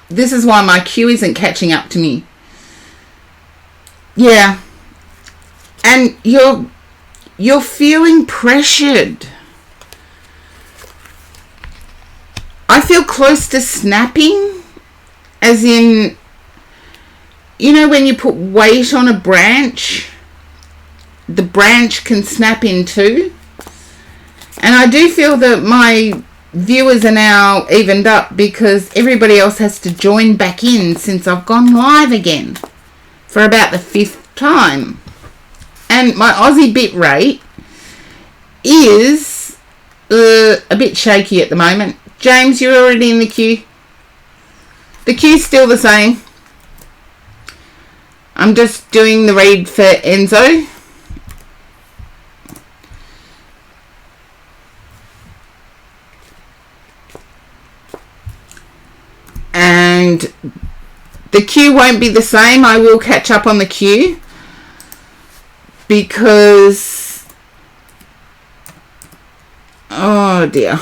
this is why my Q isn't catching up to me. Yeah. And you're feeling pressured. I feel close to snapping, as in, you know, when you put weight on a branch, the branch can snap in two. And I do feel that my viewers are now evened up because everybody else has to join back in since I've gone live again for about the 5th time. And my Aussie bit rate is a bit shaky at the moment. James, you're already in the queue. The queue's still the same. I'm just doing the read for Enzo. And the queue won't be the same. I will catch up on the queue because, oh dear.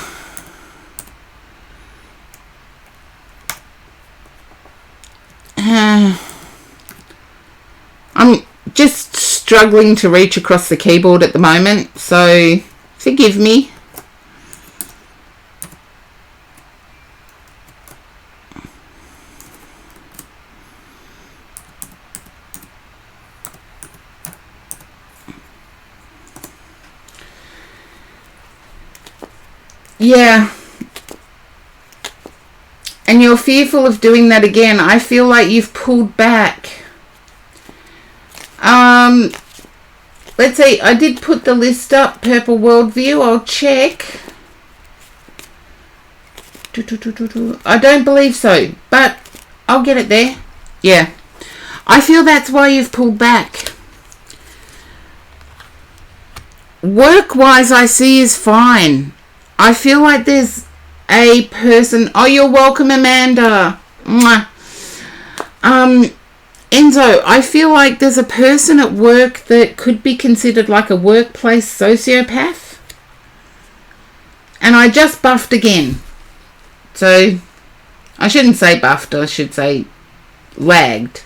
I'm just struggling to reach across the keyboard at the moment, so forgive me. Yeah. And you're fearful of doing that again. I feel like you've pulled back. Let's see. I did put the list up, Purple Worldview. I'll check. I don't believe so, but I'll get it there. Yeah. I feel that's why you've pulled back. Work-wise, I see is fine. I feel like there's a person. Oh, you're welcome, Amanda. Mwah. Enzo, I feel like there's a person at work that could be considered like a workplace sociopath. And I just buffed again. So, I shouldn't say buffed, I should say lagged.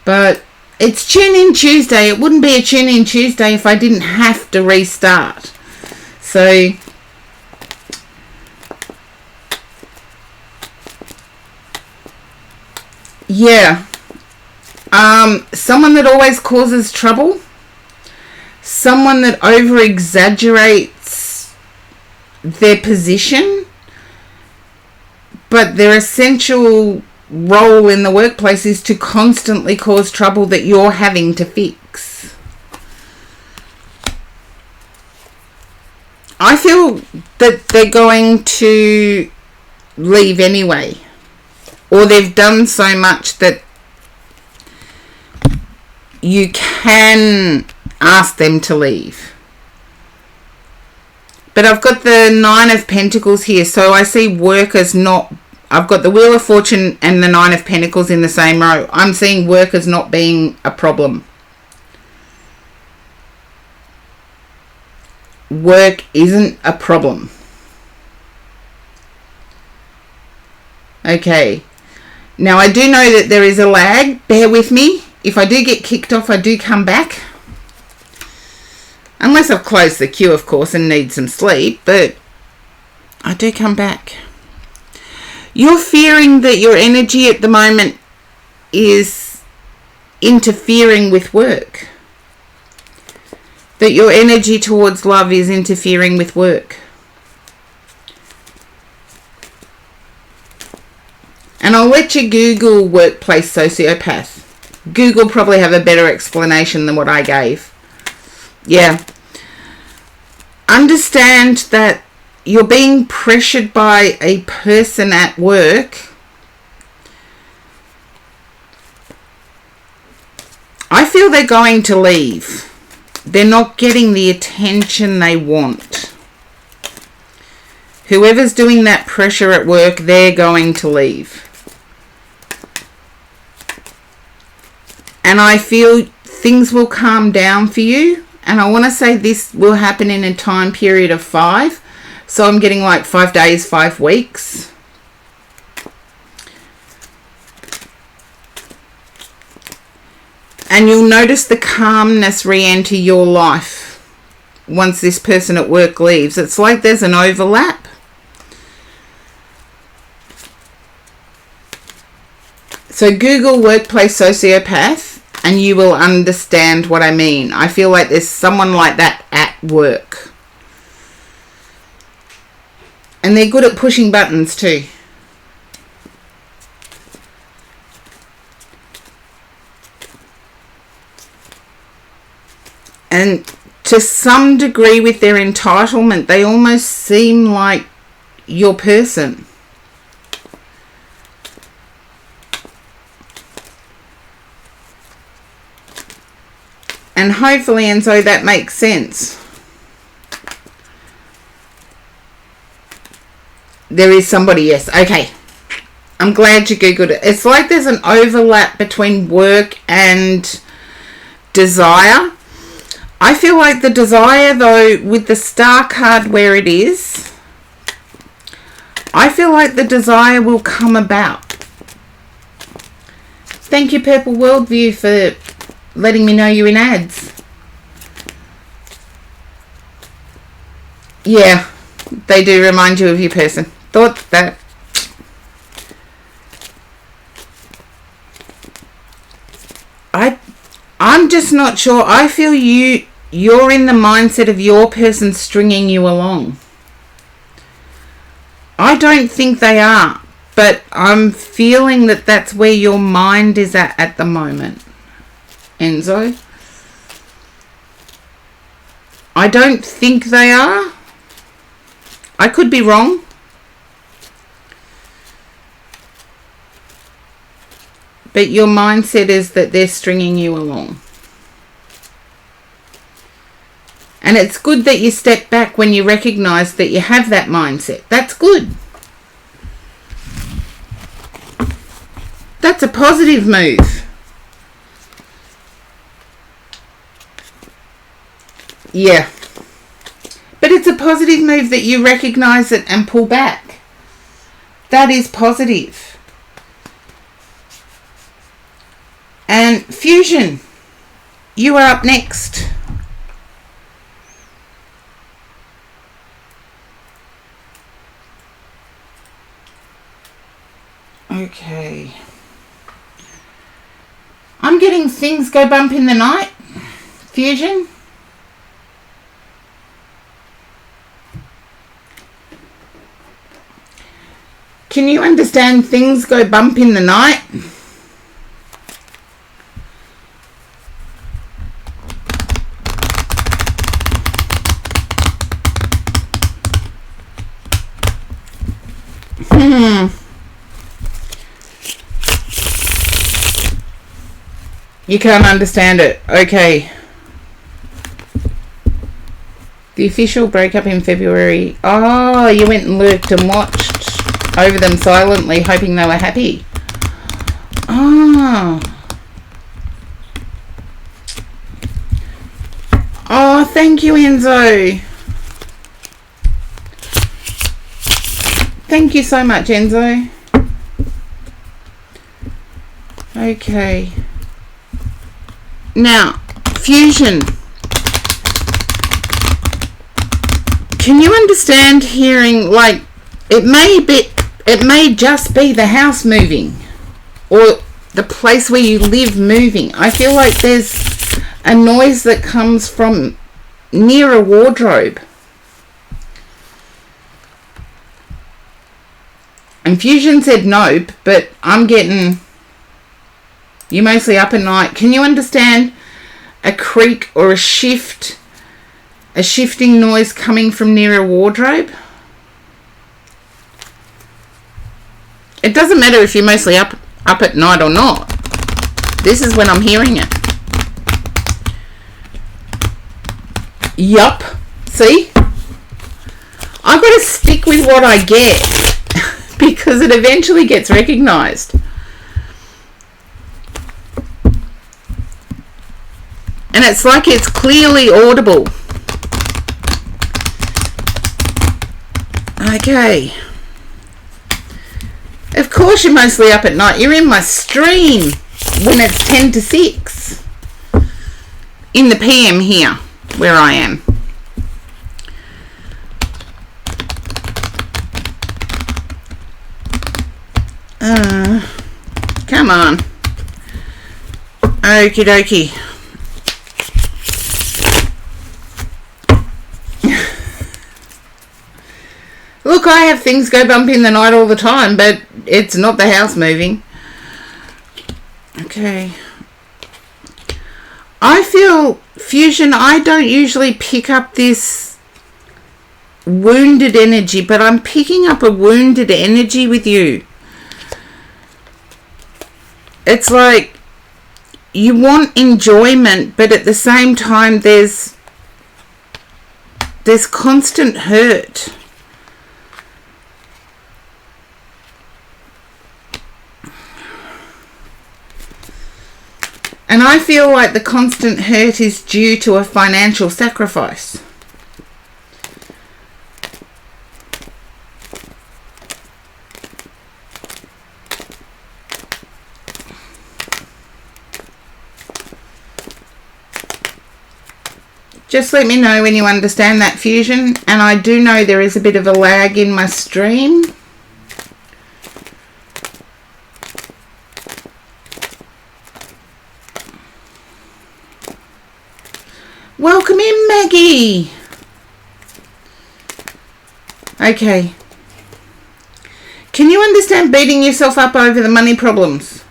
But it's Tune In Tuesday. It wouldn't be a Tune In Tuesday if I didn't have to restart. So, yeah. Someone that always causes trouble. Someone that over exaggerates their position. But their essential role in the workplace is to constantly cause trouble that you're having to fix. I feel that they're going to leave anyway. Or they've done so much that you can ask them to leave. But I've got the 9 of Pentacles here, so I see work as not... I've got the Wheel of Fortune and the 9 of Pentacles in the same row. I'm seeing work as not being a problem. Work isn't a problem. Okay. Now, I do know that there is a lag. Bear with me. If I do get kicked off, I do come back. Unless I've closed the queue, of course, and need some sleep. But I do come back. You're fearing that your energy at the moment is interfering with work. That your energy towards love is interfering with work. And I'll let you Google workplace sociopath. Google probably have a better explanation than what I gave. Yeah. Understand that you're being pressured by a person at work. I feel they're going to leave. They're not getting the attention they want. Whoever's doing that pressure at work, they're going to leave. And I feel things will calm down for you. And I want to say this will happen in a time period of 5. So I'm getting like 5 days, 5 weeks. And you'll notice the calmness re-enter your life once this person at work leaves. It's like there's an overlap. So Google workplace sociopath and you will understand what I mean. I feel like there's someone like that at work. And they're good at pushing buttons too. And to some degree with their entitlement, they almost seem like your person. And hopefully, Enzo, that makes sense. There is somebody, yes. Okay. I'm glad you Googled it. It's like there's an overlap between work and desire. I feel like the desire, though, with the star card where it is, I feel like the desire will come about. Thank you, Purple Worldview, for letting me know you're in ads. Yeah, they do remind you of your person. Thought that. I'm just not sure. I feel you're in the mindset of your person stringing you along. I don't think they are, but I'm feeling that that's where your mind is at the moment, Enzo. I don't think they are. I could be wrong. But your mindset is that they're stringing you along. And it's good that you step back when you recognize that you have that mindset. That's good. That's a positive move. Yeah. But it's a positive move that you recognize it and pull back. That is positive. And Fusion, you are up next. Okay. I'm getting things go bump in the night. Fusion. Can you understand things go bump in the night? You can't understand it. Okay. The official breakup in February. Oh, you went and lurked and watched over them silently, hoping they were happy. Oh. Oh, thank you, Enzo. Thank you so much, Enzo. Okay. Now, Fusion. Can you understand hearing, like, it may just be the house moving or the place where you live moving. I feel like there's a noise that comes from near a wardrobe. And Fusion said nope, but I'm getting you mostly up at night. Can you understand a creak or a shift, a shifting noise coming from near a wardrobe? It doesn't matter if you're mostly up at night or not. This is when I'm hearing it. Yup. See? I've got to stick with what I get because it eventually gets recognised. And it's like it's clearly audible. Okay. Of course you're mostly up at night. You're in my stream when it's 10 to 6. In the PM here, where I am. Come on. Okie dokie. Look, I have things go bump in the night all the time, but it's not the house moving. Okay. I feel, Fusion, I don't usually pick up this wounded energy, but I'm picking up a wounded energy with you. It's like you want enjoyment, but at the same time there's constant hurt. And I feel like the constant hurt is due to a financial sacrifice. Just let me know when you understand that, Fusion. And I do know there is a bit of a lag in my stream. Welcome in, Maggie. Okay. Can you understand beating yourself up over the money problems?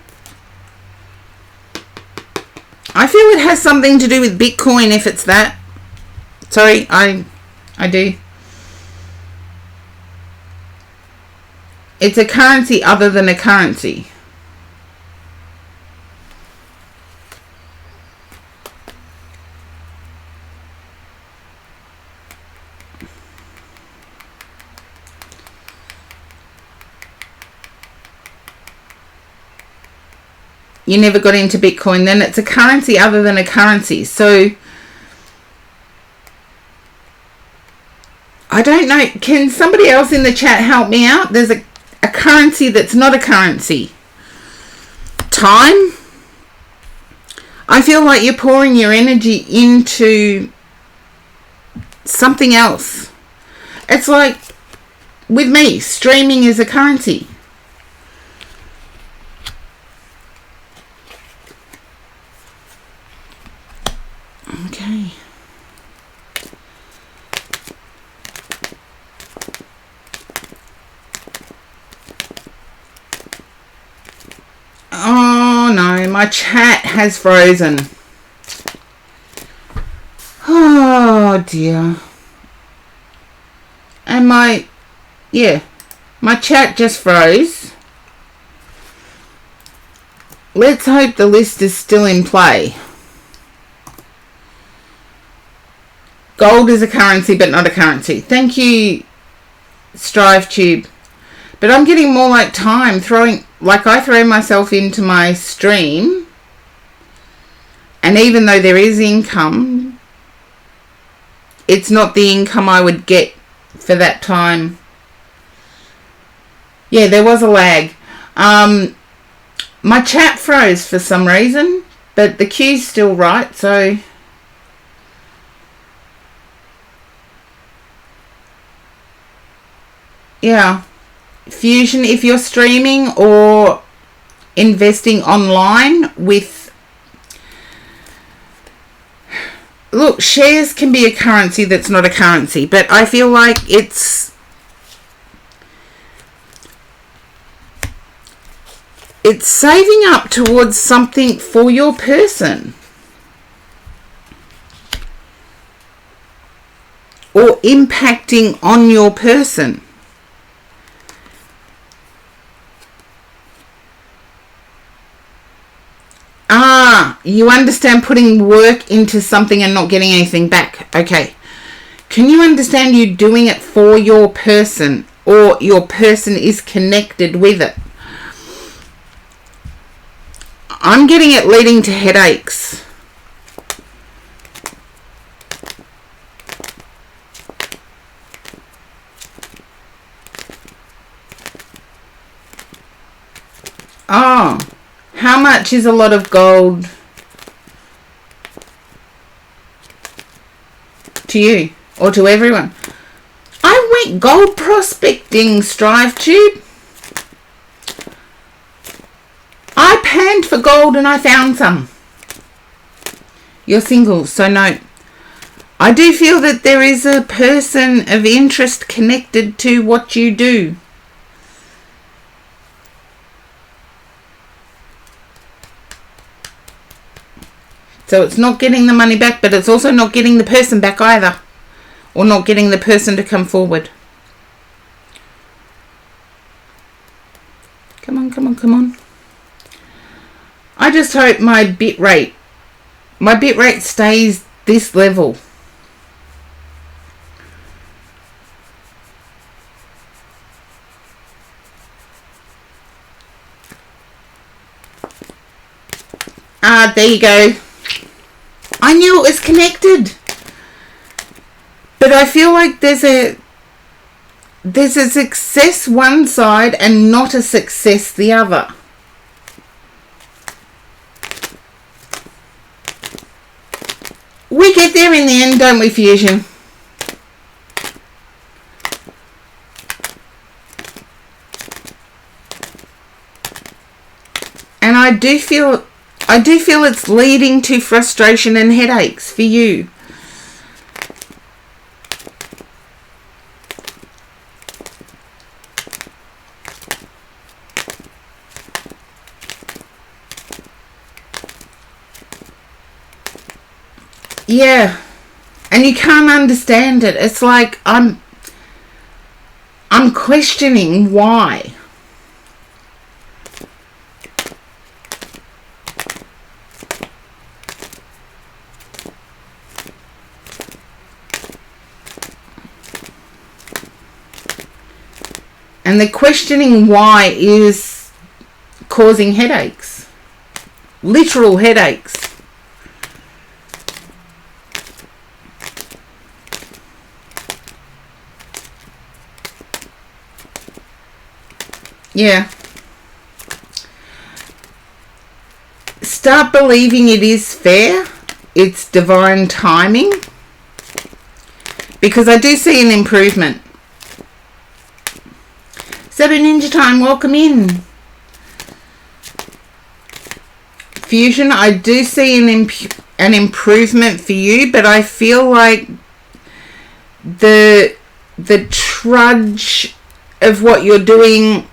I feel it has something to do with Bitcoin if it's that. Sorry, I do. It's a currency other than a currency. You never got into Bitcoin, then it's a currency other than a currency. So I don't know. Can somebody else in the chat help me out? There's a currency that's not a currency. Time. I feel like you're pouring your energy into something else. It's like with me, streaming is a currency. Okay. Oh no, my chat has frozen. Oh dear. And my chat just froze. Let's hope the list is still in play. Gold is a currency, but not a currency. Thank you, StriveTube. But I'm getting more like time, I throw myself into my stream, and even though there is income, it's not the income I would get for that time. Yeah, there was a lag. My chat froze for some reason, but the queue's still right, so... Yeah. Fusion, if you're streaming or investing online with... Look, shares can be a currency that's not a currency, but I feel like it's saving up towards something for your person. Or impacting on your person. You understand putting work into something and not getting anything back. Okay. Can you understand you doing it for your person, or your person is connected with it? I'm getting it leading to headaches. Oh, how much is a lot of gold to you or to everyone? I went gold prospecting, Strive Tube. I panned for gold and I found some. You're single, so no. I do feel that there is a person of interest connected to what you do. So it's not getting the money back, but it's also not getting the person back either. Or not getting the person to come forward. Come on, come on, come on. I just hope my bit rate stays this level. There you go. I knew it was connected. But I feel like there's a success one side and not a success the other. We get there in the end, don't we, Fusion? And I do feel it's leading to frustration and headaches for you. Yeah, and you can't understand it. It's like I'm questioning why. And the questioning why is causing headaches. Literal headaches. Yeah. Start believing it is fair. It's divine timing. Because I do see an improvement. Saturday Ninja Time, welcome in. Fusion, I do see an improvement for you, but I feel like the trudge of what you're doing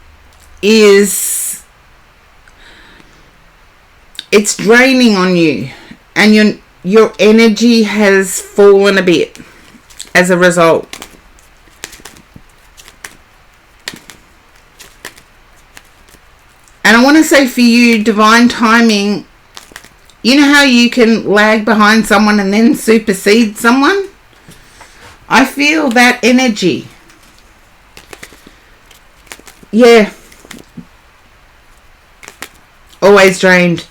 is it's draining on you, and your energy has fallen a bit as a result. And I want to say for you, divine timing, you know how you can lag behind someone and then supersede someone? I feel that energy. Yeah. Always drained.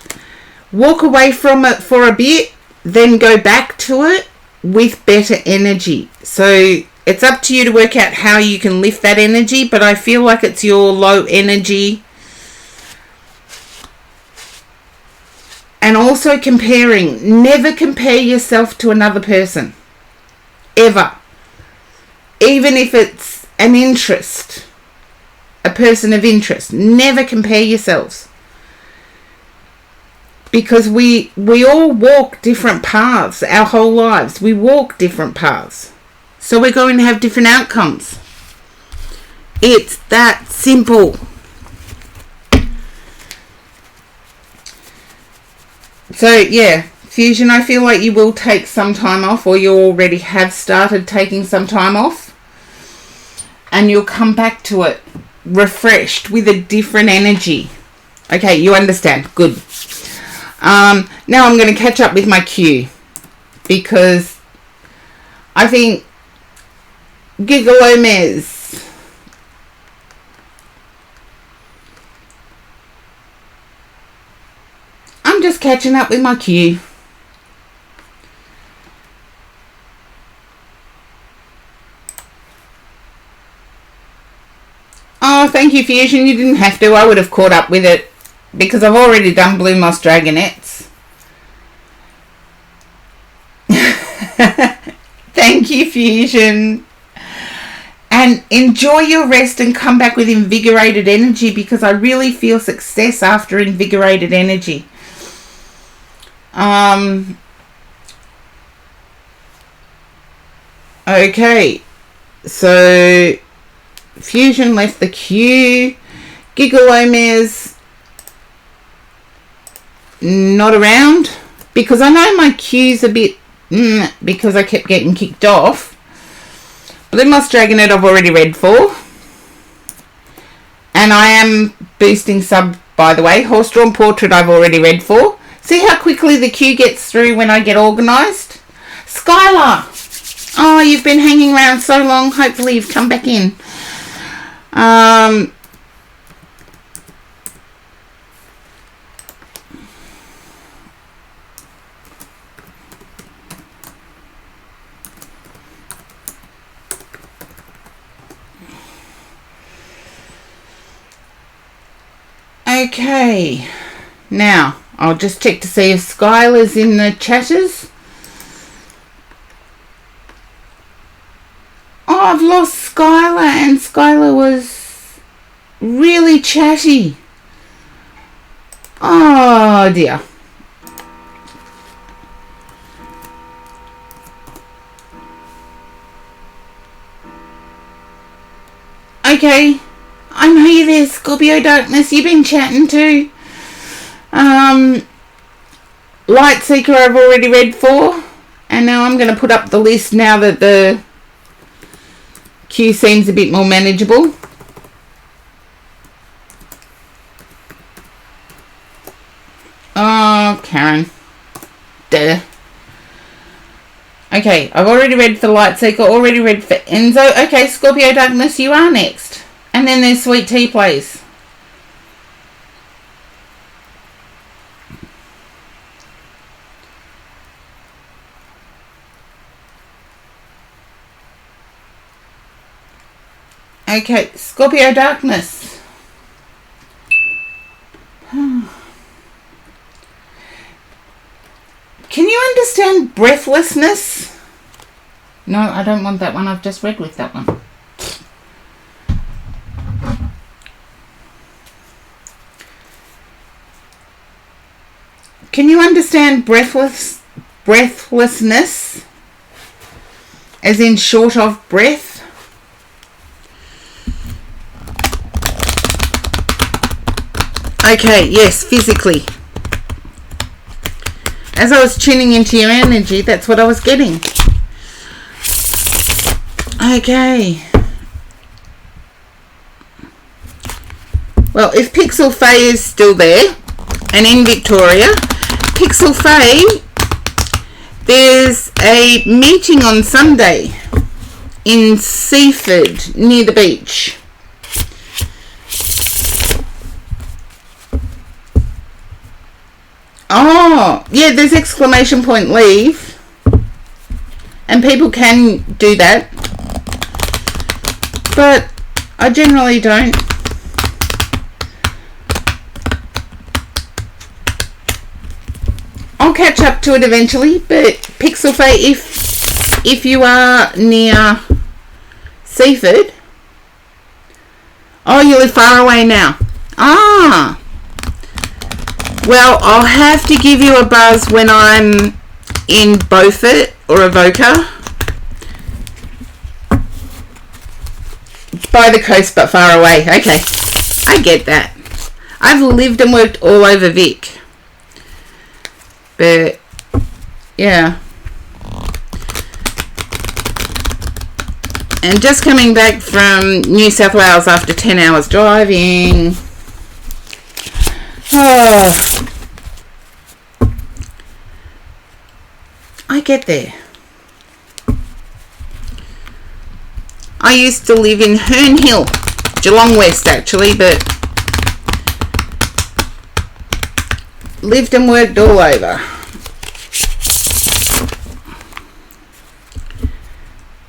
Walk away from it for a bit, then go back to it with better energy. So it's up to you to work out how you can lift that energy, but I feel like it's your low energy. And also comparing. Never compare yourself to another person. Ever. Even if it's an interest. A person of interest. Never compare yourselves. Because we all walk different paths our whole lives. We walk different paths. So we're going to have different outcomes. It's that simple. So, yeah, Fusion, I feel like you will take some time off, or you already have started taking some time off. And you'll come back to it refreshed with a different energy. Okay, you understand. Good. Now I'm going to catch up with my cue, because I think Gigalomez, I'm just catching up with my cue. Oh, thank you, Fusion. You didn't have to. I would have caught up with it because I've already done Blue Moss Dragonettes. Thank you, Fusion. And enjoy your rest and come back with invigorated energy, because I really feel success after invigorated energy. Okay, so Fusion left the queue. Gigalome's not around, because I know my queue's a bit because I kept getting kicked off. Blue Moss Dragonet I've already read for, and I am boosting sub, by the way. Horse Drawn Portrait I've already read for. See how quickly the queue gets through when I get organised? Skylar! Oh, you've been hanging around so long. Hopefully you've come back in. Okay, now I'll just check to see if Skylar's in the chatters. Oh, I've lost Skylar, and Skylar was really chatty. Oh dear. Okay, I know you're there, Scorpio Darkness. You've been chatting too. Lightseeker I've already read for, and now I'm going to put up the list now that the queue seems a bit more manageable. Oh, Karen. Duh. Okay, I've already read for Lightseeker, already read for Enzo. Okay, Scorpio Darkness, you are next. And then there's Sweet Tea Plays. Okay, Scorpio Darkness. Can you understand breathlessness? No, I don't want that one. I've just read with that one. Can you understand breathlessness? As in short of breath? Okay, yes, physically. As I was tuning into your energy, that's what I was getting. Okay. Well, if Pixel Faye is still there, and in Victoria, Pixel Faye, there's a meeting on Sunday in Seaford, near the beach. Oh, yeah, there's exclamation point leave. And people can do that. But I generally don't. I'll catch up to it eventually, but Pixel Faye, if you are near Seaford. Oh, you live far away now. Ah. Well, I'll have to give you a buzz when I'm in Beaufort or Avoca. By the coast but far away. Okay, I get that. I've lived and worked all over Vic. But, yeah. And just coming back from New South Wales after 10 hours driving. Oh. I get there. I used to live in Herne Hill, Geelong West actually, but lived and worked all over.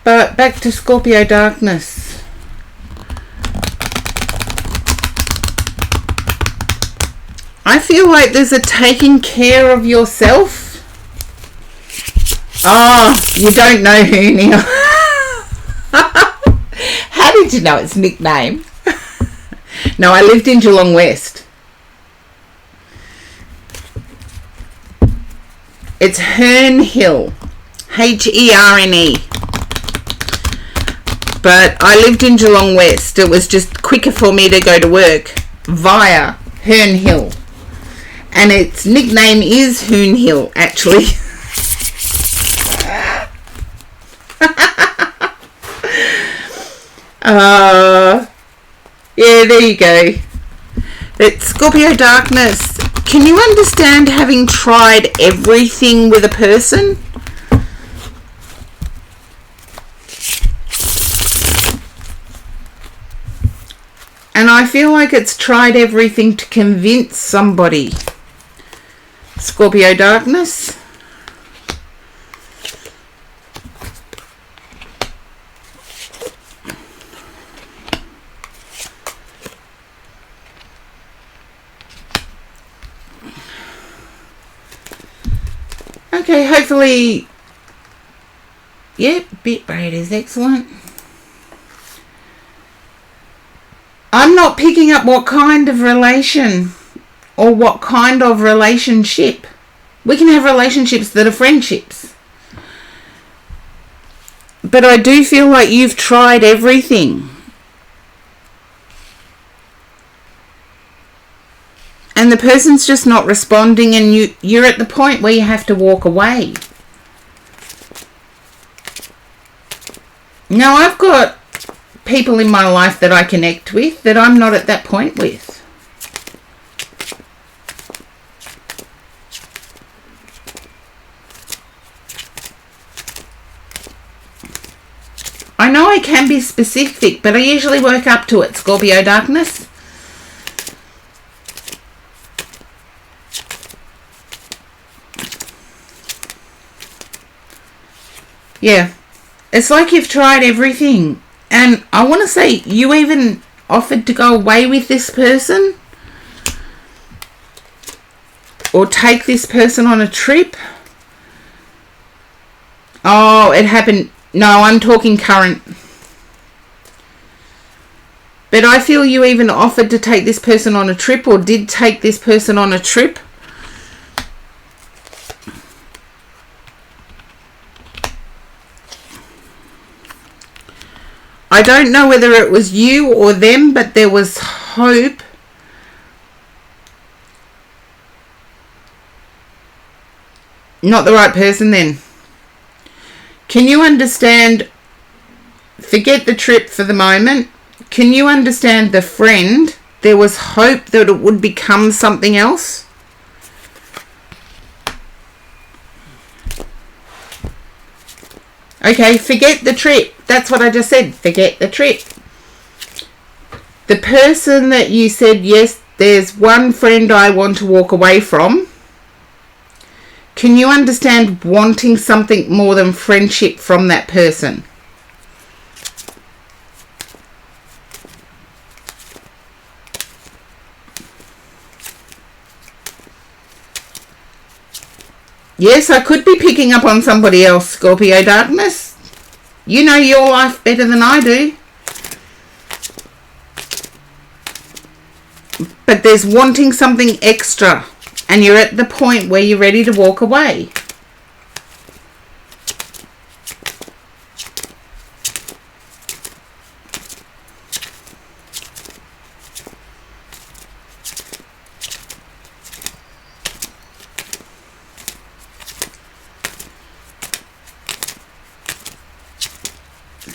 But back to Scorpio Darkness. I feel like there's a taking care of yourself. Oh, you don't know who now. How did you know its nickname? No, I lived in Geelong West. It's Herne Hill. Herne. But I lived in Geelong West. It was just quicker for me to go to work via Herne Hill. And its nickname is Herne Hill, actually. Yeah, there you go. It's Scorpio Darkness. Can you understand having tried everything with a person? And I feel like it's tried everything to convince somebody. Scorpio Darkness. Okay, hopefully, yeah, bit rate is excellent. I'm not picking up what kind of relation or what kind of relationship. We can have relationships that are friendships. But I do feel like you've tried everything. And the person's just not responding, and you're at the point where you have to walk away. Now, I've got people in my life that I connect with that I'm not at that point with. I know I can be specific, but I usually work up to it, Scorpio Darkness. Yeah, it's like you've tried everything. And I want to say, you even offered to go away with this person. Or take this person on a trip. Oh, it happened. No, I'm talking current. But I feel you even offered to take this person on a trip, or did take this person on a trip. I don't know whether it was you or them, but there was hope. Not the right person then. Can you understand? Forget the trip for the moment. Can you understand the friend? There was hope that it would become something else. Okay, forget the trip. That's what I just said. Forget the trip. The person that you said, yes, there's one friend I want to walk away from. Can you understand wanting something more than friendship from that person? Yes, I could be picking up on somebody else, Scorpio Darkness. You know your life better than I do. But there's wanting something extra, and you're at the point where you're ready to walk away.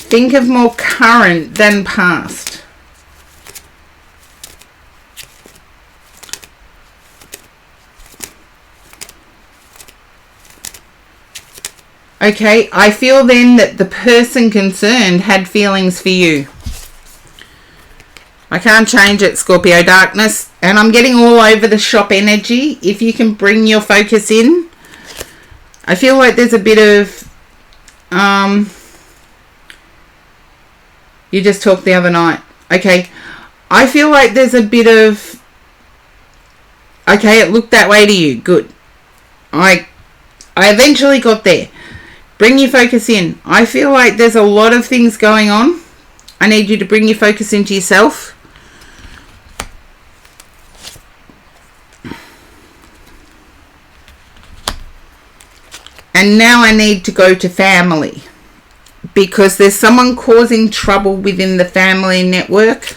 Think of more current than past. Okay, I feel then that the person concerned had feelings for you. I can't change it, Scorpio Darkness. And I'm getting all over the shop energy. If you can bring your focus in. I feel like there's a bit of... You just talked the other night. Okay. I feel like there's a bit of Okay, it looked that way to you. Good. I eventually got there. Bring your focus in. I feel like there's a lot of things going on. I need you to bring your focus into yourself. And now I need to go to family, because there's someone causing trouble within the family network.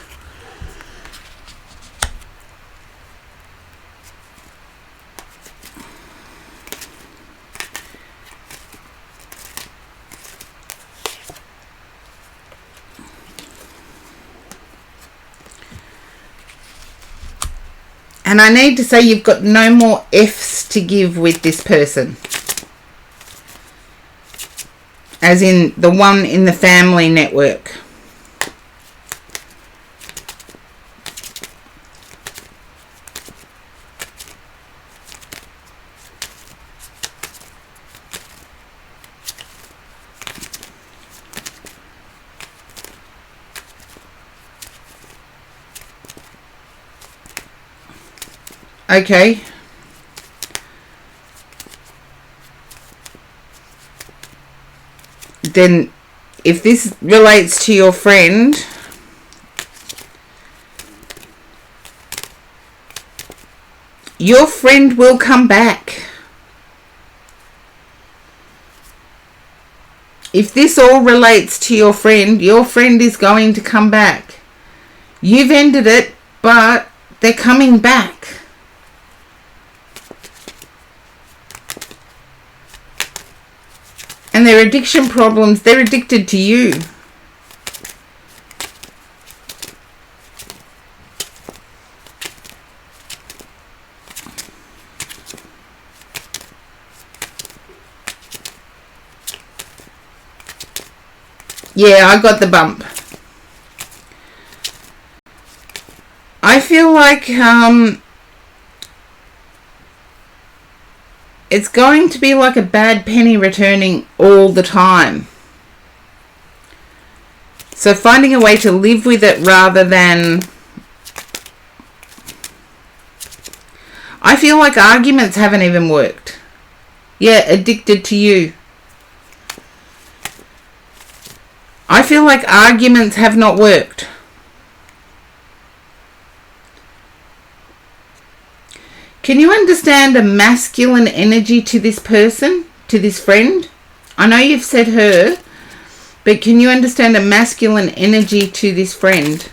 And I need to say you've got no more F's to give with this person. As in the one in the family network. Okay. Then if this relates to your friend, your friend will come back. If this all relates to your friend is going to come back. You've ended it, but they're coming back. And their addiction problems, they're addicted to you. Yeah, I got the bump. I feel like it's going to be like a bad penny returning all the time. So finding a way to live with it rather than... I feel like arguments haven't even worked. Yeah, addicted to you. I feel like arguments have not worked. Can you understand a masculine energy to this person, to this friend? I know you've said her, but can you understand a masculine energy to this friend?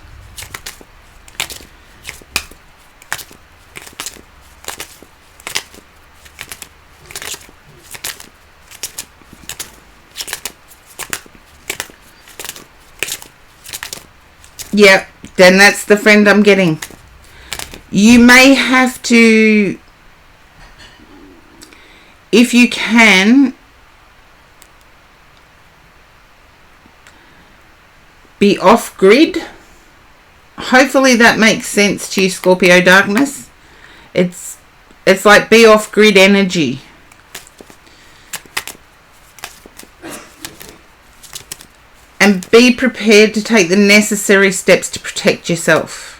Yep, then that's the friend I'm getting. You may have to, if you can, be off grid. Hopefully that makes sense to you, Scorpio Darkness. It's like be off grid energy. And be prepared to take the necessary steps to protect yourself.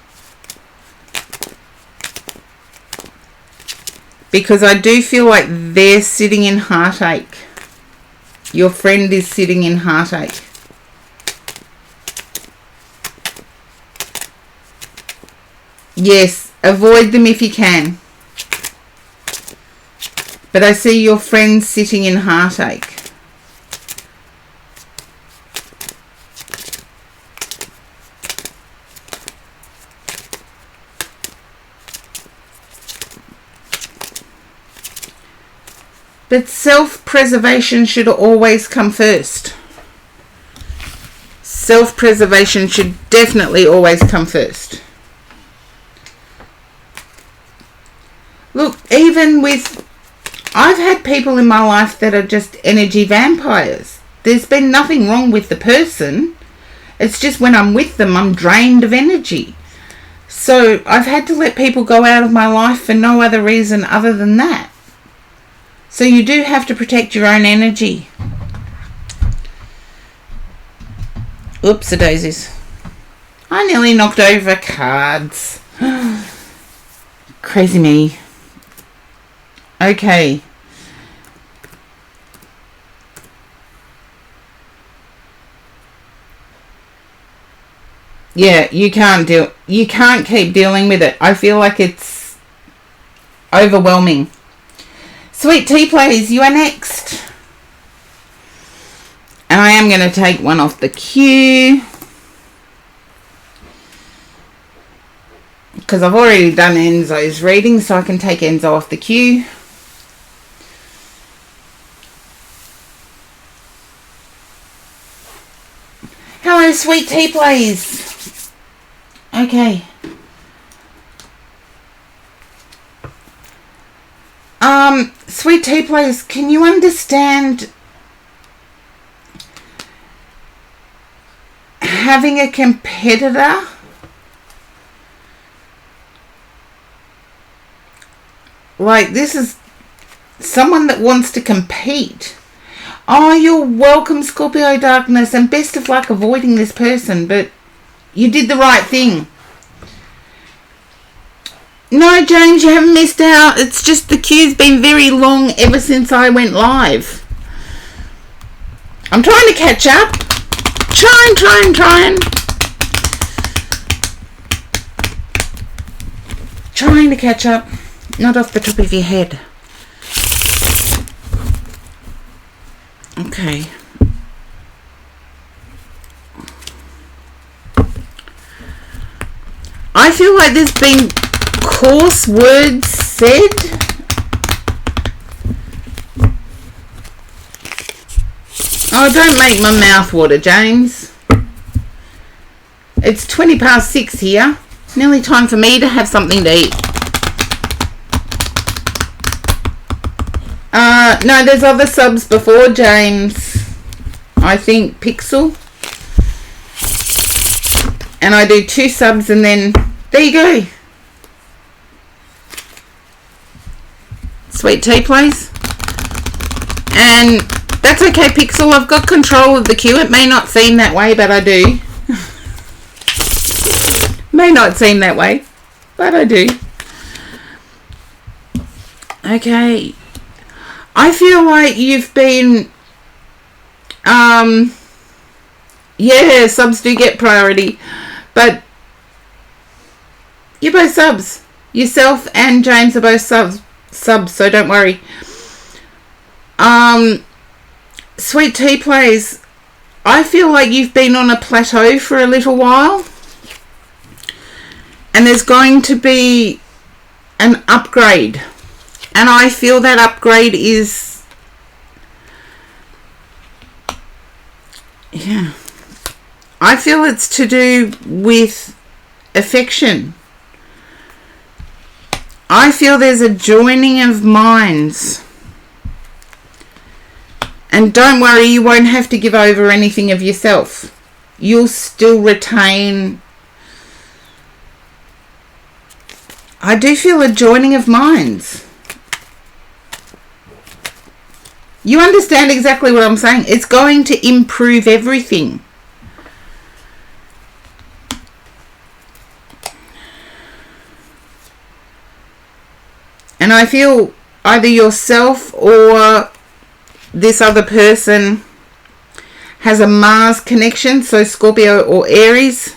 Because I do feel like they're sitting in heartache. Your friend is sitting in heartache. Yes, avoid them if you can. But I see your friend sitting in heartache. But self-preservation should always come first. Self-preservation should definitely always come first. Look, even with... I've had people in my life that are just energy vampires. There's been nothing wrong with the person. It's just when I'm with them, I'm drained of energy. So I've had to let people go out of my life for no other reason other than that. So you do have to protect your own energy. Oops-a-daisies. I nearly knocked over cards. Crazy me. Okay. Yeah, you can't keep dealing with it. I feel like it's overwhelming. Sweet tea, please. You are next. And I am going to take one off the queue, because I've already done Enzo's reading, so I can take Enzo off the queue. Hello, sweet tea, please. Okay. Sweet tea, please. Can you understand having a competitor? Like, this is someone that wants to compete. Oh, you're welcome, Scorpio Darkness, and best of luck avoiding this person, but you did the right thing. No, James, you haven't missed out. It's just the queue's been very long ever since I went live. I'm trying to catch up. Trying. Trying to catch up. Not off the top of your head. Okay. I feel like there's been coarse words said. Oh, don't make my mouth water, James. It's 6:20 here. Nearly time for me to have something to eat. No, there's other subs before James. I think Pixel. And I do 2 subs and then there you go. Sweet tea, please. And that's okay, Pixel. I've got control of the queue. It may not seem that way, but I do. May not seem that way, but I do. Okay. I feel like you've been... yeah, subs do get priority. But you're both subs. Yourself and James are both subs, so don't worry. Sweet tea, please. I feel like you've been on a plateau for a little while. And there's going to be an upgrade. And I feel that upgrade is... yeah. I feel it's to do with affection. I feel there's a joining of minds. And don't worry, you won't have to give over anything of yourself. You'll still retain... I do feel a joining of minds. You understand exactly what I'm saying. It's going to improve everything. And I feel either yourself or this other person has a Mars connection, so Scorpio or Aries.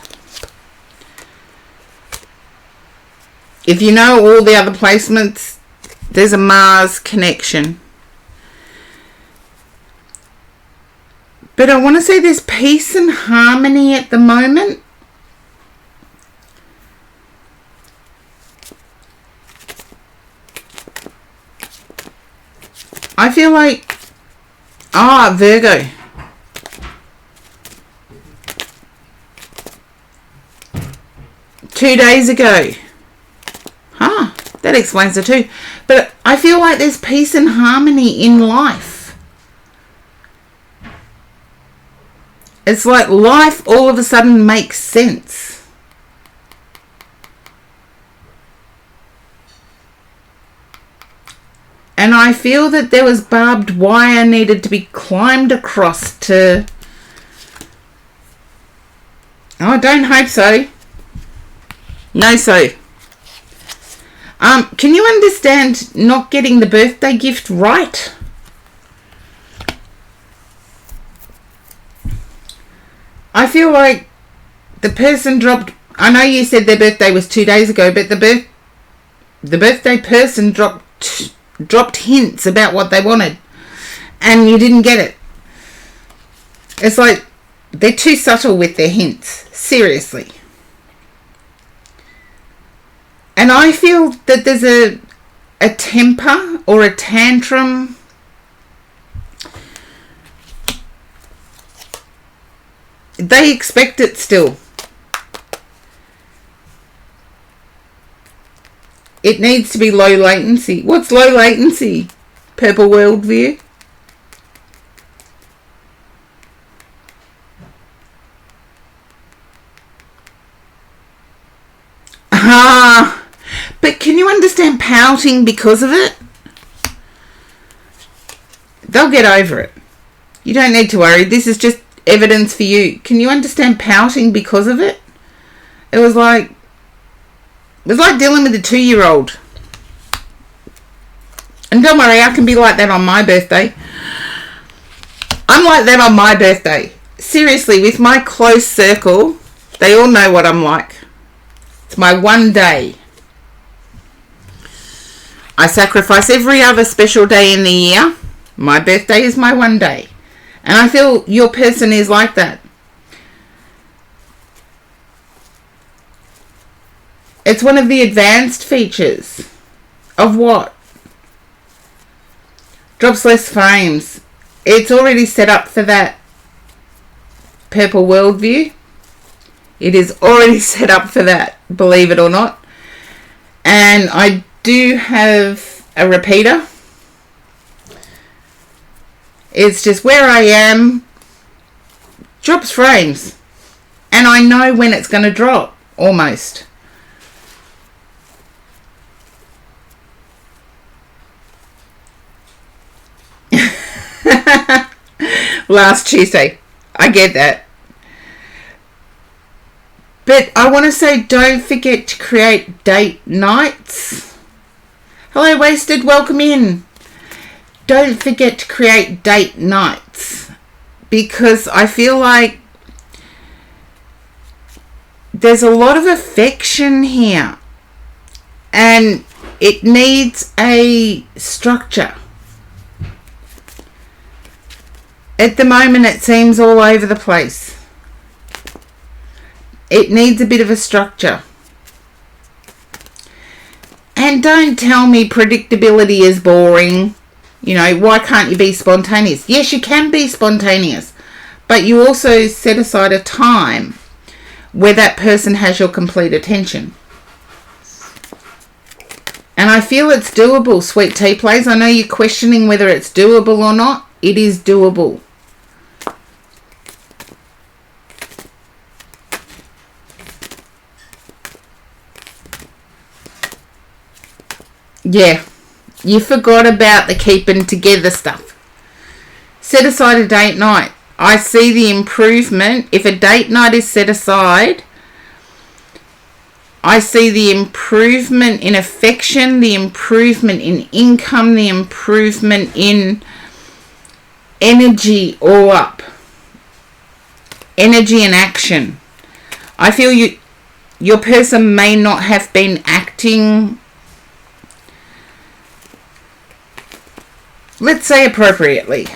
If you know all the other placements, there's a Mars connection. But I want to say there's peace and harmony at the moment. I feel like... Virgo. Two days ago. That explains it too. But I feel like there's peace and harmony in life. It's like life all of a sudden makes sense. And I feel that there was barbed wire needed to be climbed across to... Oh, I don't hope so. No, so. Can you understand not getting the birthday gift right? I feel like the person dropped... I know you said their birthday was 2 days ago, but the birthday person dropped hints about what they wanted, and you didn't get it. It's like they're too subtle with their hints. Seriously. And I feel that there's a temper or a tantrum. They expect it still. It needs to be low latency. What's low latency? Purple worldview. But can you understand pouting because of it? They'll get over it. You don't need to worry. This is just evidence for you. Can you understand pouting because of it? It was like dealing with a 2-year-old. And don't worry, I can be like that on my birthday. I'm like that on my birthday. Seriously, with my close circle, they all know what I'm like. It's my one day. I sacrifice every other special day in the year. My birthday is my one day. And I feel your person is like that. It's one of the advanced features of what? Drops less frames. It's already set up for that purple worldview. It is already set up for that, believe it or not. And I do have a repeater. It's just where I am, drops frames. And I know when it's going to drop, almost. Last Tuesday. I get that. But I want to say, don't forget to create date nights. Hello, Wasted. Welcome in. Don't forget to create date nights, because I feel like there's a lot of affection here and it needs a structure. At the moment, it seems all over the place. It needs a bit of a structure. And don't tell me predictability is boring. You know, why can't you be spontaneous? Yes, you can be spontaneous. But you also set aside a time where that person has your complete attention. And I feel it's doable, Sweet Tea Plays. I know you're questioning whether it's doable or not. It is doable. Yeah, you forgot about the keeping together stuff. Set aside a date night. I see the improvement. If a date night is set aside, I see the improvement in affection, the improvement in income, the improvement in energy all up. Energy and action. I feel your person may not have been acting, let's say, appropriately.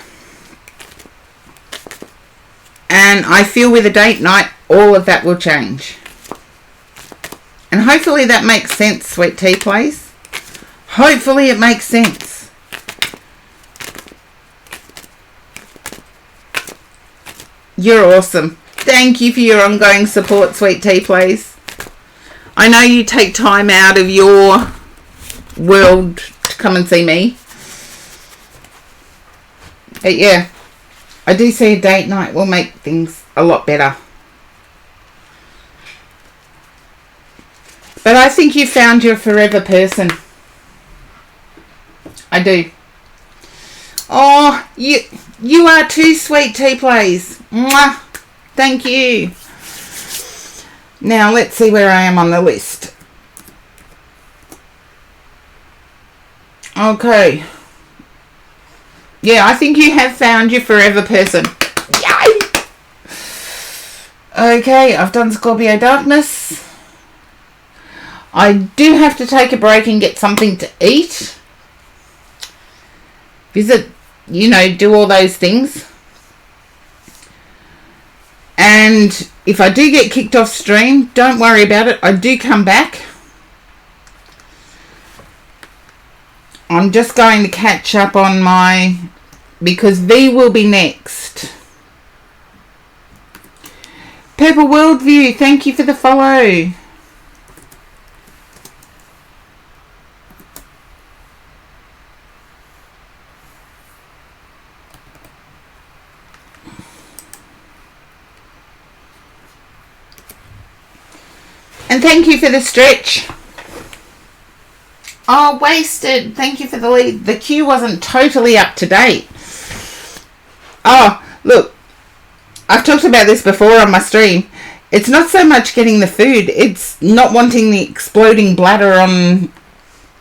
And I feel with a date night, all of that will change. And hopefully that makes sense, Sweet Tea Plays. Hopefully it makes sense. You're awesome. Thank you for your ongoing support, Sweet Tea Plays. I know you take time out of your world to come and see me. But yeah, I do see a date night will make things a lot better. But I think you found your forever person. I do. Oh, you are too, Sweet Tea Plays. Mwah. Thank you. Now let's see where I am on the list. Okay. Yeah, I think you have found your forever person. Yay! Okay, I've done Scorpio Darkness. I do have to take a break and get something to eat. Visit, do all those things. And if I do get kicked off stream, don't worry about it. I do come back. I'm just going to catch up on because V will be next. Purple Worldview, thank you for the follow. And thank you for the stretch. Oh, wasted. Thank you for the lead. The queue wasn't totally up to date. Oh, look. I've talked about this before on my stream. It's not so much getting the food. It's not wanting the exploding bladder on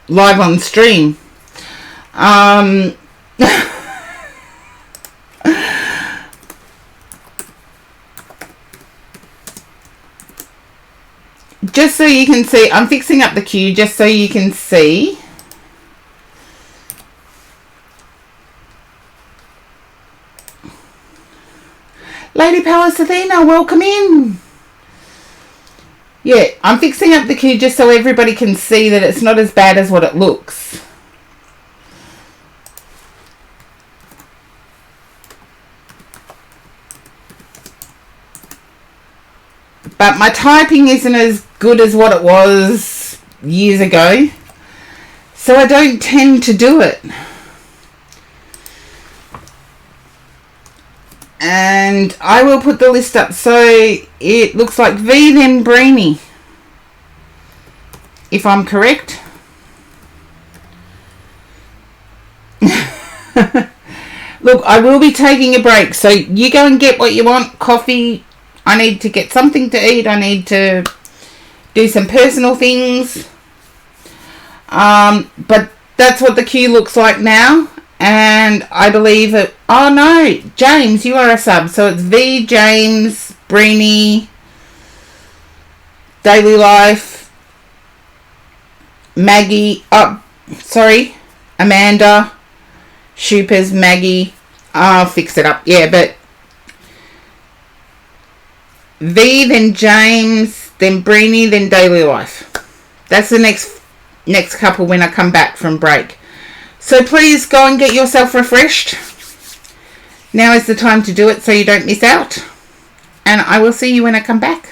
live on stream. Just so you can see, I'm fixing up the queue just so you can see. Lady Palace Athena, welcome in. Yeah, I'm fixing up the queue just so everybody can see that it's not as bad as what it looks. But my typing isn't as good as what it was years ago, so I don't tend to do it. And I will put the list up. So it looks like V then Breeny, if I'm correct. Look, I will be taking a break, so you go and get what you want. Coffee. I need to get something to eat. I need to do some personal things. But that's what the queue looks like now. And I believe it... Oh, no. James, you are a sub. So it's V, James, Breeny, Daily Life, Maggie... Amanda, Shoopers, Maggie. I'll fix it up. Yeah, but... V, then James, then Breeny, then Daily Life. That's the next couple when I come back from break. So please go and get yourself refreshed. Now is the time to do it so you don't miss out. And I will see you when I come back.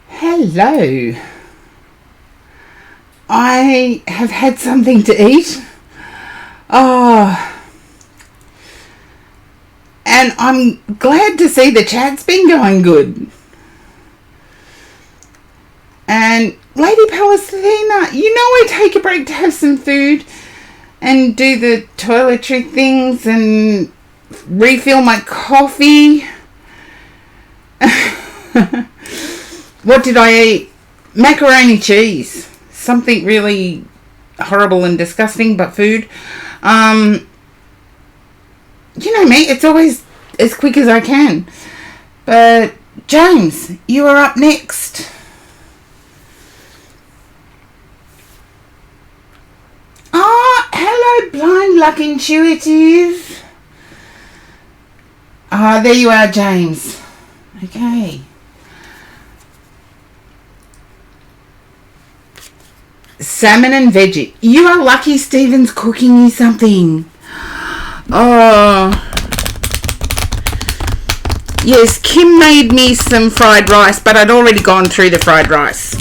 Hello. I have had something to eat. Oh. And I'm glad to see the chat's been going good. And Lady Palestina, you know I take a break to have some food and do the toiletry things and refill my coffee. What did I eat? Macaroni cheese. Something really horrible and disgusting, but food. You know me, it's always as quick as I can. But James, you are up next. Ah, hello, Blind Luck Intuitive. Ah, there you are, James. Okay. Salmon and veggie. You are lucky Stephen's cooking you something. Oh. Yes, Kim made me some fried rice, but I'd already gone through the fried rice.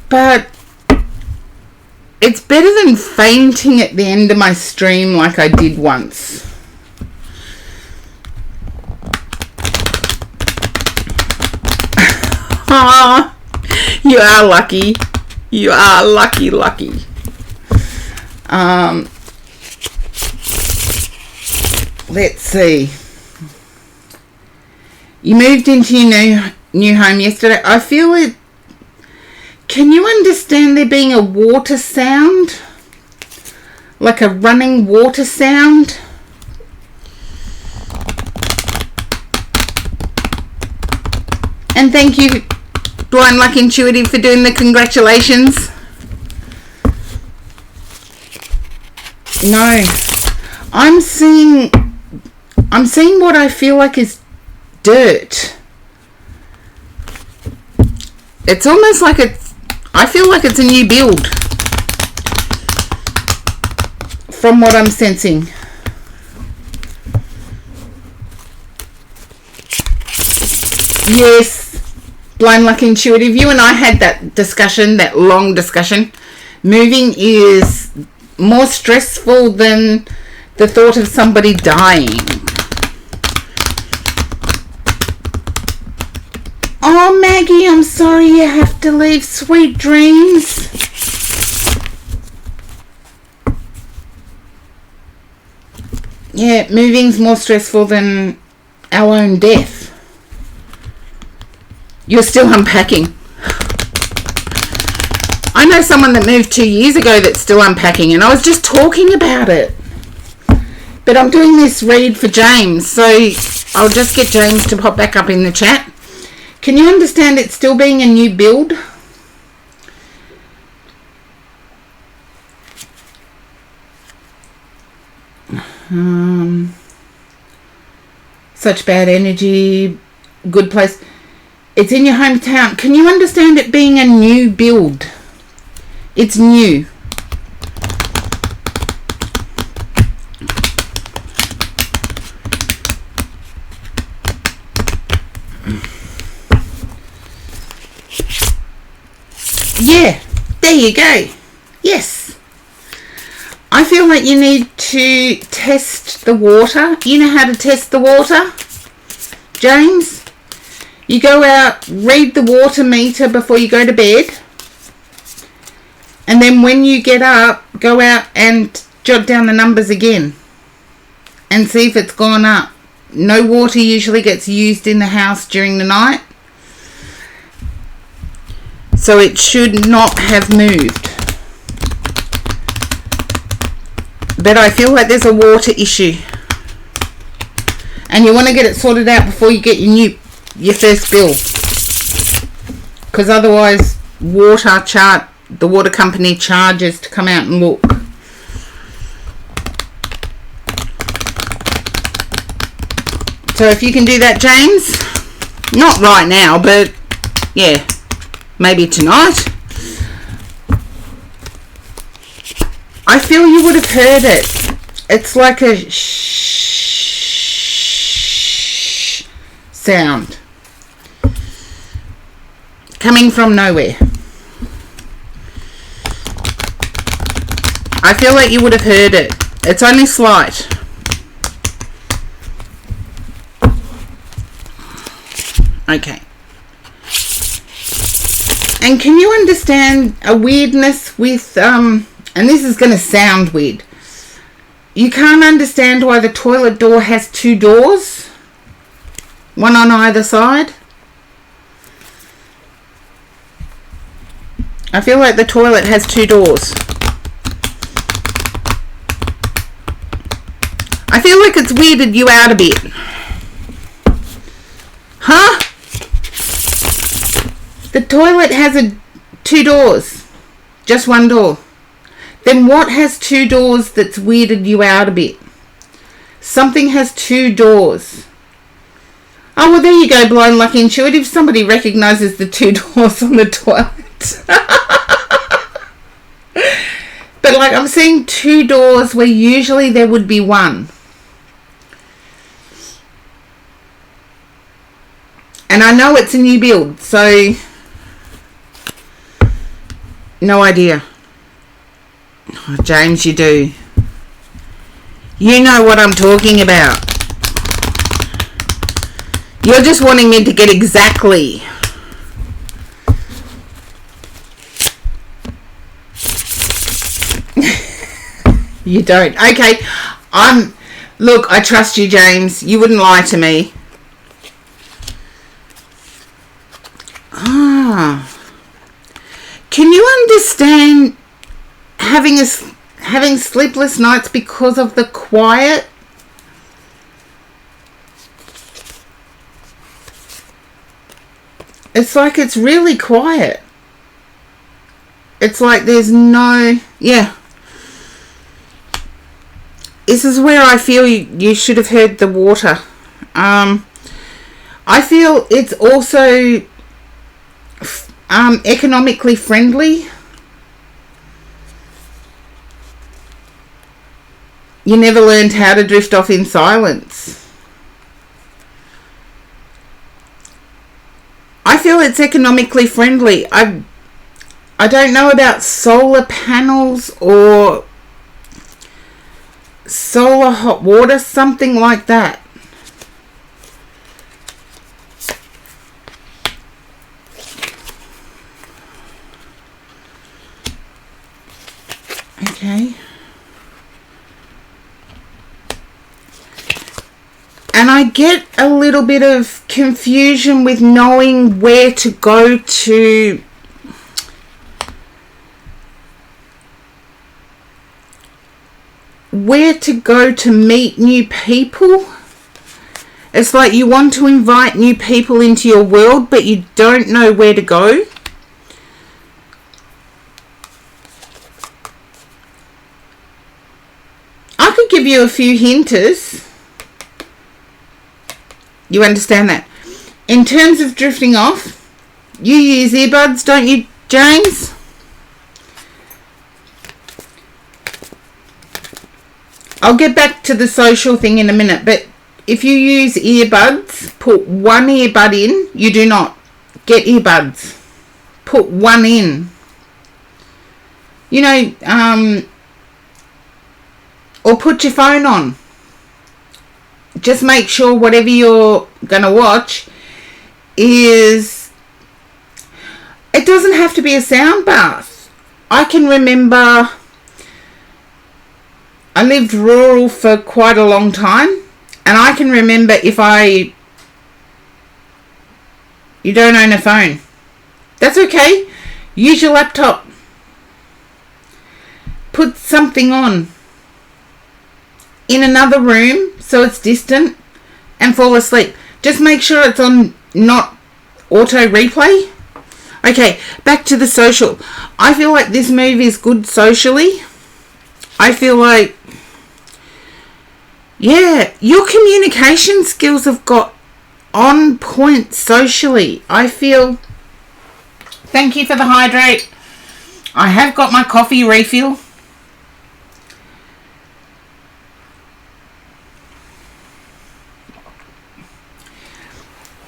But it's better than fainting at the end of my stream like I did once. Oh, you are lucky. You are lucky. Let's see. You moved into your new home yesterday. I feel it. Can you understand there being a water sound? Like a running water sound? And thank you, Blind Luck Intuitive, for doing the congratulations. No. I'm seeing what I feel like is dirt. It's almost like I feel like it's a new build. From what I'm sensing. Yes. Blind Luck Intuitive, you and I had that discussion, that long discussion. Moving is more stressful than the thought of somebody dying. Oh, Maggie, I'm sorry you have to leave. Sweet dreams. Yeah, moving's more stressful than our own death. You're still unpacking. I know someone that moved 2 years ago that's still unpacking, and I was just talking about it. But I'm doing this read for James, so I'll just get James to pop back up in the chat. Can you understand it still being a new build? Such bad energy, good place. It's in your hometown. Can you understand it being a new build? It's new. Yeah, there you go. Yes. I feel like you need to test the water. You know how to test the water, James? You go out, read the water meter before you go to bed. And then when you get up, go out and jot down the numbers again. And see if it's gone up. No water usually gets used in the house during the night. So it should not have moved. But I feel like there's a water issue. And you want to get it sorted out before you get your first bill. Because otherwise the water company charges to come out and look. So if you can do that, James, not right now, but yeah, maybe tonight. I feel you would have heard it. It's like a shh sound coming from nowhere. I feel like you would have heard it. It's only slight. Okay. And can you understand a weirdness with, and this is going to sound weird. You can't understand why the toilet door has two doors. One on either side. I feel like the toilet has two doors. I feel like it's weirded you out a bit. Huh? The toilet has two doors. Just one door. Then what has two doors that's weirded you out a bit? Something has two doors. Oh, well, there you go, Blind Lucky Intuitive. Somebody recognises the two doors on the toilet. But, like, I'm seeing two doors where usually there would be one. And I know it's a new build, so no idea. Oh, James, you do. You know what I'm talking about. You're just wanting me to get exactly. You don't. Okay. Look, I trust you, James. You wouldn't lie to me. Can you understand having sleepless nights because of the quiet? It's like it's really quiet. It's like there's no... Yeah. This is where I feel you should have heard the water. I feel it's also economically friendly. You never learned how to drift off in silence. I feel it's economically friendly. I don't know about solar panels or solar hot water, something like that. Okay. And I get a little bit of confusion with knowing where to go to meet new people. It's like you want to invite new people into your world, but you don't know where to go. I could give you a few hinters. You understand that? In terms of drifting off, you use earbuds, don't you, James? I'll get back to the social thing in a minute, but if you use earbuds, put one earbud in. You do not get earbuds. Put one in. You know, or put your phone on. Just make sure whatever you're going to watch is... It doesn't have to be a sound bath. I can remember... I lived rural for quite a long time, and I can remember you don't own a phone. That's okay. Use your laptop. Put something on in another room so it's distant and fall asleep. Just make sure it's on not auto replay. Okay, back to the social. I feel like this movie is good socially. I feel like, yeah, your communication skills have got on point socially. I feel... Thank you for the hydrate. I have got my coffee refill.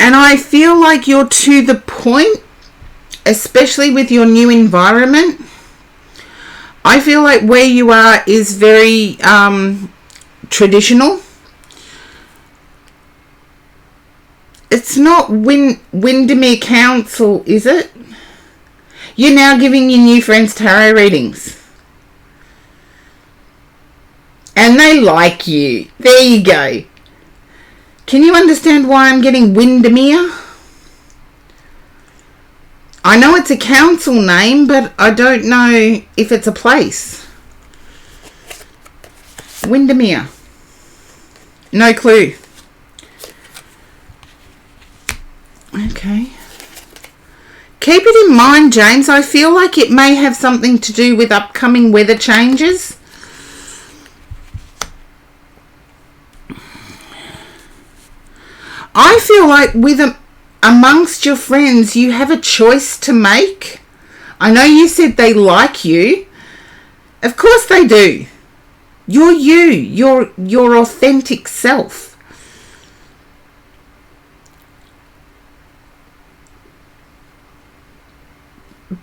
And I feel like you're to the point, especially with your new environment. I feel like where you are is very traditional. It's not Windermere Council, is it? You're now giving your new friends tarot readings. And they like you. There you go. Can you understand why I'm getting Windermere? I know it's a council name, but I don't know if it's a place. Windermere. No clue. Okay. Keep it in mind, James. I feel like it may have something to do with upcoming weather changes. I feel like amongst your friends, you have a choice to make. I know you said they like you. Of course they do. You're you. Your authentic self.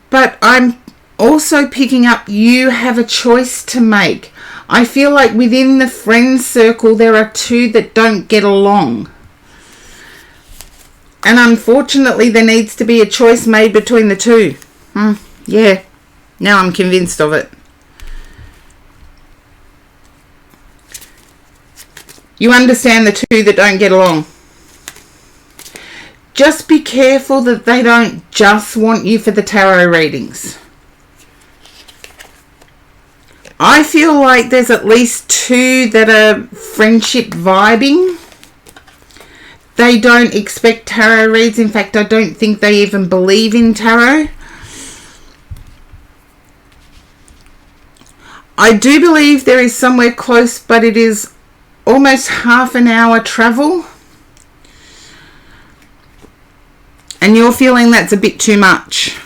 But I'm also picking up you have a choice to make. I feel like within the friend circle, there are two that don't get along. And unfortunately, there needs to be a choice made between the two. Yeah, now I'm convinced of it. You understand the two that don't get along. Just be careful that they don't just want you for the tarot readings. I feel like there's at least two that are friendship vibing. They don't expect tarot reads. In fact, I don't think they even believe in tarot. I do believe there is somewhere close, but it is almost half an hour travel. And you're feeling that's a bit too much.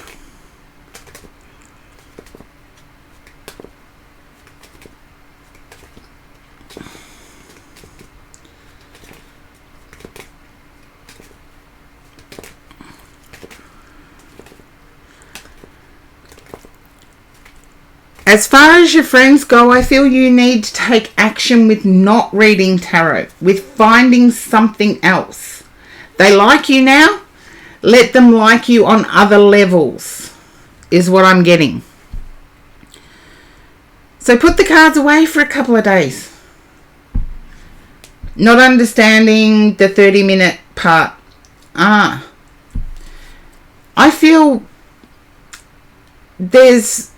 As far as your friends go, I feel you need to take action with not reading tarot, with finding something else. They like you now. Let them like you on other levels, is what I'm getting. So put the cards away for a couple of days. Not understanding the 30-minute part. I feel there's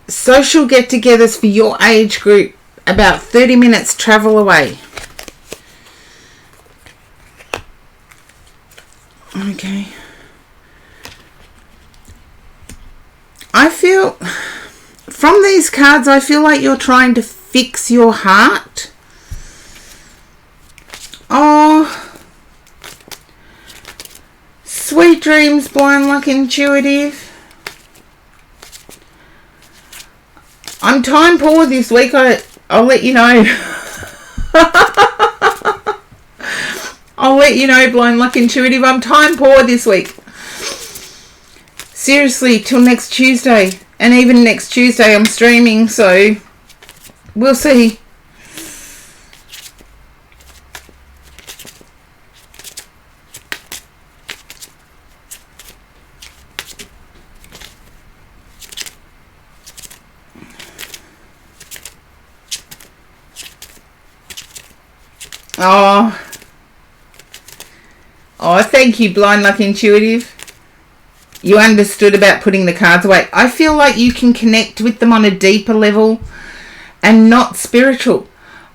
social get-togethers for your age group about 30 minutes travel away. Okay. I feel, from these cards, I feel like you're trying to fix your heart. Oh, sweet dreams, blind luck, intuitive. I'm time poor this week. I'll let you know. I'll let you know, blind luck, intuitive. I'm time poor this week. Seriously, till next Tuesday. And even next Tuesday I'm streaming, so we'll see. Oh, thank you, blind luck, intuitive. You understood about putting the cards away. I feel like you can connect with them on a deeper level and not spiritual.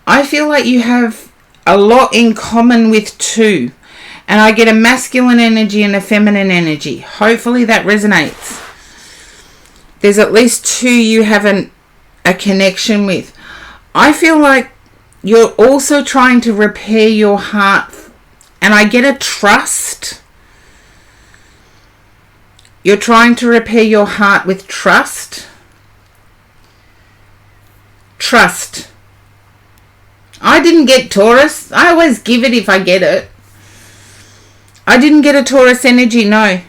I feel like you have a lot in common with two. And I get a masculine energy and a feminine energy. Hopefully that resonates. There's at least two you have a connection with. I feel like you're also trying to repair your heart. And I get a trust. You're trying to repair your heart with trust. Trust. I didn't get Taurus. I always give it if I get it. I didn't get a Taurus energy, no.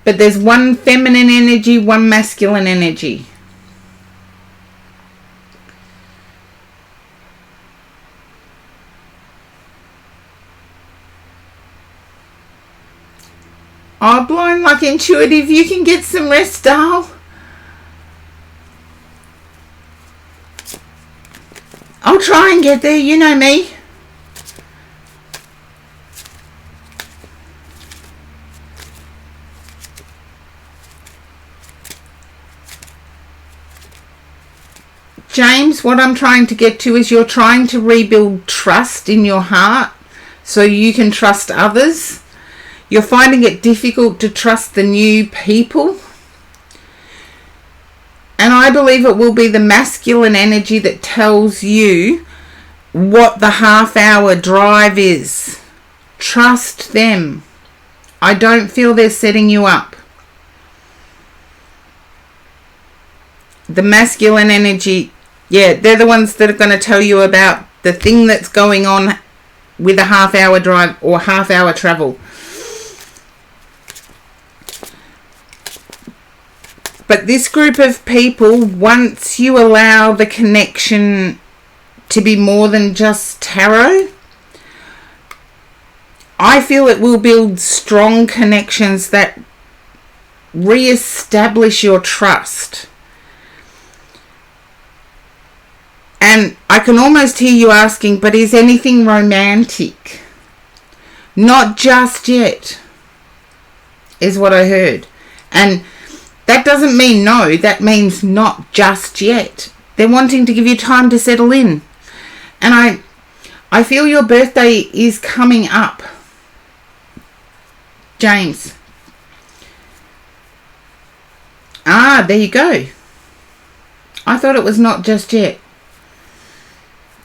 But there's one feminine energy, one masculine energy. Oh, blind luck, intuitive, you can get some rest, doll. I'll try and get there, you know me. James, what I'm trying to get to is you're trying to rebuild trust in your heart so you can trust others. You're finding it difficult to trust the new people. And I believe it will be the masculine energy that tells you what the half-hour drive is. Trust them. I don't feel they're setting you up. The masculine energy, yeah, they're the ones that are going to tell you about the thing that's going on with a half-hour drive or half-hour travel. But this group of people, once you allow the connection to be more than just tarot, I feel it will build strong connections that re-establish your trust. And I can almost hear you asking, but is anything romantic? Not just yet, is what I heard. And that doesn't mean no, that means not just yet. They're wanting to give you time to settle in. And I feel your birthday is coming up. James. Ah, there you go. I thought it was not just yet.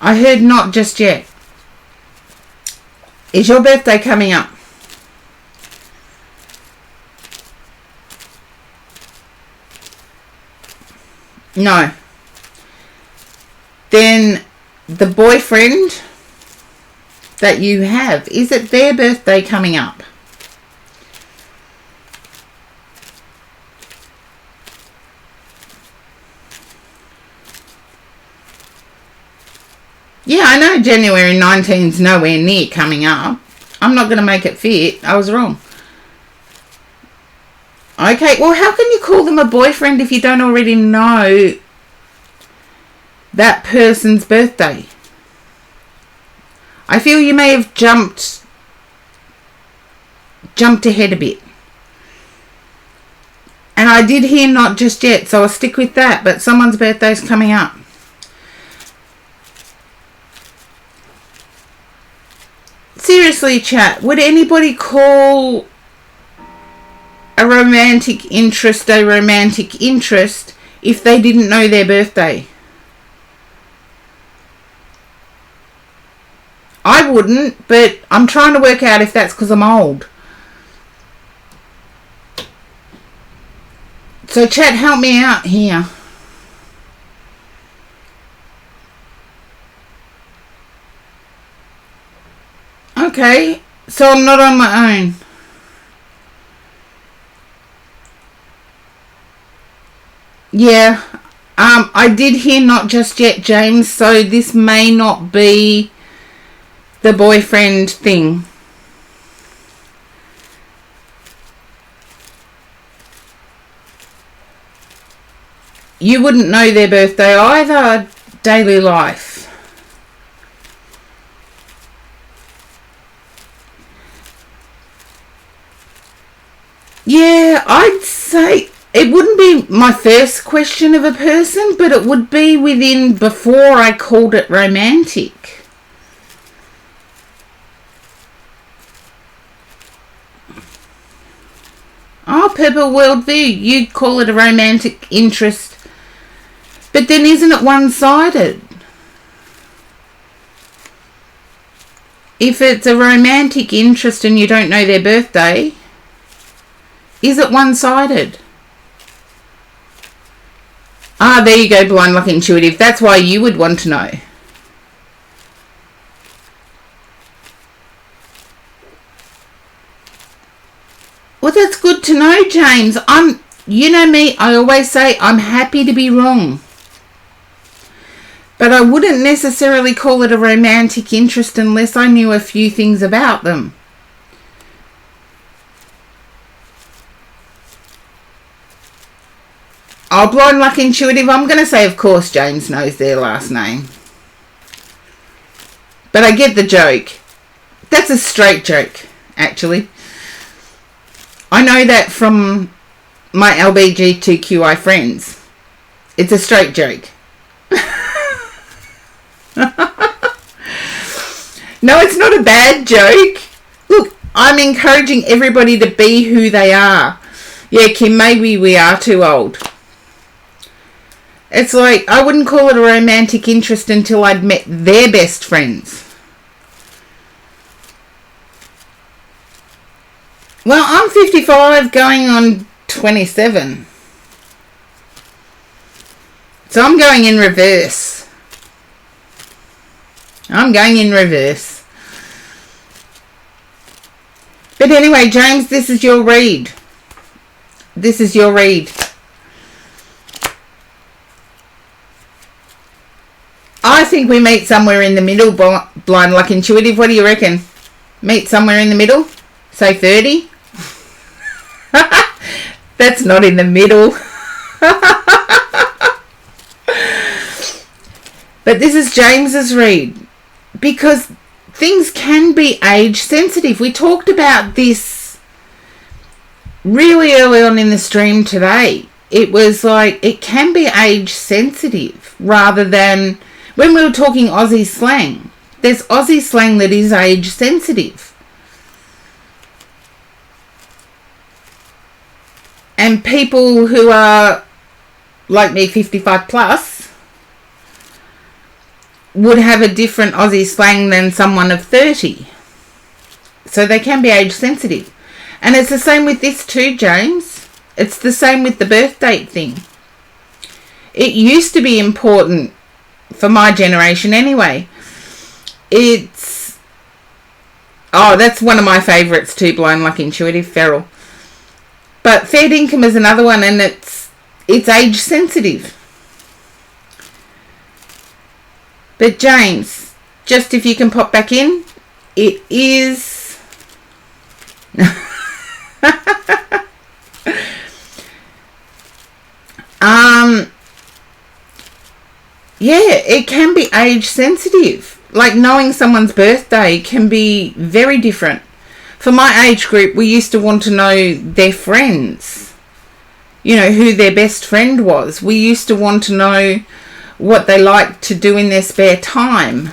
I heard not just yet. Is your birthday coming up? No. Then the boyfriend that you have, is it their birthday coming up? Yeah, I know January 19's nowhere near coming up. I'm not going to make it fit. I was wrong. Okay, well, how can you call them a boyfriend if you don't already know that person's birthday? I feel you may have jumped ahead a bit. And I did hear not just yet, so I'll stick with that, but someone's birthday's coming up. Seriously, chat, would anybody call a romantic interest if they didn't know their birthday? I wouldn't, but I'm trying to work out if that's because I'm old. So chat, help me out here. Okay, so I'm not on my own. Yeah, I did hear not just yet, James, so this may not be the boyfriend thing. You wouldn't know their birthday either, daily life. Yeah, I'd say it wouldn't be my first question of a person, but it would be before I called it romantic. Oh, Pepper Worldview, you'd call it a romantic interest. But then isn't it one-sided? If it's a romantic interest and you don't know their birthday, is it one-sided? Ah, there you go, Blind Luck Intuitive. That's why you would want to know. Well, that's good to know, James. You know me, I always say I'm happy to be wrong. But I wouldn't necessarily call it a romantic interest unless I knew a few things about them. Oh, Blind Luck Intuitive, I'm going to say, of course, James knows their last name. But I get the joke. That's a straight joke, actually. I know that from my LBGTQI friends. It's a straight joke. No, it's not a bad joke. Look, I'm encouraging everybody to be who they are. Yeah, Kim, maybe we are too old. It's like, I wouldn't call it a romantic interest until I'd met their best friends. Well, I'm 55 going on 27. So I'm going in reverse. But anyway, James, this is your read. I think we meet somewhere in the middle, Blind Luck Intuitive. What do you reckon? Meet somewhere in the middle? Say 30? That's not in the middle. But this is James's read. Because things can be age sensitive. We talked about this really early on in the stream today. It was like, it can be age sensitive rather than... When we were talking Aussie slang, there's Aussie slang that is age sensitive. And people who are, like me, 55 plus, would have a different Aussie slang than someone of 30. So they can be age sensitive. And it's the same with this too, James. It's the same with the birth date thing. It used to be important for my generation anyway. It's... Oh, that's one of my favourites too, Blind Luck Intuitive, Feral. But fair income is another one, and it's age sensitive. But James, just if you can pop back in, it is... Yeah, it can be age sensitive. Like knowing someone's birthday can be very different. For my age group, we used to want to know their friends. You know, who their best friend was. We used to want to know what they liked to do in their spare time.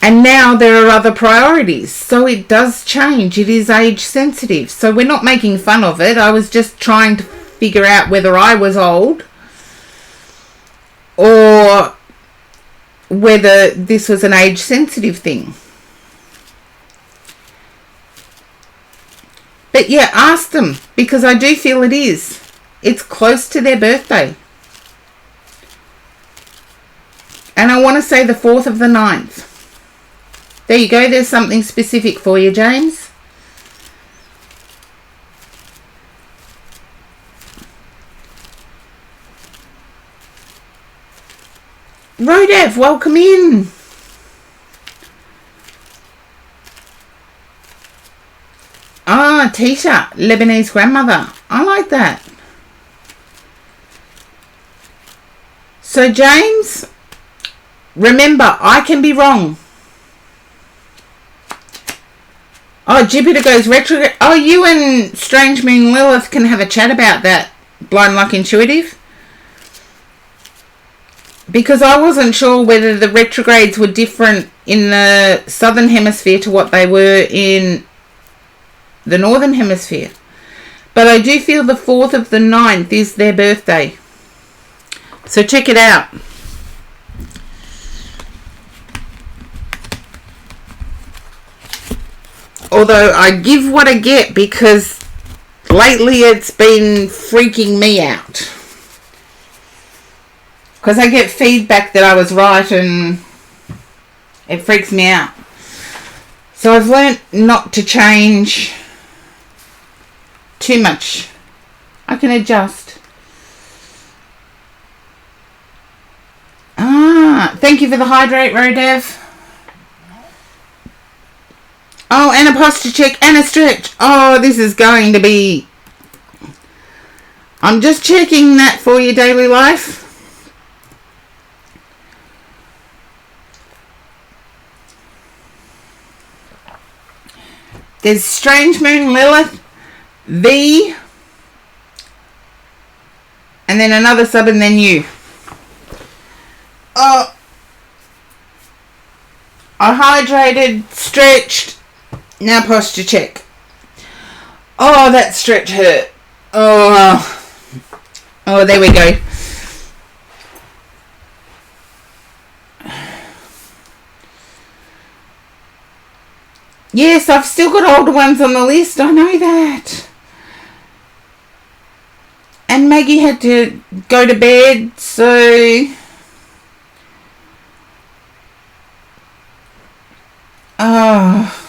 And now there are other priorities. So it does change. It is age sensitive. So we're not making fun of it. I was just trying to figure out whether I was old or whether this was an age sensitive thing. But yeah, ask them, because I do feel it is. It's close to their birthday. And I want to say the 4th of the 9th. There you go. There's something specific for you, James. Rodev, welcome in. Ah, Tisha, Lebanese grandmother. I like that. So, James, remember, I can be wrong. Oh, Jupiter goes retrograde. Oh, you and Strange Moon Lilith can have a chat about that, Blind Luck Intuitive. Because I wasn't sure whether the retrogrades were different in the Southern Hemisphere to what they were in the Northern Hemisphere. But I do feel the 4th of the 9th is their birthday. So check it out. Although I give what I get, because lately it's been freaking me out. Because I get feedback that I was right and it freaks me out. So I've learnt not to change too much. I can adjust. Thank you for the hydrate, Rodev. Oh, and a posture check and a stretch. Oh, this is going to be... I'm just checking that for your daily life. There's Strange Moon Lilith, V, and then another sub and then you. Oh, I hydrated, stretched, now posture check. Oh, that stretch hurt. Oh, there we go. Yes, I've still got older ones on the list. I know that. And Maggie had to go to bed, so... Oh.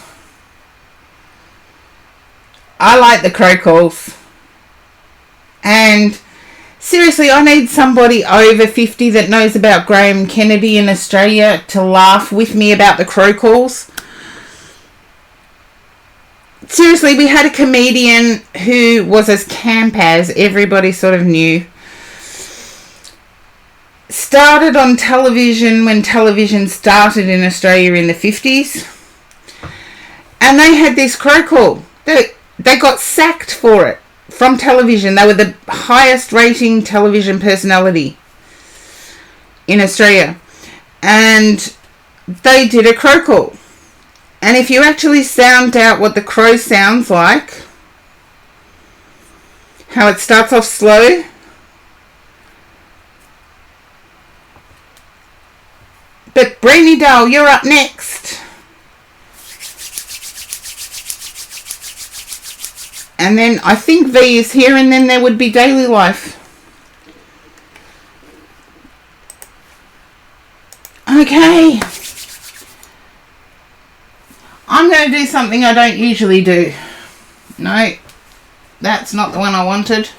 I like the crow calls. And seriously, I need somebody over 50 that knows about Graham Kennedy in Australia to laugh with me about the crow calls. Seriously, we had a comedian who was as camp as everybody sort of knew. Started on television when television started in Australia in the 50s. And they had this crow call. They got sacked for it from television. They were the highest rating television personality in Australia. And they did a crow call. And if you actually sound out what the crow sounds like, how it starts off slow, but Brainy Doll, you're up next. And then I think V is here, and then there would be Daily Life. Okay. I'm going to do something I don't usually do. No, that's not the one I wanted.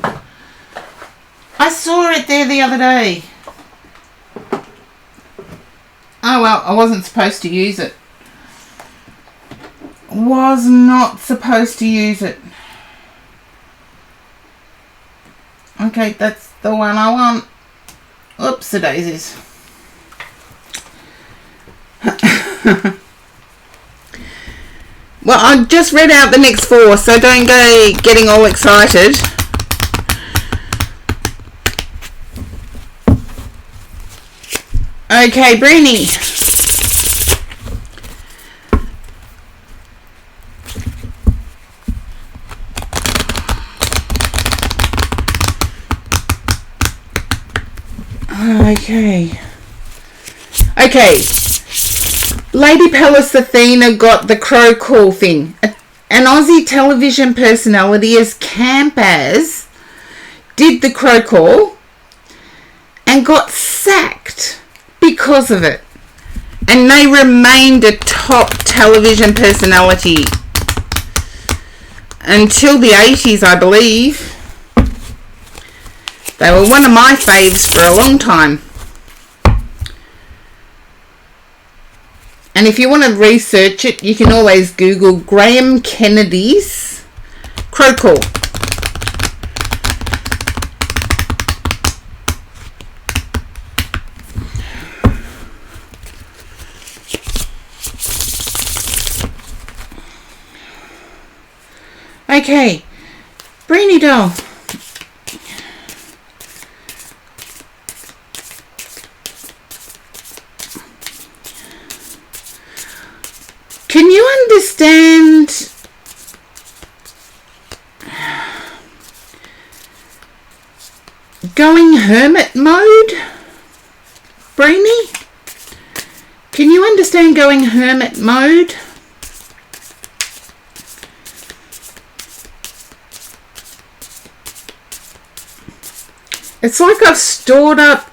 I saw it there the other day. Oh well, I wasn't supposed to use it. Was not supposed to use it. Okay, that's the one I want. Oops-a-daisies. Well, I just read out the next four, so don't go getting all excited. Okay, Brini. Okay. Okay. Lady Palace Athena got the crow call thing. An Aussie television personality as camp as did the crow call and got sacked because of it. And they remained a top television personality until the 80s, I believe. They were one of my faves for a long time. And if you want to research it, you can always Google Graham Kennedy's crow call. Okay, Breenie doll. Can you understand going hermit mode, Breenie? Can you understand going hermit mode? It's like I've stored up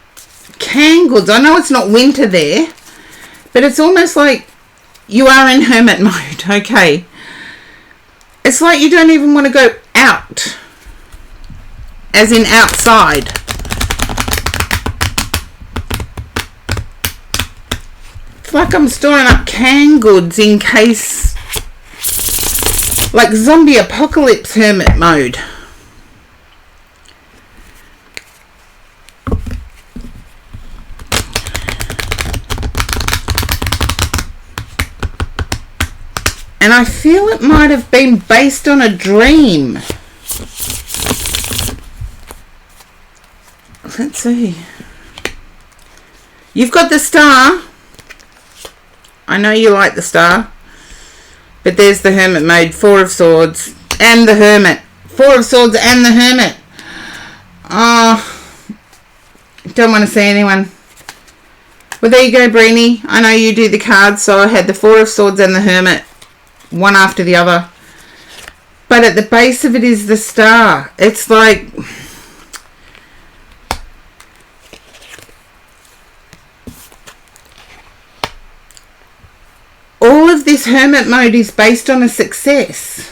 canned goods. I know it's not winter there, but it's almost like you are in hermit mode, okay? It's like you don't even want to go out, as in outside. It's like I'm storing up canned goods in case, like zombie apocalypse hermit mode. And I feel it might have been based on a dream. Let's see. You've got the star. I know you like the star. But there's the hermit mode. 4 of swords and the hermit. 4 of swords and the hermit. Don't want to see anyone. Well, there you go, Breenie. I know you do the cards, so I had the 4 of swords and the hermit. One after the other. But at the base of it is the star. It's like... all of this hermit mode is based on a success.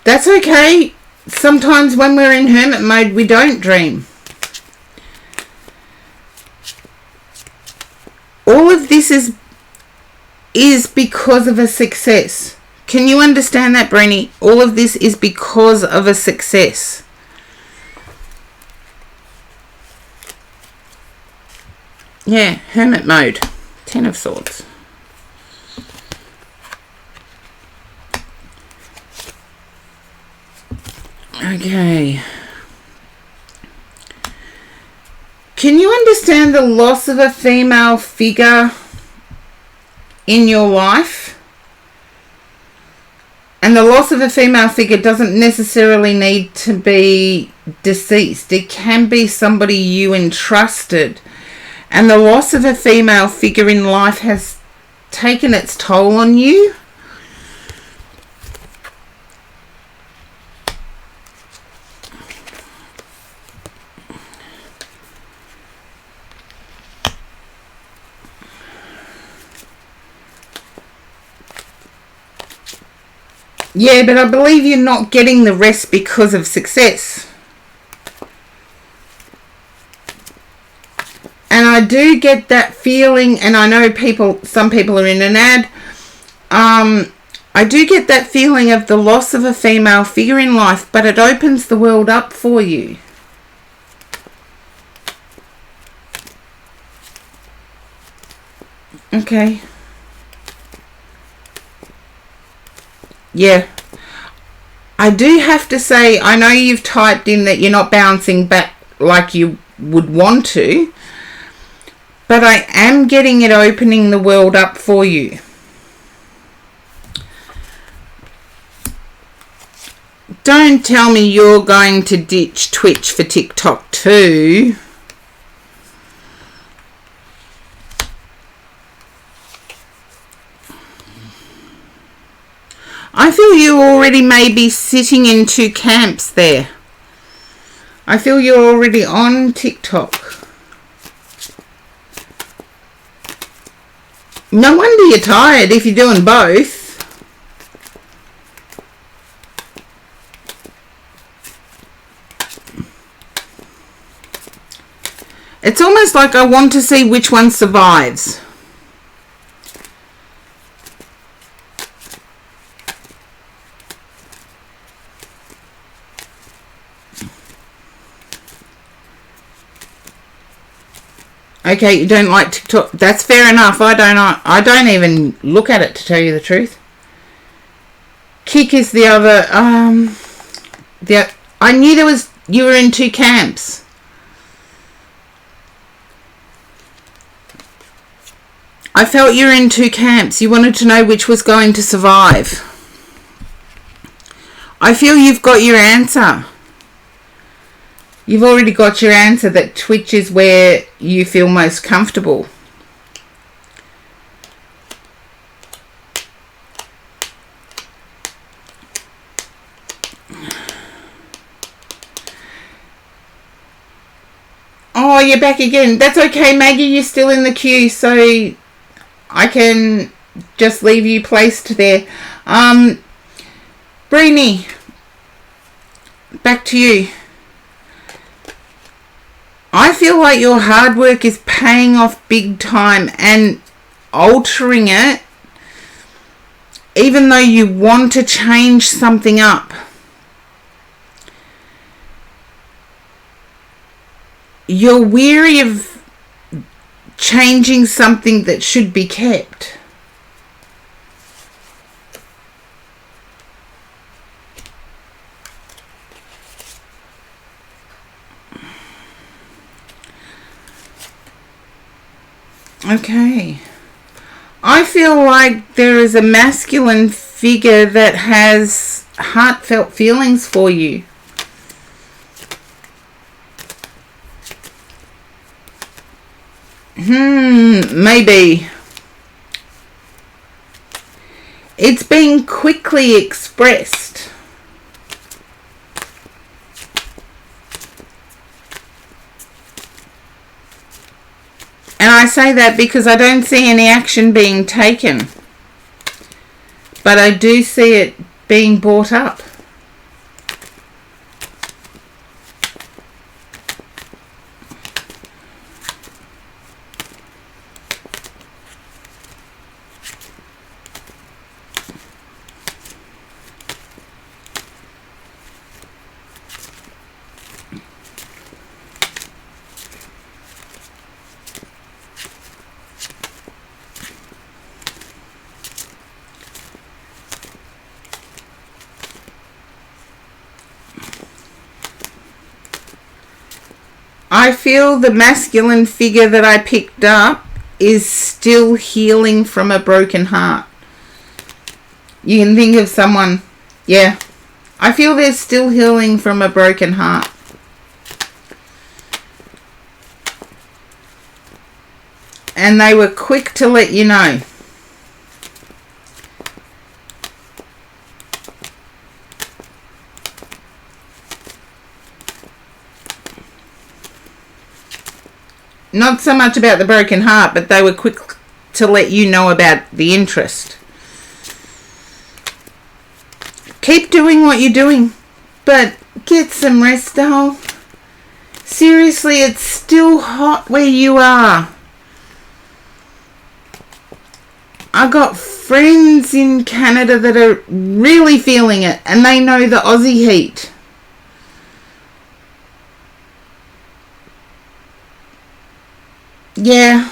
That's okay. Sometimes when we're in hermit mode, we don't dream. All of this is because of a success. Can you understand that, Breenie? All of this is because of a success. Yeah, hermit mode. 10 of swords. Okay. Can you understand the loss of a female figure in your life? And the loss of a female figure doesn't necessarily need to be deceased. It can be somebody you entrusted. And the loss of a female figure in life has taken its toll on you. Yeah, but I believe you're not getting the rest because of success. And I do get that feeling, and I know some people are in an ad. I do get that feeling of the loss of a female figure in life, but it opens the world up for you. Okay. Yeah. I do have to say, I know you've typed in that you're not bouncing back like you would want to, but I am getting it opening the world up for you. Don't tell me you're going to ditch Twitch for TikTok too. I feel you already may be sitting in two camps there. I feel you're already on TikTok. No wonder you're tired if you're doing both. It's almost like I want to see which one survives. Okay, you don't like TikTok. That's fair enough. I don't even look at it, to tell you the truth. Kick is the other. I knew you were in two camps. I felt you were in two camps. You wanted to know which was going to survive. I feel you've got your answer. You've already got your answer that Twitch is where you feel most comfortable. Oh, you're back again. That's okay, Maggie. You're still in the queue, so I can just leave you placed there. Breenie, back to you. I feel like your hard work is paying off big time and altering it, even though you want to change something up. You're weary of changing something that should be kept. Okay. I feel like there is a masculine figure that has heartfelt feelings for you. Maybe. It's being quickly expressed. And I say that because I don't see any action being taken. But I do see it being brought up. I feel the masculine figure that I picked up is still healing from a broken heart. You can think of someone, yeah. I feel they're still healing from a broken heart. And they were quick to let you know. Not so much about the broken heart, but they were quick to let you know about the interest. Keep doing what you're doing, but get some rest, doll. Seriously, it's still hot where you are. I got friends in Canada that are really feeling it, and they know the Aussie heat. Yeah.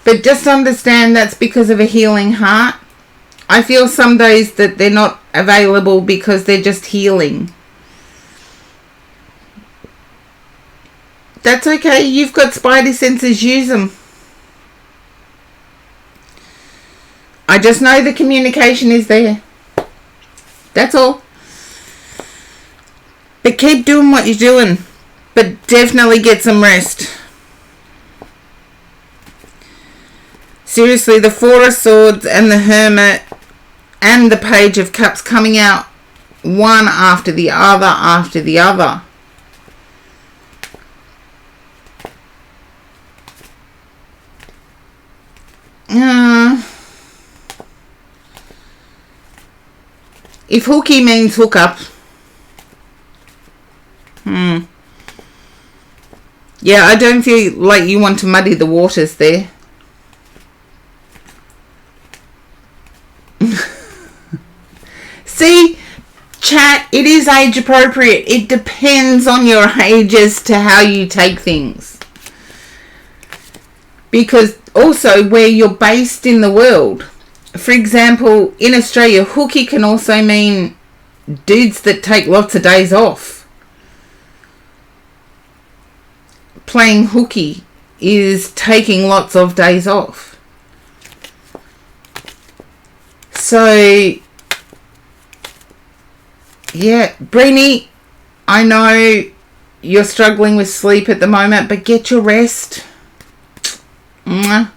But just understand that's because of a healing heart. I feel some days that they're not available because they're just healing. That's okay. You've got spidey senses. Use them. I just know the communication is there. That's all. But keep doing what you're doing. But definitely get some rest. Seriously, the Four of Swords and the Hermit and the Page of Cups coming out one after the other after the other. If hooky means hook up. Yeah, I don't feel like you want to muddy the waters there. See, chat, it is age appropriate. It depends on your age as to how you take things. Because also where you're based in the world. For example, in Australia, hooky can also mean dudes that take lots of days off. Playing hooky is taking lots of days off. So, yeah, Brini, I know you're struggling with sleep at the moment, but get your rest. Mwah.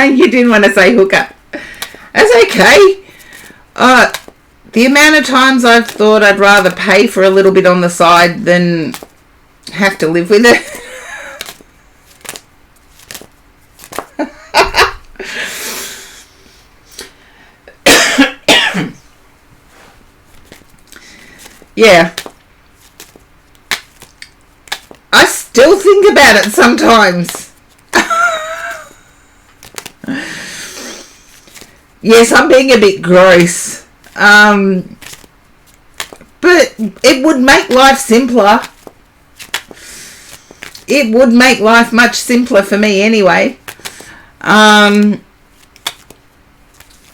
You didn't want to say hookup. That's okay. The amount of times I've thought I'd rather pay for a little bit on the side than have to live with it. Yeah. I still think about it sometimes. Yes, I'm being a bit gross. But it would make life simpler. It would make life much simpler for me anyway. No,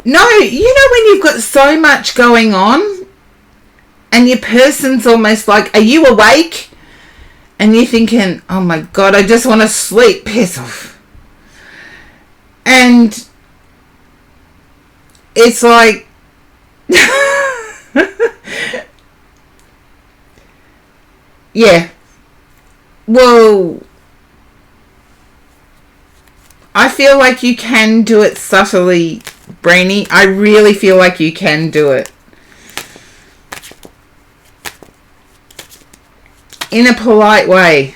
you know when you've got so much going on and your person's almost like, are you awake? And you're thinking, oh my God, I just want to sleep. Piss off. And it's like, yeah. Well, I feel like you can do it subtly, Brainy. I really feel like you can do it. In a polite way.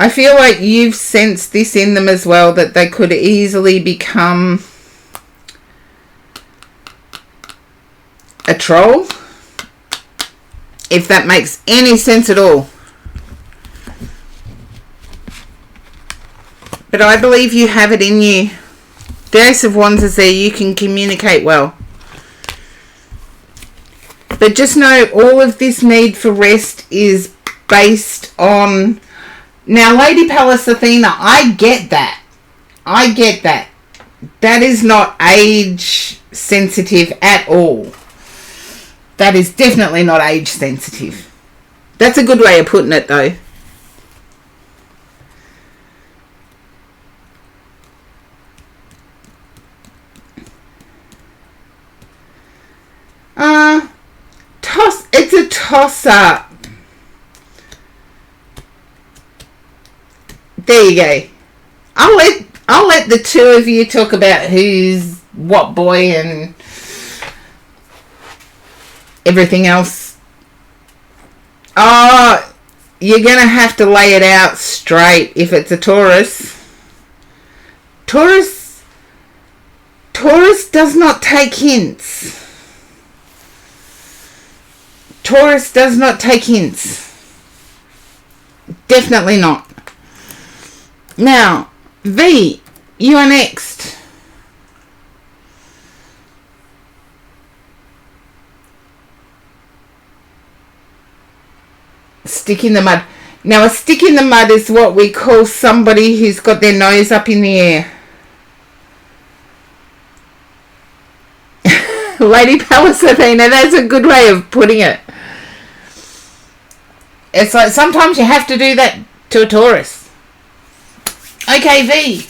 I feel like you've sensed this in them as well, that they could easily become a troll, if that makes any sense at all. But I believe you have it in you. The Ace of Wands is there. You can communicate well. But just know all of this need for rest is based on... Now, Lady Pallas Athena, I get that. I get that. That is not age sensitive at all. That is definitely not age sensitive. That's a good way of putting it, though. It's a toss-up. There you go. I'll let the two of you talk about who's what boy and everything else. Oh, you're going to have to lay it out straight if it's a Taurus. Taurus does not take hints. Taurus does not take hints. Definitely not. Now, V, you are next. Stick in the mud. Now, a stick in the mud is what we call somebody who's got their nose up in the air. Lady Pallas Athena, that's a good way of putting it. It's like sometimes you have to do that to a Taurus. Okay, V.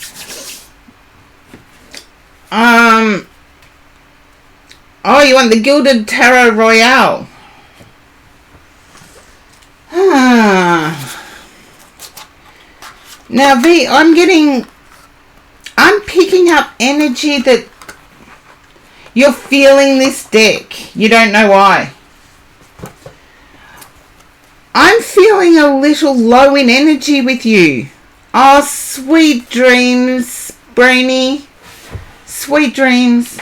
Oh, you want the Gilded Tarot Royale? Now, V, I'm picking up energy that you're feeling this deck. You don't know why. I'm feeling a little low in energy with you. Oh, sweet dreams, Brainy. Sweet dreams.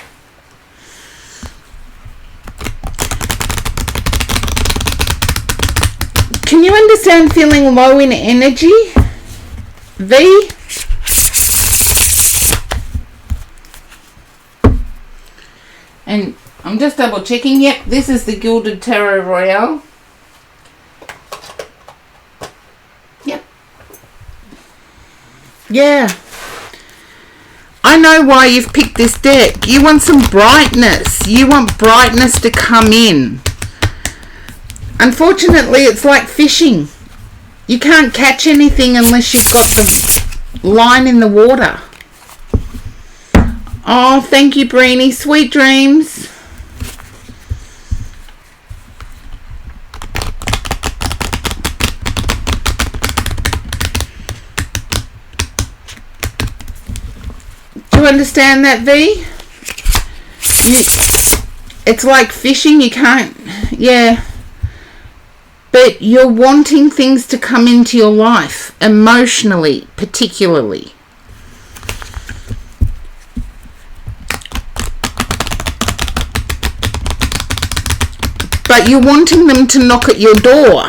Can you understand feeling low in energy, V? And I'm just double checking. Yep, this is the Gilded Tarot Royale. Yep. Yeah. I know why you've picked this deck. You want some brightness. You want brightness to come in. Unfortunately, it's like fishing. You can't catch anything unless you've got the line in the water. Oh, thank you, Breenie. Sweet dreams. Do you understand that, V? It's like fishing. You can't... Yeah. But you're wanting things to come into your life, emotionally, particularly. But you're wanting them to knock at your door.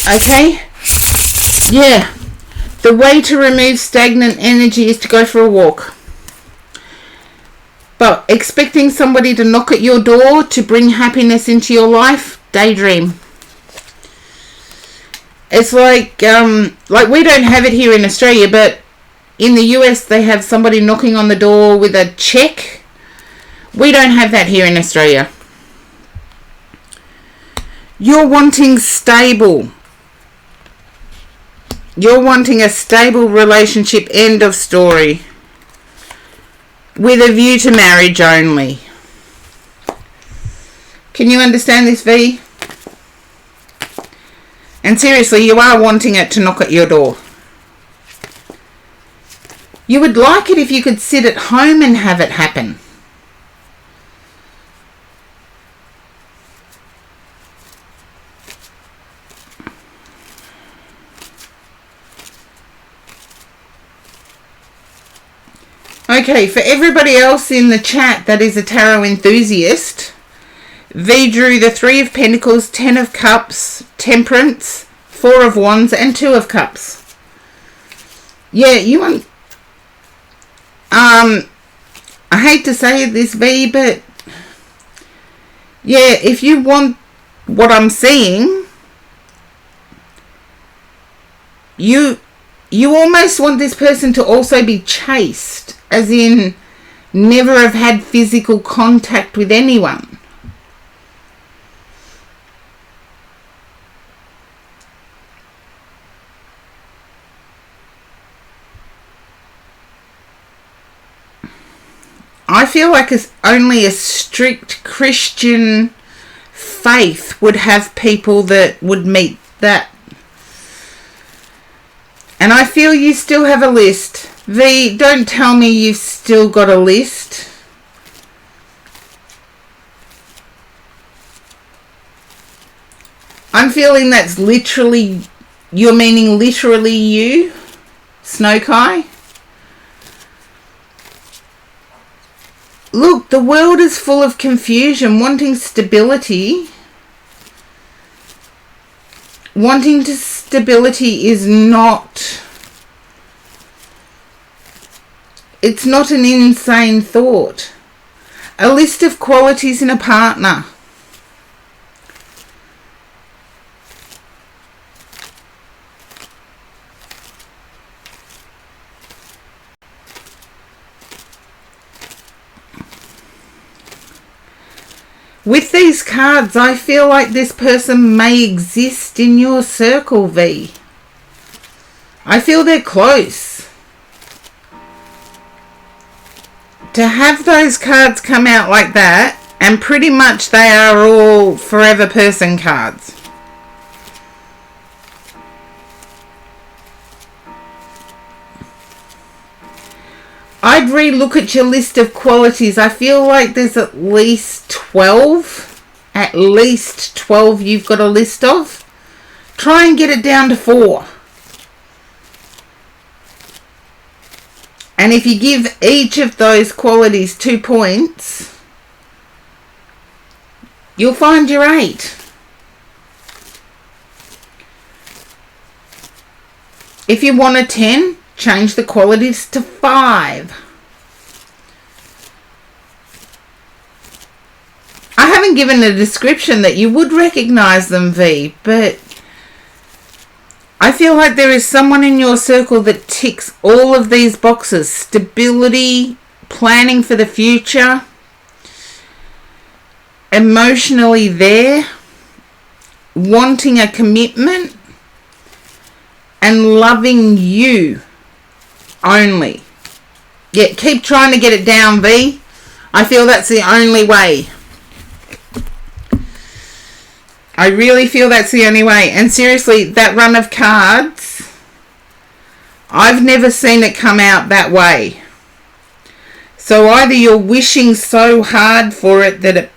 Okay? Yeah. The way to remove stagnant energy is to go for a walk. But expecting somebody to knock at your door to bring happiness into your life, daydream. It's like we don't have it here in Australia, but in the US they have somebody knocking on the door with a check. We don't have that here in Australia. You're wanting stable. You're wanting a stable relationship, end of story. With a view to marriage only. Can you understand this, V? And seriously, you are wanting it to knock at your door. You would like it if you could sit at home and have it happen. Okay, for everybody else in the chat that is a tarot enthusiast, V drew the 3 of Pentacles, 10 of Cups, Temperance, 4 of Wands, and 2 of Cups. Yeah, you want... I hate to say this, V, but... Yeah, if you want what I'm seeing, you almost want this person to also be chaste. As in, never have had physical contact with anyone. I feel like only a strict Christian faith would have people that would meet that. And I feel you still have a list. V, don't tell me you've still got a list. I'm feeling that's literally, you're meaning literally you, Snowkai. Look, the world is full of confusion, wanting stability. Wanting stability is not... It's not an insane thought. A list of qualities in a partner. With these cards, I feel like this person may exist in your circle, V. I feel they're close. To have those cards come out like that, and pretty much they are all forever person cards. I'd re-look at your list of qualities. I feel like there's at least 12. At least 12 you've got a list of. Try and get it down to 4. And if you give each of those qualities 2 points, you'll find your 8. If you want a 10, change the qualities to 5. I haven't given a description that you would recognize them, V, but I feel like there is someone in your circle that ticks all of these boxes. Stability, planning for the future, emotionally there, wanting a commitment, and loving you only. Yeah, keep trying to get it down, V. I feel that's the only way. I really feel that's the only way. And seriously, that run of cards, I've never seen it come out that way. So either you're wishing so hard for it that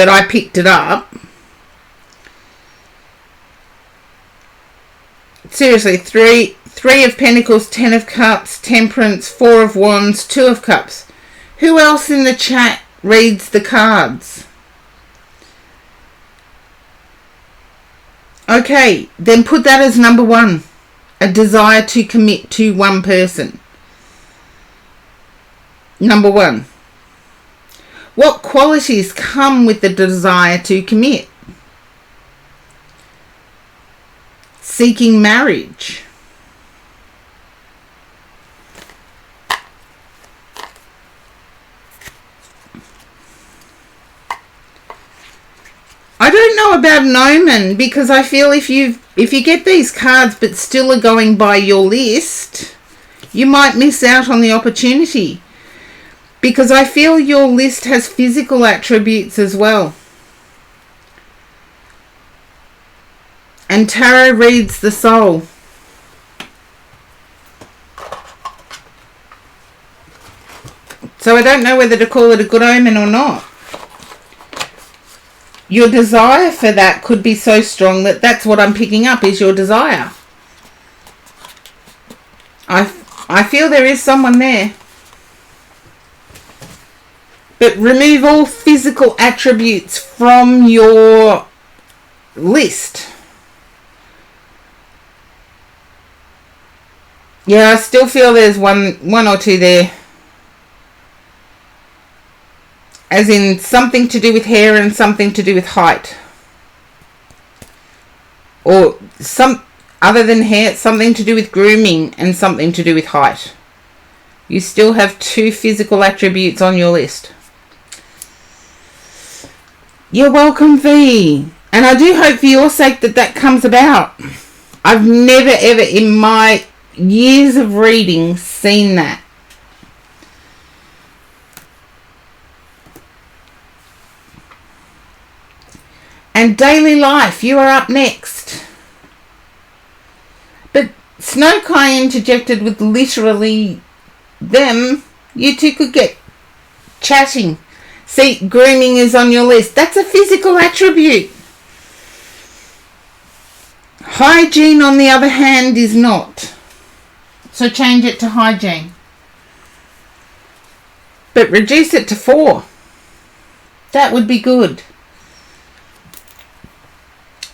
I picked it up. Seriously, three of Pentacles, 10 of Cups, Temperance, 4 of Wands, 2 of Cups. Who else in the chat reads the cards? Okay, then put that as number 1. A desire to commit to one person. Number 1. What qualities come with the desire to commit? Seeking marriage. I don't know about an omen, because I feel if you get these cards but still are going by your list, you might miss out on the opportunity. Because I feel your list has physical attributes as well. And tarot reads the soul. So I don't know whether to call it a good omen or not. Your desire for that could be so strong that that's what I'm picking up, is your desire. I feel there is someone there. But remove all physical attributes from your list. Yeah, I still feel there's one or two there. As in something to do with hair and something to do with height. Or some other than hair, something to do with grooming and something to do with height. You still have 2 physical attributes on your list. You're welcome, V. And I do hope for your sake that comes about. I've never ever in my years of reading seen that. And daily life, you are up next. But Snow Kai interjected with literally them. You two could get chatting. See, grooming is on your list. That's a physical attribute. Hygiene, on the other hand, is not. So change it to hygiene. But reduce it to 4. That would be good.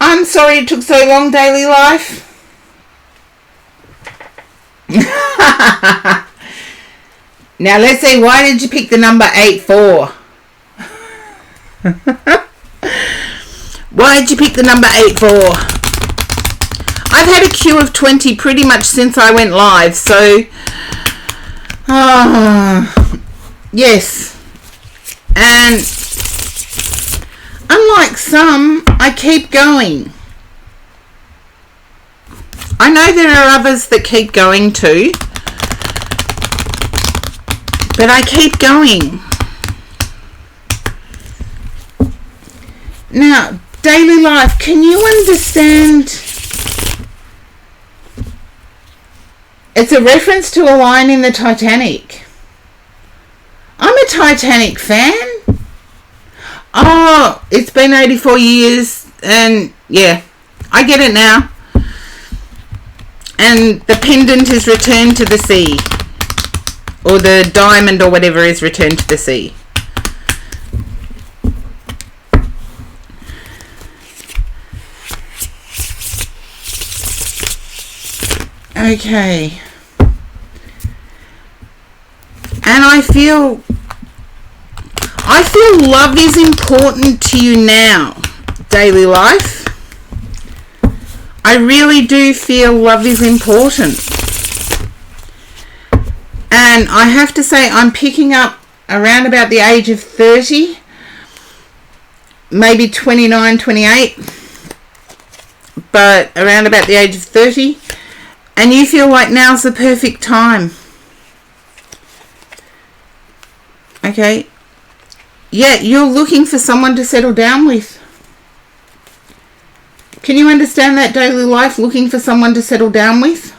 I'm sorry it took so long, daily life. Now let's see, why did you pick the number 8 for? Why did you pick the number 8 for? I've had a queue of 20 pretty much since I went live, so yes. And Unlike some, I keep going. I know there are others that keep going too, but I keep going. Now, daily life, can you understand? It's a reference to a line in the Titanic. I'm a Titanic fan. Oh, it's been 84 years and yeah, I get it now. And the pendant is returned to the sea. Or the diamond or whatever is returned to the sea. Okay. And I feel love is important to you now, daily life. I really do feel love is important. And I have to say, I'm picking up around about the age of 30, maybe 29, 28, but around about the age of 30, and you feel like now's the perfect time. Okay? Yeah, you're looking for someone to settle down with. Can you understand that, daily life? Looking for someone to settle down with?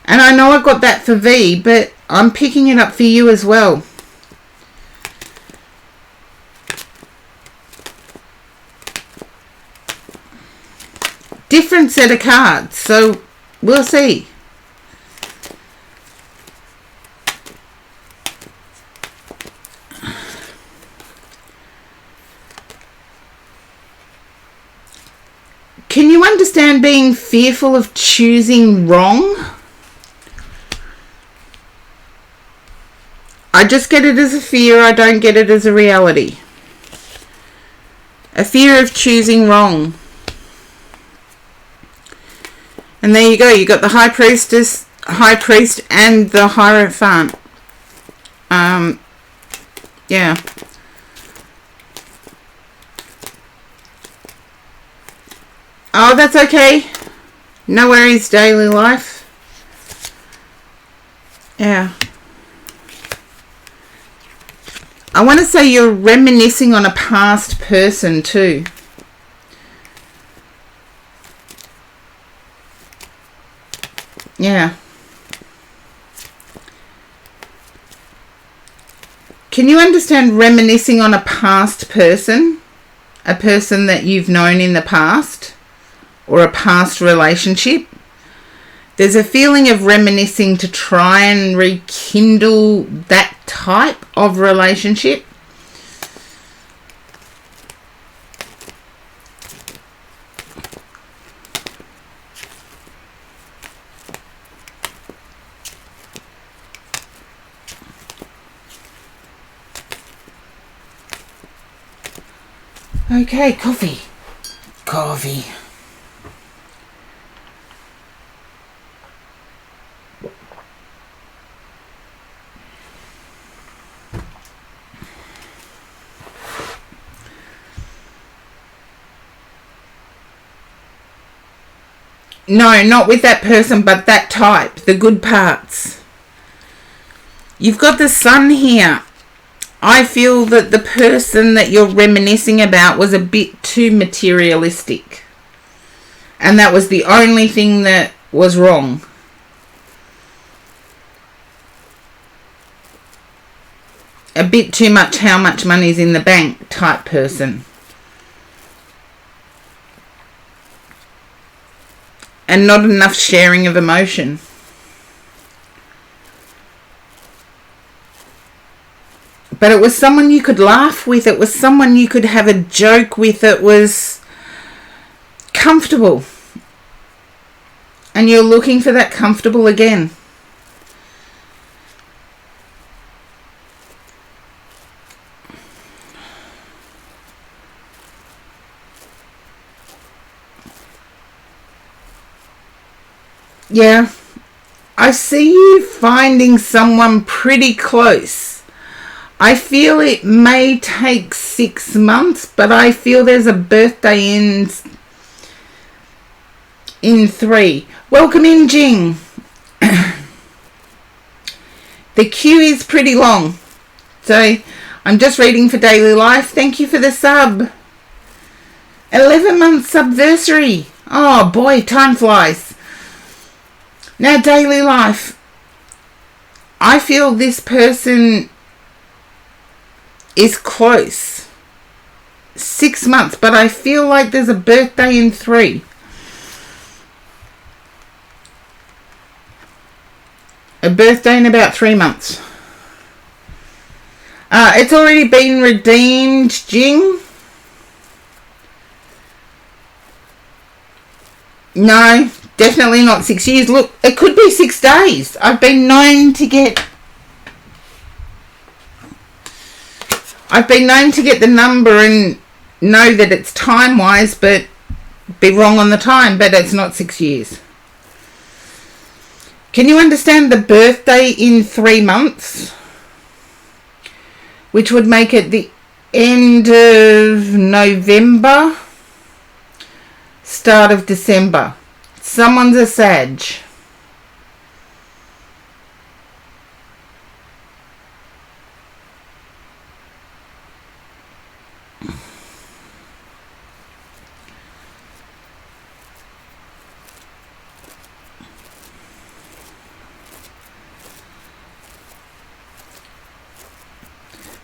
And I know I got that for V, but I'm picking it up for you as well. Different set of cards, so we'll see. Can you understand being fearful of choosing wrong? I just get it as a fear. I don't get it as a reality. A fear of choosing wrong. And there you go. You got the High Priestess, High Priest, and the Hierophant. Yeah. Oh, that's okay. No worries, daily life. Yeah. I want to say you're reminiscing on a past person too. Yeah. Can you understand reminiscing on a past person? A person that you've known in the past? Or a past relationship? There's a feeling of reminiscing to try and rekindle that type of relationship. Okay, coffee. Coffee. No, not with that person, but that type. The good parts. You've got the sun here. I feel that the person that you're reminiscing about was a bit too materialistic. And that was the only thing that was wrong. A bit too much how much money's in the bank type person. And not enough sharing of emotion. But it was someone you could laugh with. It was someone you could have a joke with. It was comfortable. And you're looking for that comfortable again. Yeah, I see you finding someone pretty close. I feel it may take 6 months, but I feel there's a birthday in 3. Welcome in, Jing. The queue is pretty long. So I'm just reading for daily life. Thank you for the sub. 11 month subversary. Oh boy, time flies. Now daily life. I feel this person is close. 6 months, but I feel like there's a birthday in 3. A birthday in about 3 months. It's already been redeemed, Jing. No, definitely not 6 years. Look, it could be 6 days. I've been known to get the number and know that it's time-wise, but be wrong on the time, but it's not 6 years. Can you understand the birthday in 3 months? Which would make it the end of November, start of December. Someone's a Sag.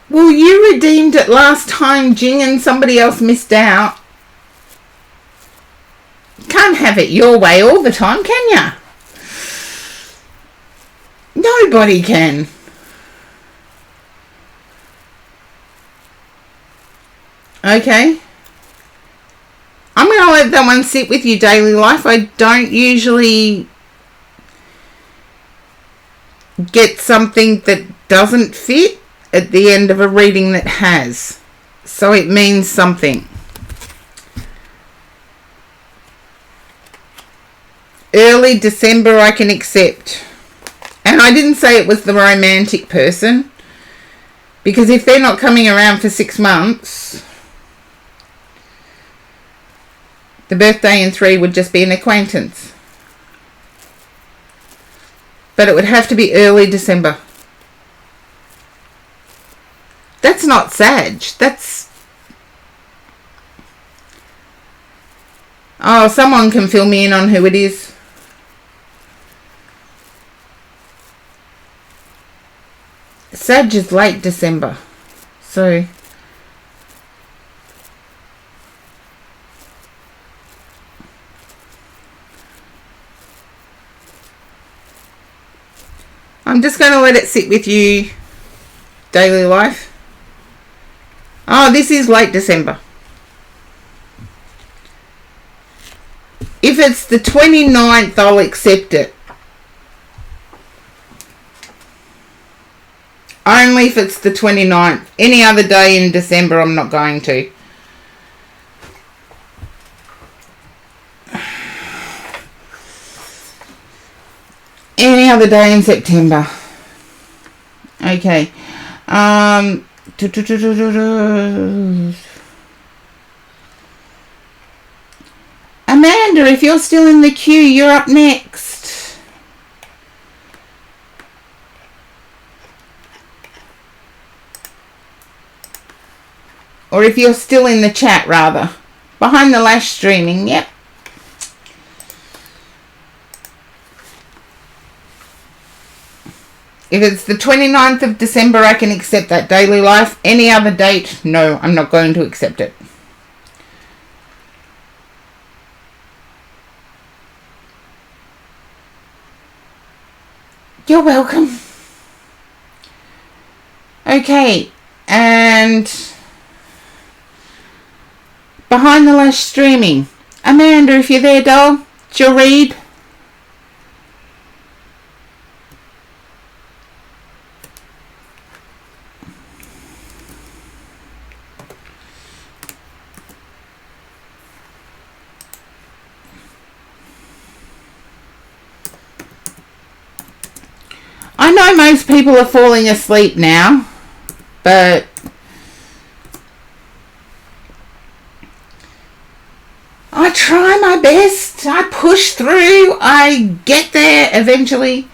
Well, you redeemed it last time, Jing, and somebody else missed out. Can't have it your way all the time, can ya? Nobody can. Okay. I'm going to let that one sit with you, daily life. I don't usually get something that doesn't fit at the end of a reading that has. So it means something. Early December I can accept. And I didn't say it was the romantic person. Because if they're not coming around for 6 months, the birthday in 3 would just be an acquaintance. But it would have to be early December. That's not Sag. That's... Oh, someone can fill me in on who it is. Sag is late December. So... I'm just going to let it sit with you, daily life. Oh, this is late December. If it's the 29th, I'll accept it. Only if it's the 29th. Any other day in December, I'm not going to. Any other day in September. Okay. Amanda, if you're still in the queue, you're up next. Or if you're still in the chat, rather. Behind the lash streaming, yep. If it's the 29th of December, I can accept that, daily life. Any other date, no, I'm not going to accept it. You're welcome. Okay, and behind the lash streaming. Amanda, if you're there, doll, it's your read. I know most people are falling asleep now. But I try my best. I push through. I get there eventually.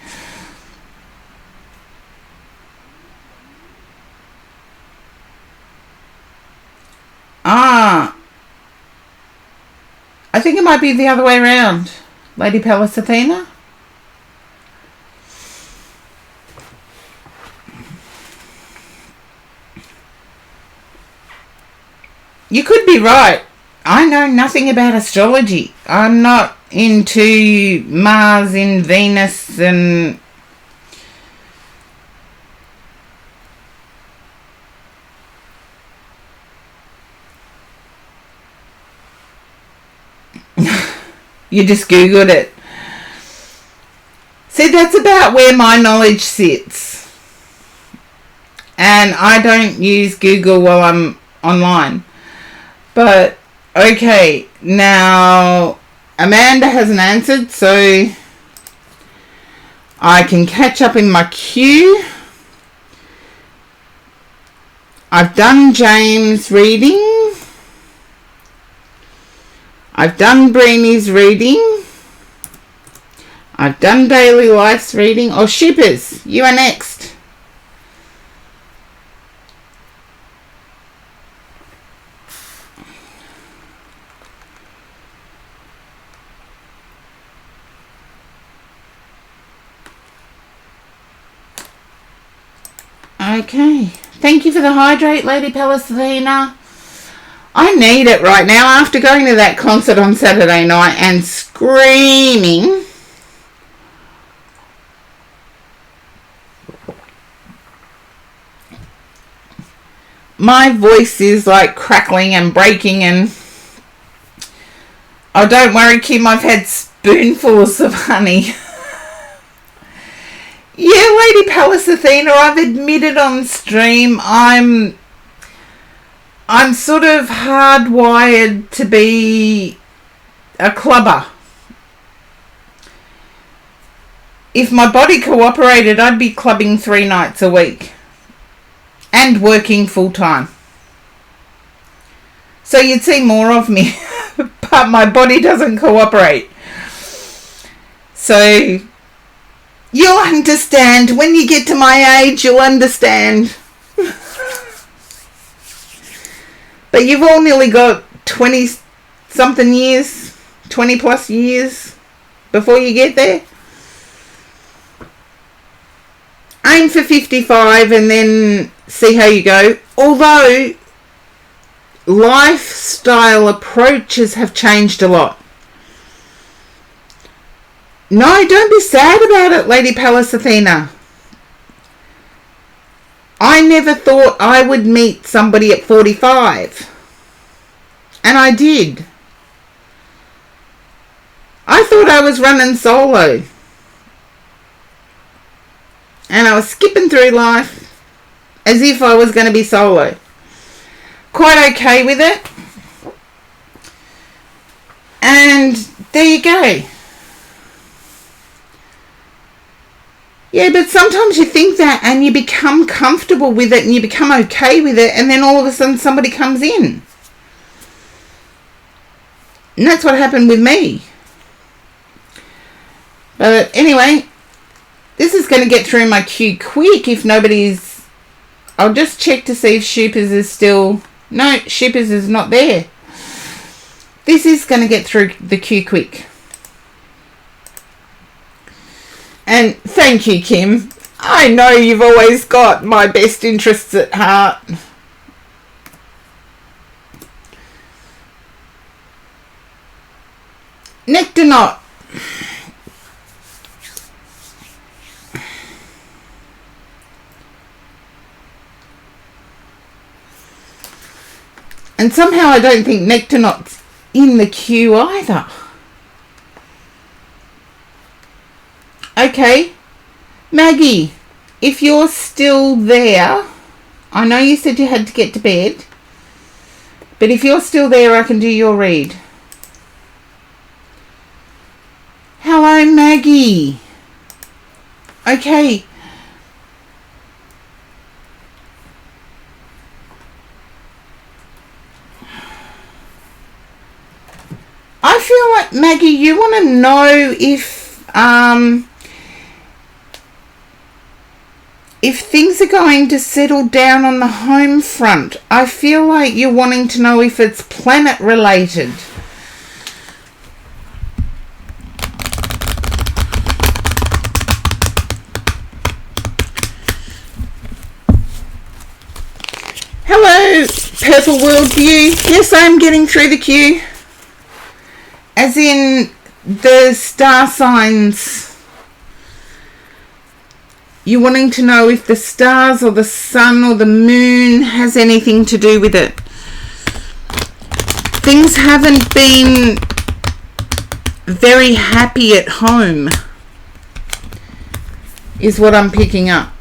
I think it might be the other way around, Lady Pallas Athena. You could be right. I know nothing about astrology. I'm not into Mars in Venus and you just Googled it. See, that's about where my knowledge sits. And I don't use Google while I'm online. But, okay, now Amanda hasn't answered, so I can catch up in my queue. I've done James' reading. I've done Breeny's reading. I've done Daily Life's reading. Oh, Shippers, you are next. Okay. Thank you for the hydrate, Lady Pallas Athena. I need it right now after going to that concert on Saturday night and screaming. My voice is like crackling and breaking and... Oh, don't worry, Kim, I've had spoonfuls of honey. Yeah, Lady Pallas Athena, I've admitted on stream I'm sort of hardwired to be a clubber. If my body cooperated, I'd be clubbing 3 nights a week and working full time. So you'd see more of me, but my body doesn't cooperate. So you'll understand. When you get to my age, you'll understand. But you've all nearly got 20-something years, 20-plus years before you get there. Aim for 55 and then see how you go. Although lifestyle approaches have changed a lot. No, don't be sad about it, Lady Pallas Athena. I never thought I would meet somebody at 45. And I did. I thought I was running solo. And I was skipping through life as if I was going to be solo. Quite okay with it. And there you go. Yeah, but sometimes you think that and you become comfortable with it and you become okay with it, and then all of a sudden somebody comes in. And that's what happened with me. But anyway, this is going to get through my queue quick if nobody's... I'll just check to see if Shippers is still... No, Shippers is not there. This is going to get through the queue quick. And thank you, Kim. I know you've always got my best interests at heart. Nectar knot. And somehow I don't think nectar knot's in the queue either. Okay, Maggie, if you're still there, I know you said you had to get to bed, but if you're still there, I can do your read. Hello, Maggie. Okay. feel like, Maggie, you want to know if things are going to settle down on the home front. I feel like you're wanting to know if it's planet related. Hello, Purple Worldview. Yes, I'm getting through the queue. As in the star signs. You're wanting to know if the stars or the sun or the moon has anything to do with it. Things haven't been very happy at home, is what I'm picking up.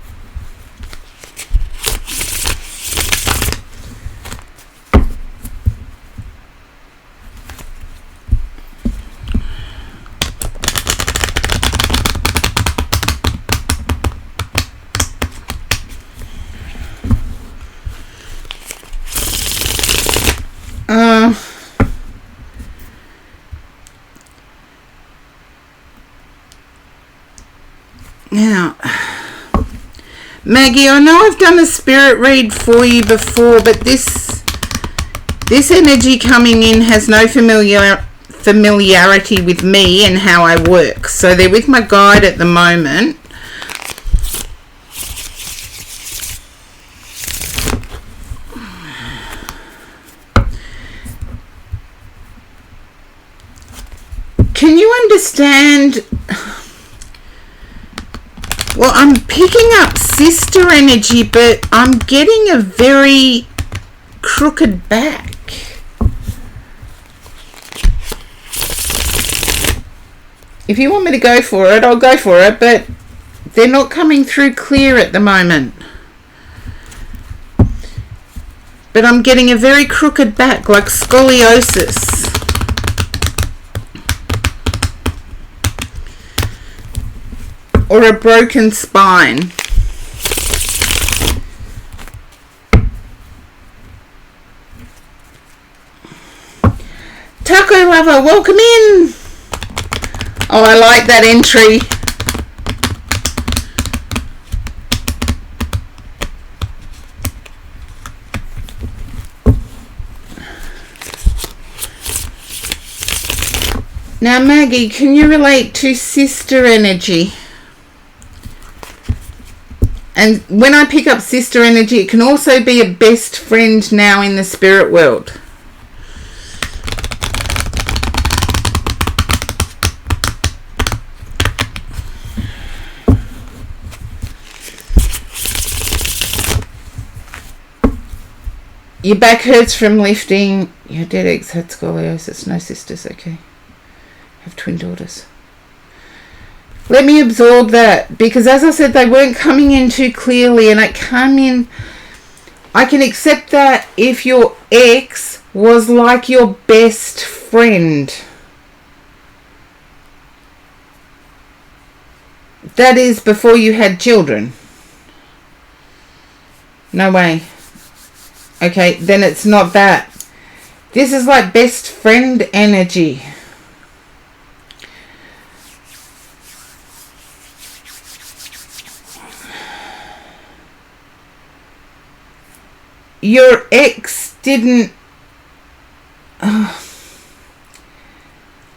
Now, Maggie, I know I've done a spirit read for you before, but this energy coming in has no familiarity with me and how I work. So they're with my guide at the moment. Can you understand? Well, I'm picking up sister energy, but I'm getting a very crooked back. If you want me to go for it, I'll go for it, but they're not coming through clear at the moment. But I'm getting a very crooked back, like scoliosis. Or a broken spine. Taco Lover, welcome in. Oh, I like that entry. Now, Maggie, can you relate to sister energy? And when I pick up sister energy, it can also be a best friend now in the spirit world. Your back hurts from lifting. Your dead ex had scoliosis. No sisters, okay. Have twin daughters. Let me absorb that, because as I said, they weren't coming in too clearly, and I can accept that if your ex was like your best friend. That is before you had children. No way. Okay, then it's not that. This is like best friend energy. Your ex didn't... I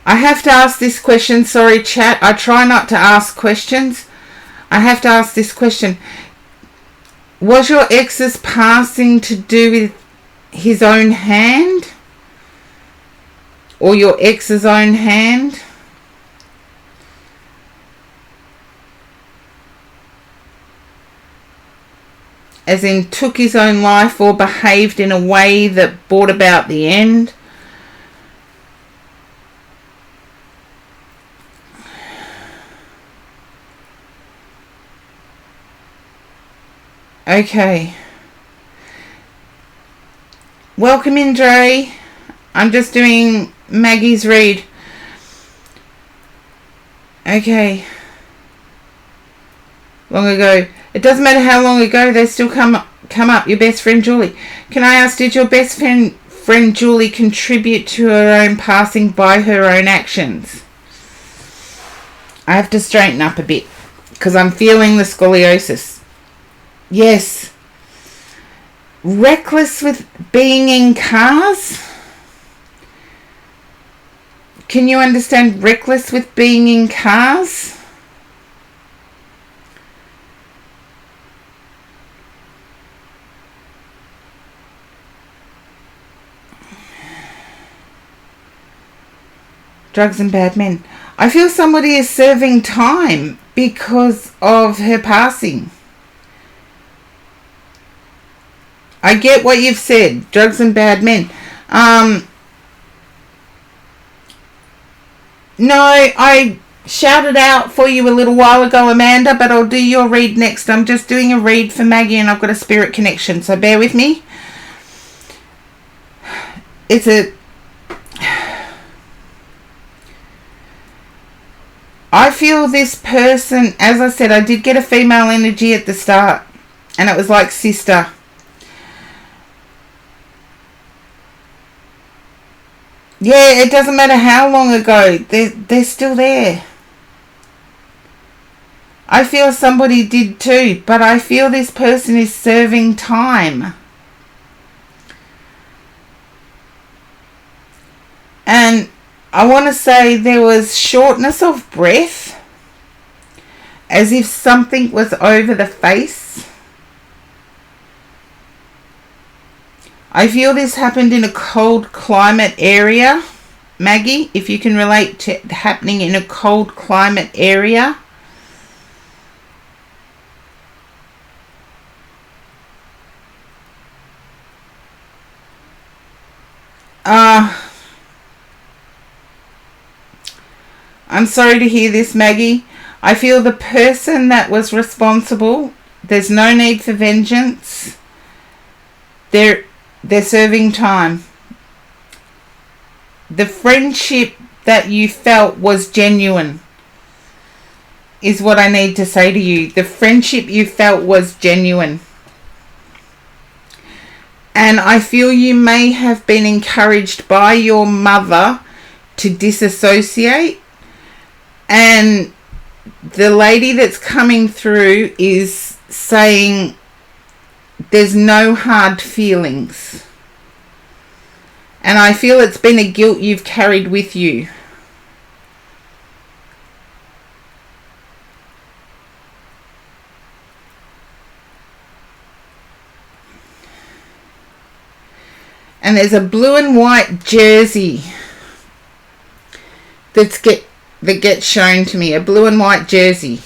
have to ask this question. Sorry, chat. I try not to ask questions. I have to ask this question. Was your ex's passing to do with his own hand? Or your ex's own hand? As in took his own life or behaved in a way that brought about the end? Okay. Welcome in, Dre. I'm just doing Maggie's read. Okay. Long ago. It doesn't matter how long ago, they still come up. Your best friend Julie. Can I ask, did your best friend friend Julie contribute to her own passing by her own actions? I have to straighten up a bit because I'm feeling the scoliosis. Yes. Reckless with being in cars? Can you understand reckless with being in cars? Drugs and bad men. I feel somebody is serving time because of her passing. I get what you've said. Drugs and bad men. No, I shouted out for you a little while ago, Amanda, but I'll do your read next. I'm just doing a read for Maggie and I've got a spirit connection, so bear with me. I feel this person, as I said, I did get a female energy at the start, and it was like sister. Yeah, it doesn't matter how long ago, they're still there. I feel somebody did too, but I feel this person is serving time. And I want to say there was shortness of breath, as if something was over the face. I feel this happened in a cold climate area. Maggie, if you can relate to it happening in a cold climate area. I'm sorry to hear this, Maggie. I feel the person that was responsible, there's no need for vengeance. They're serving time. The friendship that you felt was genuine, is what I need to say to you. The friendship you felt was genuine. And I feel you may have been encouraged by your mother to disassociate. And the lady that's coming through is saying there's no hard feelings. And I feel it's been a guilt you've carried with you. And there's a blue and white jersey that gets shown to me. A blue and white jersey.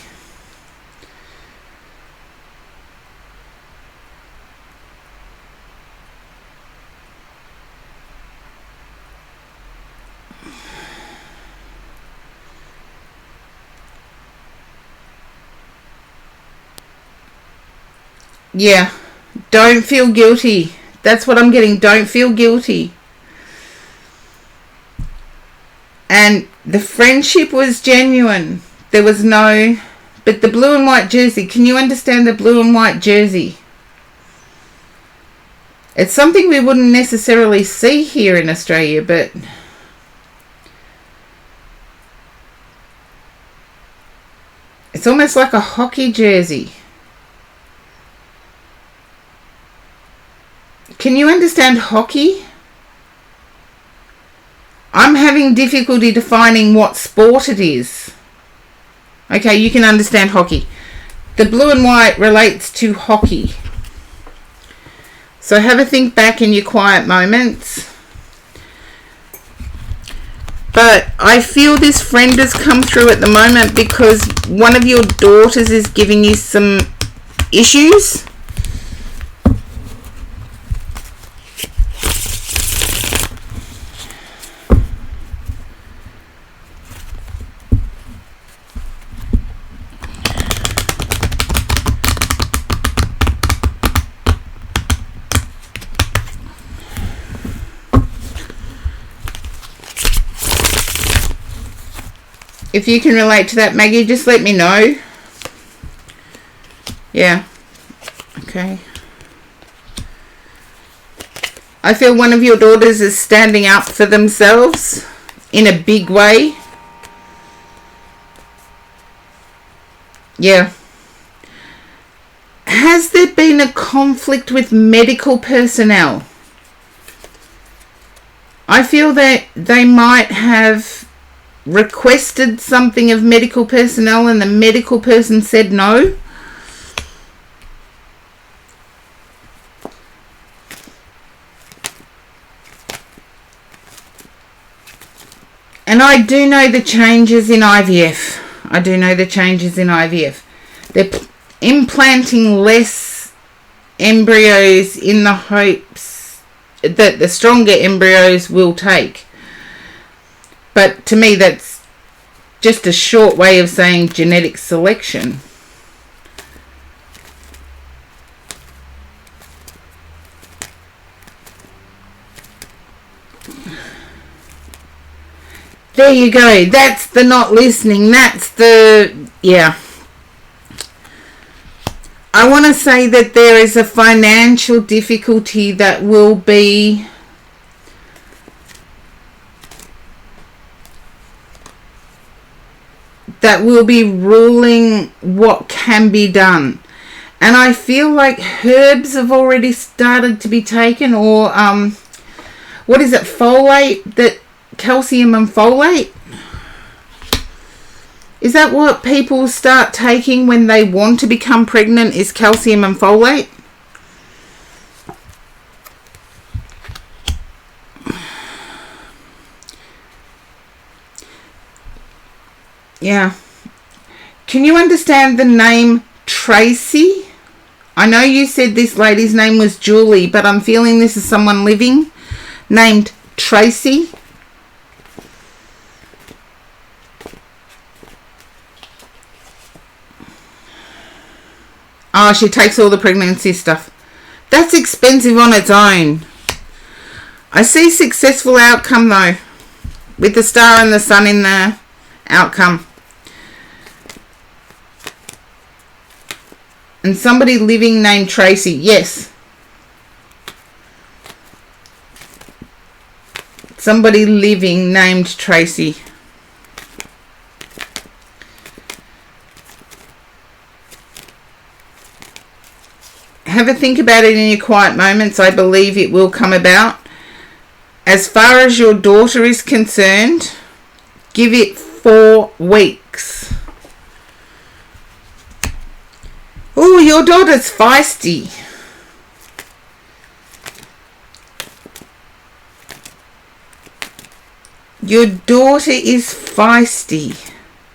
Yeah. Don't feel guilty. That's what I'm getting. Don't feel guilty. And the friendship was genuine. There was no... But the blue and white jersey, can you understand the blue and white jersey? It's something we wouldn't necessarily see here in Australia, but... It's almost like a hockey jersey. Can you understand hockey? I'm having difficulty defining what sport it is. Okay, you can understand hockey. The blue and white relates to hockey. So have a think back in your quiet moments. But I feel this friend has come through at the moment because one of your daughters is giving you some issues. If you can relate to that, Maggie, just let me know. Yeah. Okay. I feel one of your daughters is standing up for themselves in a big way. Yeah. Has there been a conflict with medical personnel? I feel that they might have requested something of medical personnel and the medical person said no. And I do know the changes in IVF. I do know the changes in IVF. They're implanting less embryos in the hopes that the stronger embryos will take. But to me, that's just a short way of saying genetic selection. There you go. That's the not listening. That's the, yeah. I want to say that there is a financial difficulty that will be ruling what can be done. And I feel like herbs have already started to be taken, or what is it, folate, that calcium and folate? Is that what people start taking when they want to become pregnant, is calcium and folate? Yeah. Can you understand the name Tracy? I know you said this lady's name was Julie, but I'm feeling this is someone living named Tracy. Oh, she takes all the pregnancy stuff. That's expensive on its own. I see successful outcome though, with the star and the sun in the outcome. And somebody living named Tracy. Yes. Somebody living named Tracy. Have a think about it in your quiet moments. I believe it will come about. As far as your daughter is concerned, give it 4 weeks. Oh, your daughter's feisty. Your daughter is feisty.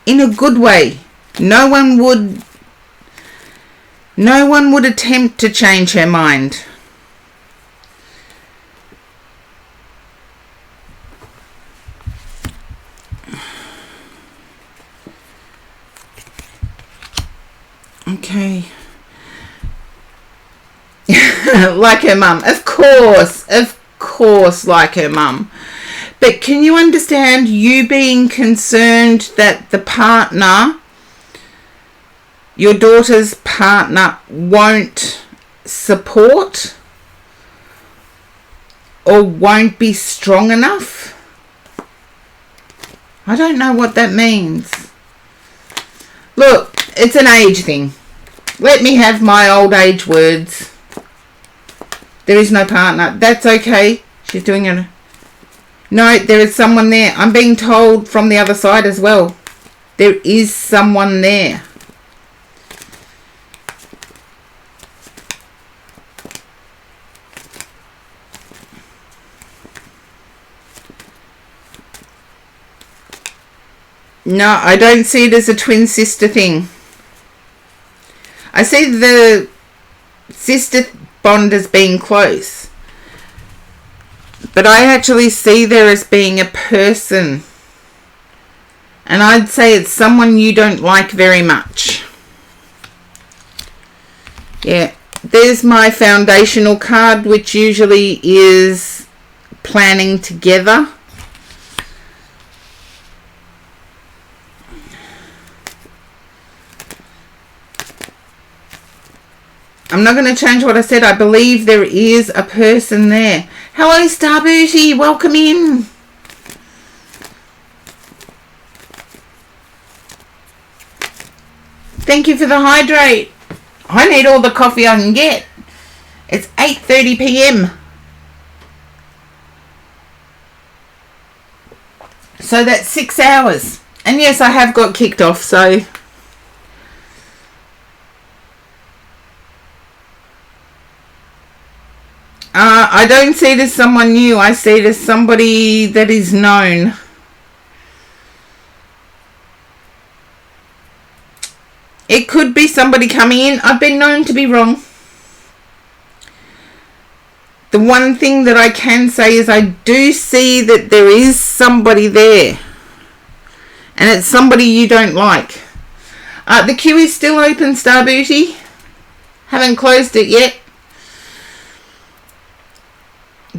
In a good way. No one would attempt to change her mind. Okay. Like her mum. Of course, like her mum. But can you understand you being concerned that the partner, your daughter's partner, won't support or won't be strong enough? I don't know what that means. Look, it's an age thing. Let me have my old age words. There is no partner. That's okay. She's doing it. No, there is someone there. I'm being told from the other side as well. There is someone there. No, I don't see it as a twin sister thing. I see the sister bond as being close. But I actually see there as being a person. And I'd say it's someone you don't like very much. Yeah. There's my foundational card, which usually is planning together. I'm not going to change what I said. I believe there is a person there. Hello, Star Booty. Welcome in. Thank you for the hydrate. I need all the coffee I can get. It's 8:30 p.m. So that's 6 hours. And yes, I have got kicked off, so... I don't see it as someone new. I see it as somebody that is known. It could be somebody coming in. I've been known to be wrong. The one thing that I can say is I do see that there is somebody there. And it's somebody you don't like. The queue is still open, Star Booty. Haven't closed it yet.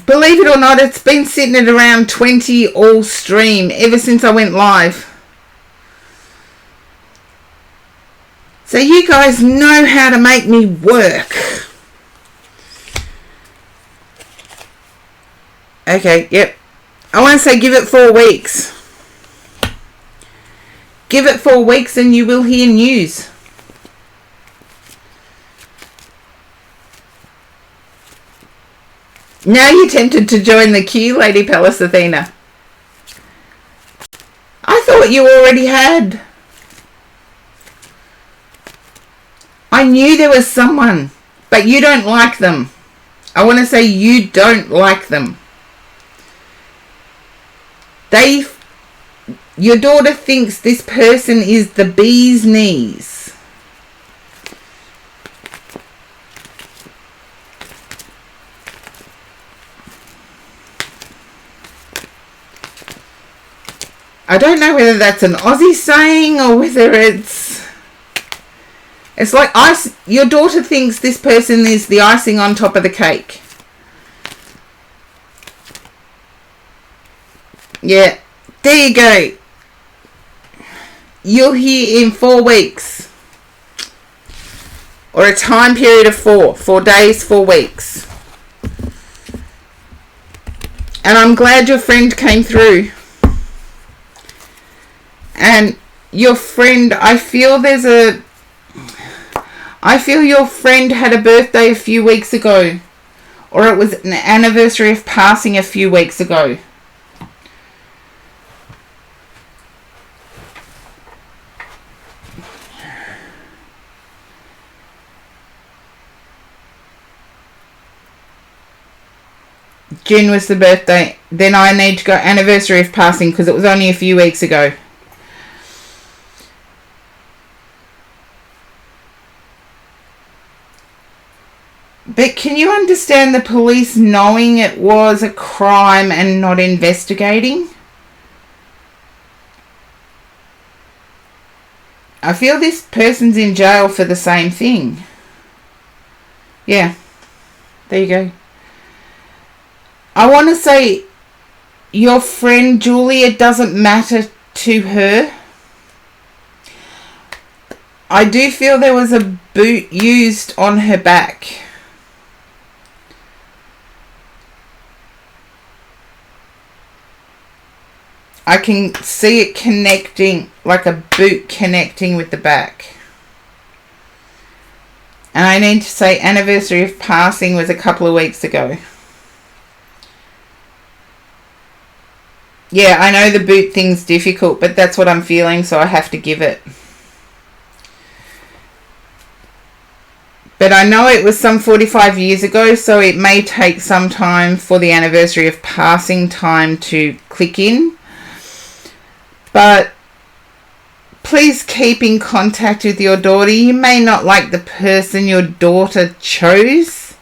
Believe it or not, it's been sitting at around 20 all stream ever since I went live. So you guys know how to make me work. Okay, yep. I want to say give it 4 weeks. Give it 4 weeks and you will hear news. Now you're tempted to join the queue, Lady Palace Athena. I thought you already had. I knew there was someone, but you don't like them. I want to say you don't like them. Your daughter thinks this person is the bee's knees. I don't know whether that's an Aussie saying or whether it's like ice. Your daughter thinks this person is the icing on top of the cake. Yeah, there you go. You'll hear in 4 weeks. Or a time period of 4 days, 4 weeks. And I'm glad your friend came through. And your friend, I feel your friend had a birthday a few weeks ago. Or it was an anniversary of passing a few weeks ago. June was the birthday. Then I need to go anniversary of passing because it was only a few weeks ago. But can you understand the police knowing it was a crime and not investigating? I feel this person's in jail for the same thing. Yeah. There you go. I want to say your friend Julia, it doesn't matter to her. I do feel there was a boot used on her back. I can see it connecting, like a boot connecting with the back. And I need to say anniversary of passing was a couple of weeks ago. Yeah, I know the boot thing's difficult, but that's what I'm feeling, so I have to give it. But I know it was some 45 years ago, so it may take some time for the anniversary of passing time to click in. But please keep in contact with your daughter. You may not like the person your daughter chose.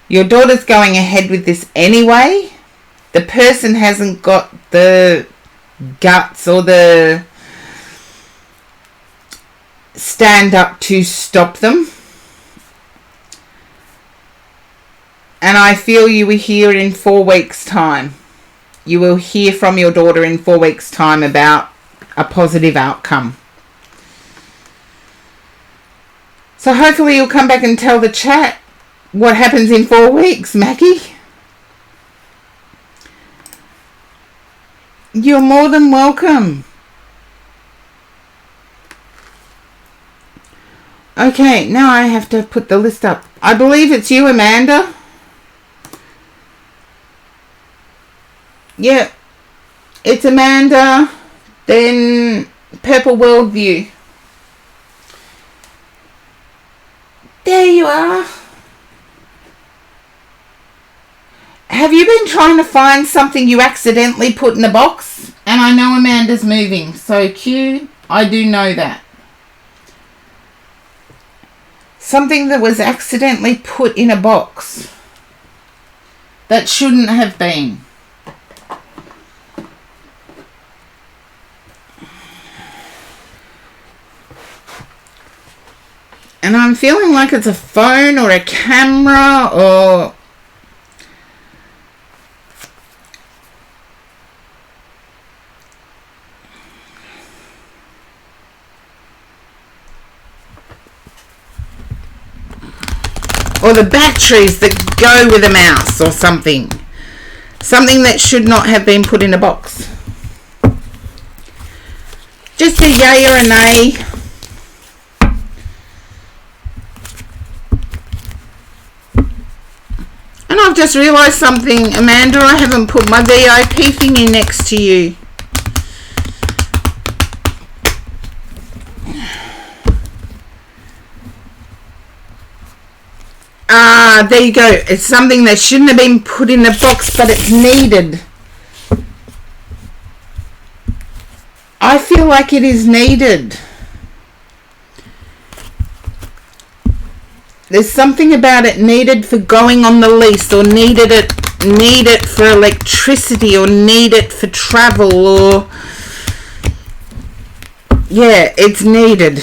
Your daughter's going ahead with this anyway. The person hasn't got the guts or the stand up to stop them. And I feel you will hear in 4 weeks' time. You will hear from your daughter in 4 weeks' time about a positive outcome. So hopefully you'll come back and tell the chat what happens in 4 weeks, Mackie. You're more than welcome. Okay, now I have to put the list up. I believe it's you, Amanda. Yep. It's Amanda. Then Purple Worldview. There you are. Have you been trying to find something you accidentally put in a box? And I know Amanda's moving. So Q, I do know that. Something that was accidentally put in a box that shouldn't have been. And I'm feeling like it's a phone or a camera or... or the batteries that go with a mouse or something. Something that should not have been put in a box. Just a yay or a nay. And I've just realised something, Amanda. I haven't put my VIP thing in next to you. Ah, there you go. It's something that shouldn't have been put in a box, but it's needed. I feel like it is needed. There's something about it needed for going on the lease, or need it for electricity, or need it for travel, or... yeah, it's needed.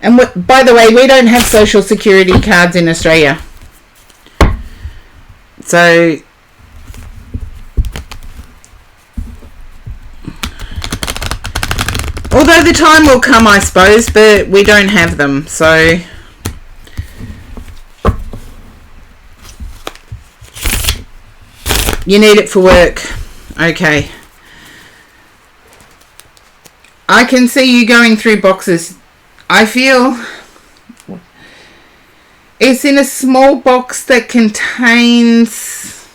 And by the way, we don't have social security cards in Australia. So... although the time will come, I suppose, but we don't have them, so... you need it for work. Okay. I can see you going through boxes. I feel it's in a small box that contains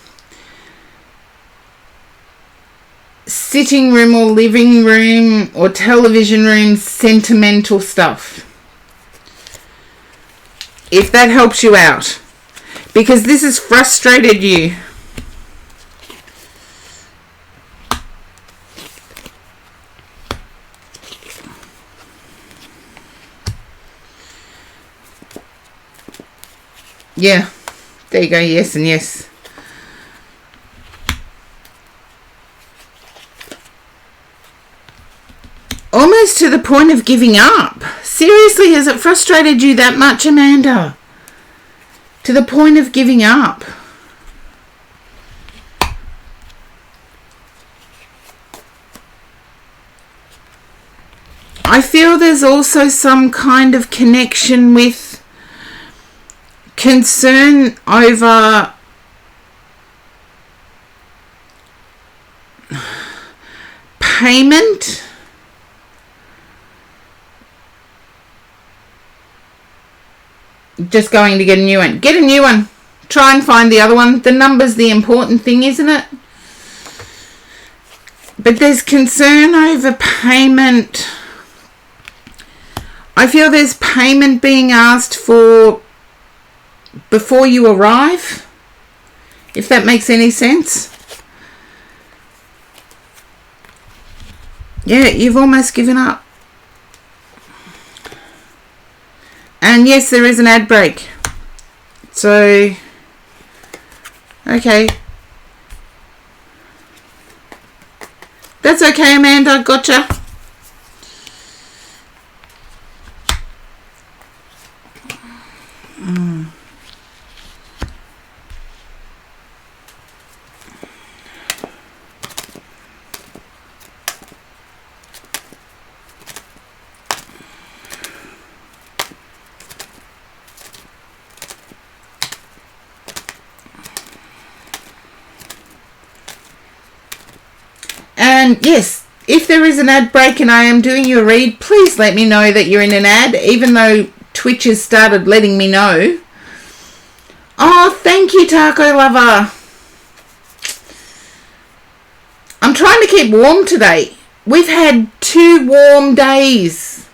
sitting room or living room or television room sentimental stuff. If that helps you out. Because this has frustrated you. Yeah, there you go, yes and yes. Almost to the point of giving up. Seriously, has it frustrated you that much, Amanda? To the point of giving up? I feel there's also some kind of connection with concern over payment. Just going to get a new one. Get a new one. Try and find the other one. The number's the important thing, isn't it? But there's concern over payment. I feel there's payment being asked for before you arrive, if that makes any sense. Yeah, you've almost given up. And yes, there is an ad break. So, okay. That's okay, Amanda. Gotcha. And yes, if there is an ad break and I am doing you a read, please let me know that you're in an ad, even though Twitch has started letting me know. Oh, thank you, Taco Lover. I'm trying to keep warm today. We've had 2 warm days.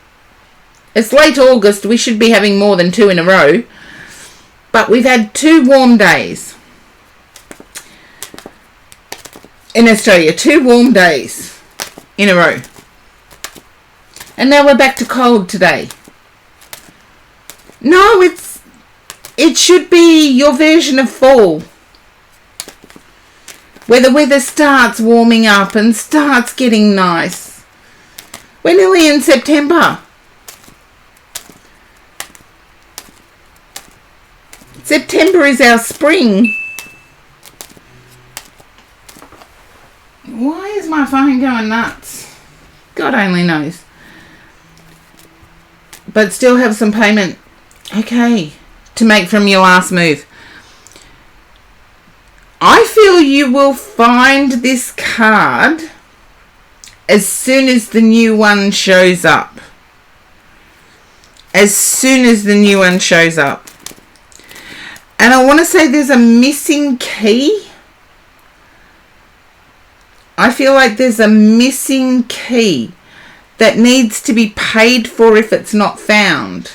It's late August. We should be having more than 2 in a row. But we've had 2 warm days. In Australia, 2 warm days in a row. And now we're back to cold today. No, it should be your version of fall, where the weather starts warming up and starts getting nice. We're nearly in September. September is our spring. Why is my phone going nuts? God only knows. But still have some payment, okay, to make from your last move. I feel you will find this card as soon as the new one shows up. As soon as the new one shows up. And I want to say there's a missing key. I feel like there's a missing key that needs to be paid for if it's not found.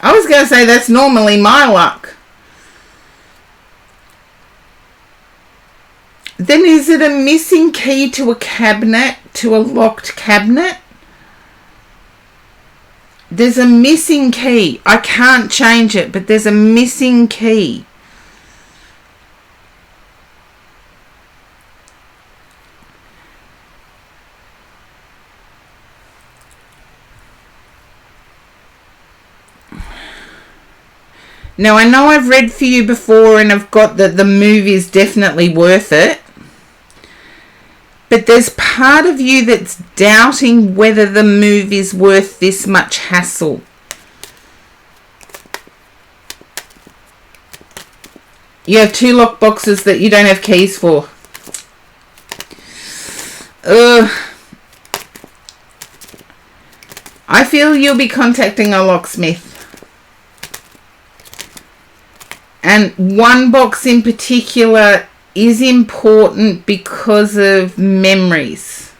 I was going to say that's normally my luck. Then is it a missing key to a cabinet, to a locked cabinet? There's a missing key. I can't change it, but there's a missing key. Now, I know I've read for you before and I've got that the move is definitely worth it. But there's part of you that's doubting whether the move is worth this much hassle. You have 2 lock boxes that you don't have keys for. I feel you'll be contacting a locksmith. And one box in particular is important because of memories.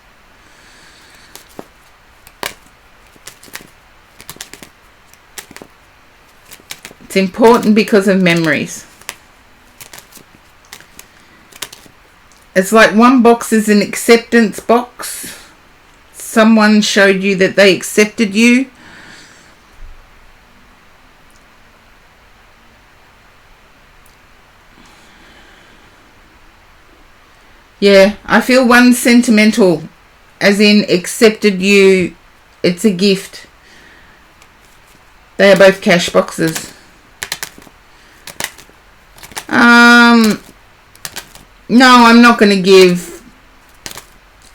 It's important because of memories. It's like one box is an acceptance box. Someone showed you that they accepted you. Yeah, I feel one's sentimental, as in accepted you, it's a gift. They are both cash boxes. No, I'm not going to give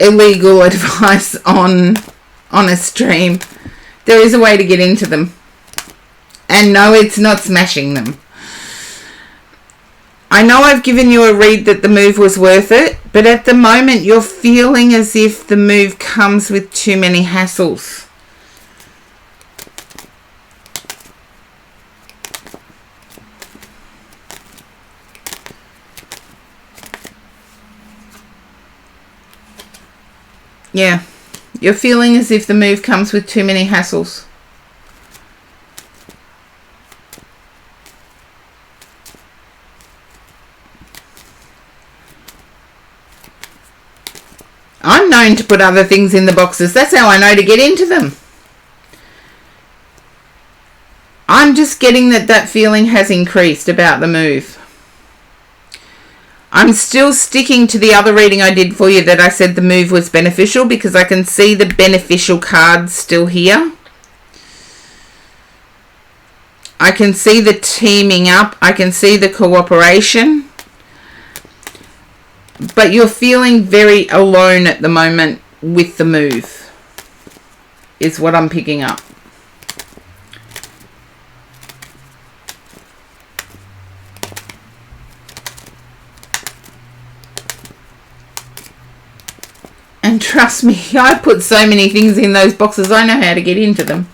illegal advice on a stream. There is a way to get into them. And no, it's not smashing them. I know I've given you a read that the move was worth it, but at the moment you're feeling as if the move comes with too many hassles. Yeah, you're feeling as if the move comes with too many hassles. I'm known to put other things in the boxes. That's how I know to get into them. I'm just getting that feeling has increased about the move. I'm still sticking to the other reading I did for you that I said the move was beneficial, because I can see the beneficial cards still here. I can see the teaming up. I can see the cooperation. But you're feeling very alone at the moment with the move, is what I'm picking up. And trust me, I put so many things in those boxes, I know how to get into them.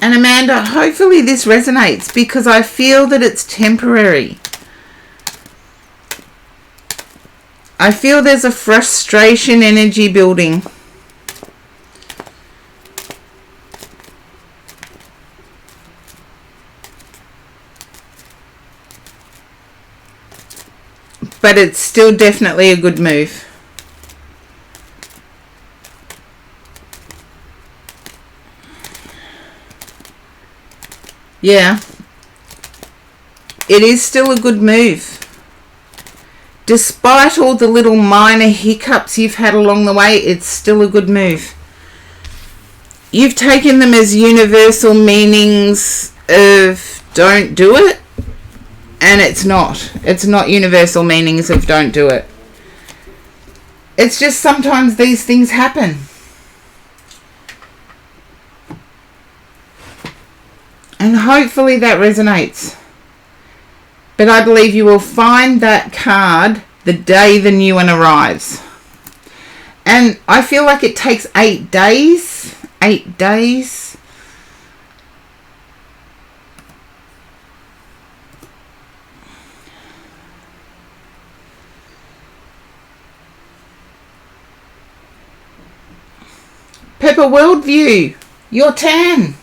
And Amanda, hopefully this resonates because I feel that it's temporary. I feel there's a frustration energy building. But it's still definitely a good move. Yeah. It is still a good move. Despite all the little minor hiccups you've had along the way, it's still a good move. You've taken them as universal meanings of don't do it. And it's not. It's not universal meanings of don't do it. It's just sometimes these things happen. And hopefully that resonates. But I believe you will find that card the day the new one arrives. And I feel like it takes 8 days. 8 days. Pepper Worldview, your tan.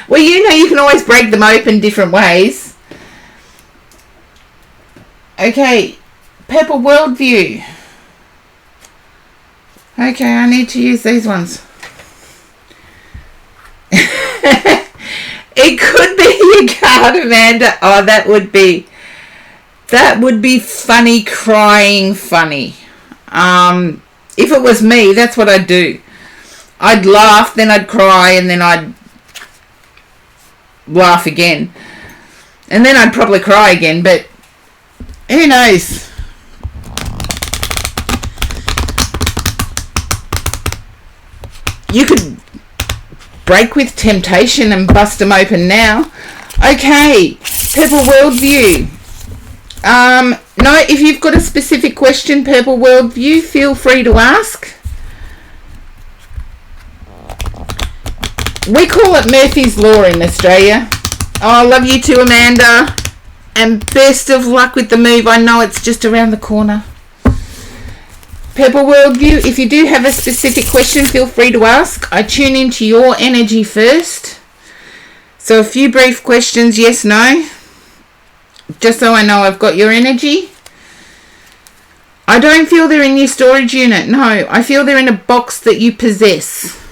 Well, you know you can always break them open different ways. Okay, Pepper Worldview. Okay, I need to use these ones. It could be your card, Amanda. Oh, that would be funny, crying funny. If it was me, that's what I'd do. I'd laugh, then I'd cry, and then I'd laugh again. And then I'd probably cry again, but who knows? You could break with temptation and bust them open now. Okay, Purple Worldview. No, if you've got a specific question, Purple Worldview, feel free to ask. We call it Murphy's Law in Australia. Oh, I love you too, Amanda. And best of luck with the move. I know it's just around the corner. Purple Worldview, if you do have a specific question, feel free to ask. I tune into your energy first. So a few brief questions, yes, no. Just so I know I've got your energy. I don't feel they're in your storage unit. No, I feel they're in a box that you possess.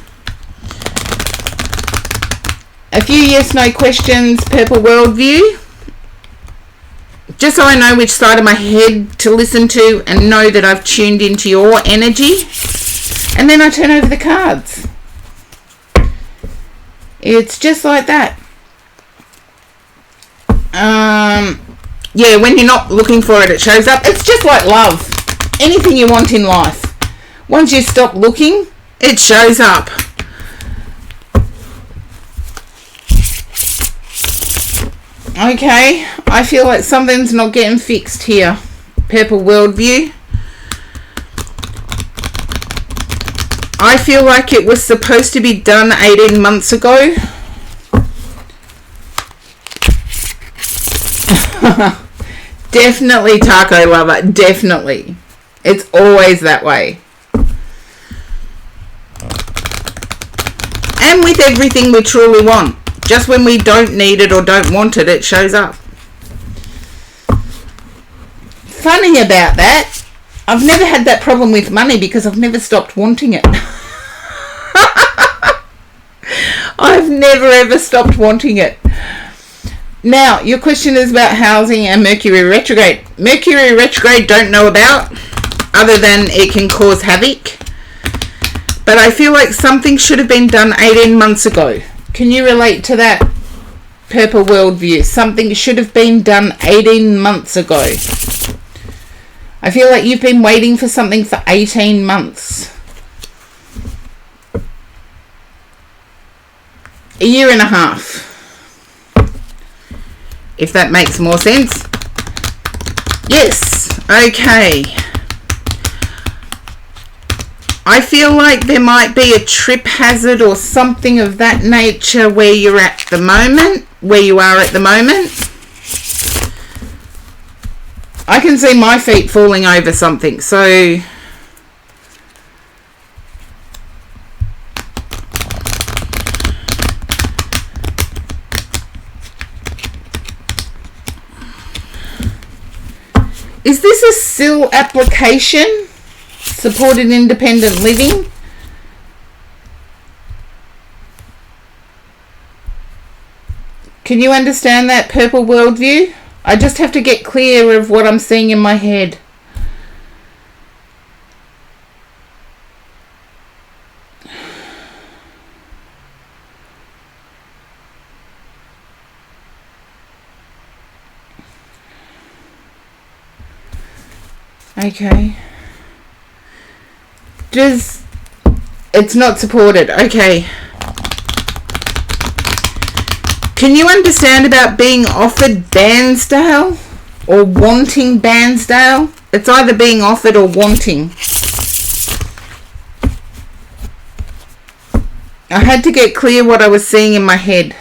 A few yes-no questions, Purple Worldview. Just so I know which side of my head to listen to and know that I've tuned into your energy. And then I turn over the cards. It's just like that. Yeah, when you're not looking for it, it shows up. It's just like love. Anything you want in life. Once you stop looking, it shows up. Okay, I feel like something's not getting fixed here. Purple Worldview. I feel like it was supposed to be done 18 months ago. Definitely, Taco Lover. Definitely. It's always that way. And with everything we truly want. Just when we don't need it or don't want it, it shows up. Funny about that, I've never had that problem with money because I've never stopped wanting it. I've never ever stopped wanting it. Now, your question is about housing and Mercury retrograde. Mercury retrograde don't know about, other than it can cause havoc. But I feel like something should have been done 18 months ago. Can you relate to that, Purple Worldview? Something should have been done 18 months ago. I feel like you've been waiting for something for 18 months. A year and a half. If that makes more sense. Yes. Okay. I feel like there might be a trip hazard or something of that nature where you're at the moment, where you are at the moment. I can see my feet falling over something, so is this a SIL application? Supported independent living? Can you understand that purple worldview? I just have to get clear of what I'm seeing in my head. Okay. It's not supported. Okay. Can you understand about being offered Bairnsdale or wanting Bairnsdale? It's either being offered or wanting. I had to get clear what I was seeing in my head.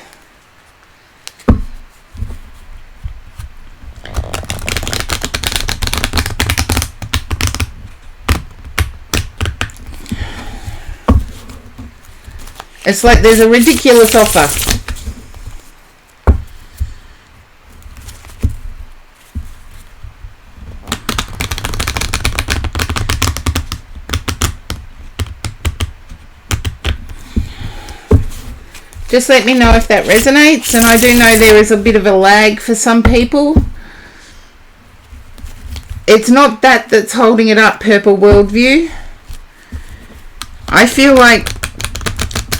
It's like there's a ridiculous offer. Just let me know if that resonates, and I do know there is a bit of a lag for some people. It's not that that's holding it up, purple worldview. I feel like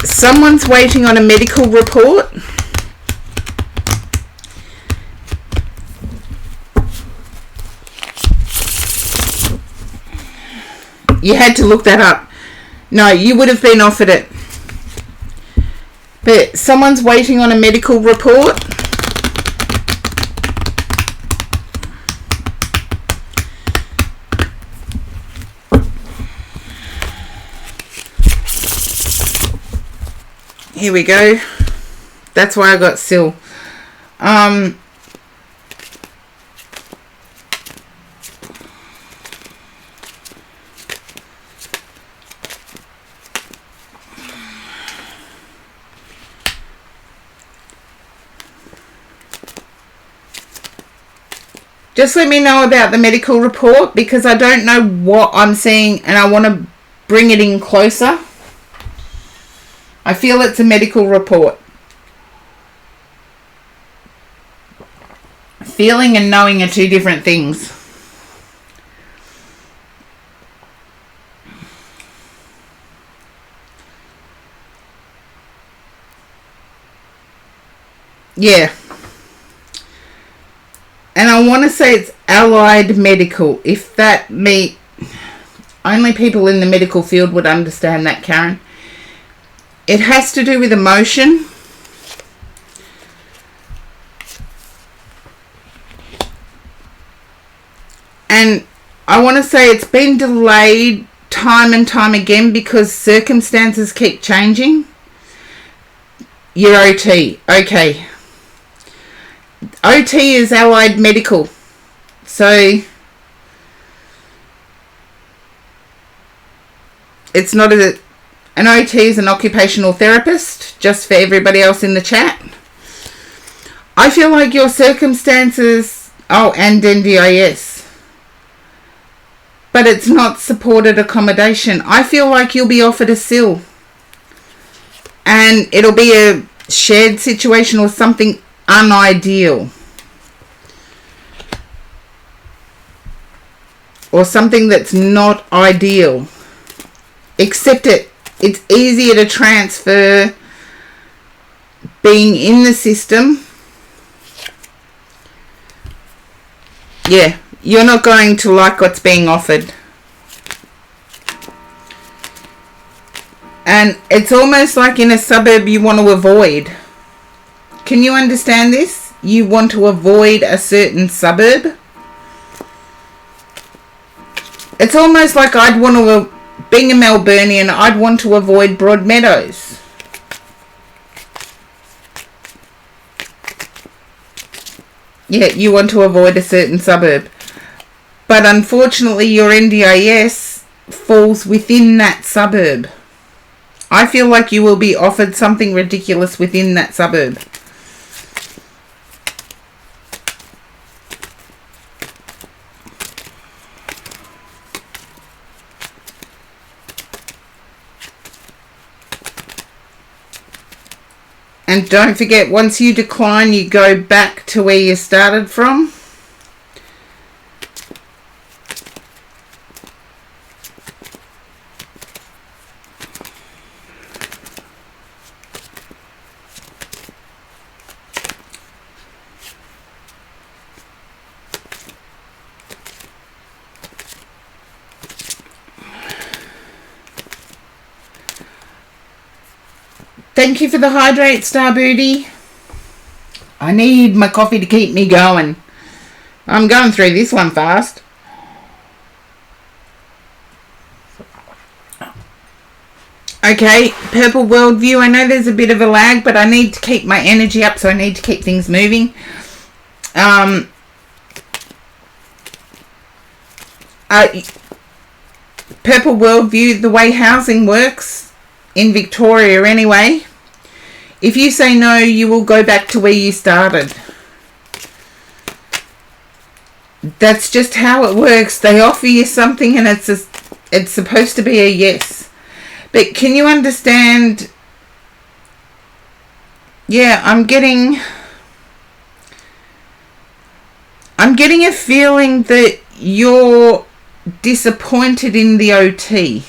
someone's waiting on a medical report. You had to look that up. No, you would have been offered it. But someone's waiting on a medical report. Here we go. That's why I got SIL. Just let me know about the medical report, because I don't know what I'm seeing and I want to bring it in closer. I feel it's a medical report. Feeling and knowing are two different things. Yeah. And I want to say it's allied medical. If that only people in the medical field would understand that, Karen. It has to do with emotion. And I want to say it's been delayed time and time again because circumstances keep changing. Your OT. Okay. OT is allied medical. So it's not an OT is an occupational therapist, just for everybody else in the chat. I feel like your circumstances, and NDIS, but it's not supported accommodation. I feel like you'll be offered a SIL, and it'll be a shared situation or something unideal, or something that's not ideal. Accept it. It's easier to transfer being in the system. Yeah, you're not going to like what's being offered. And it's almost like in a suburb you want to avoid. Can you understand this? You want to avoid a certain suburb. It's almost like I'd want to, being a Melburnian, I'd want to avoid Broadmeadows. Yeah, you want to avoid a certain suburb. But unfortunately your NDIS falls within that suburb. I feel like you will be offered something ridiculous within that suburb. And don't forget, once you decline, you go back to where you started from. Thank you for the hydrate, Star Booty. I need my coffee to keep me going. I'm going through this one fast. Okay, Purple Worldview. I know there's a bit of a lag, but I need to keep my energy up, so I need to keep things moving. Purple Worldview, the way housing works in Victoria anyway, if you say no, you will go back to where you started. That's just how it works. They offer you something and it's supposed to be a yes. But can you understand? Yeah, I'm getting a feeling that you're disappointed in the OT.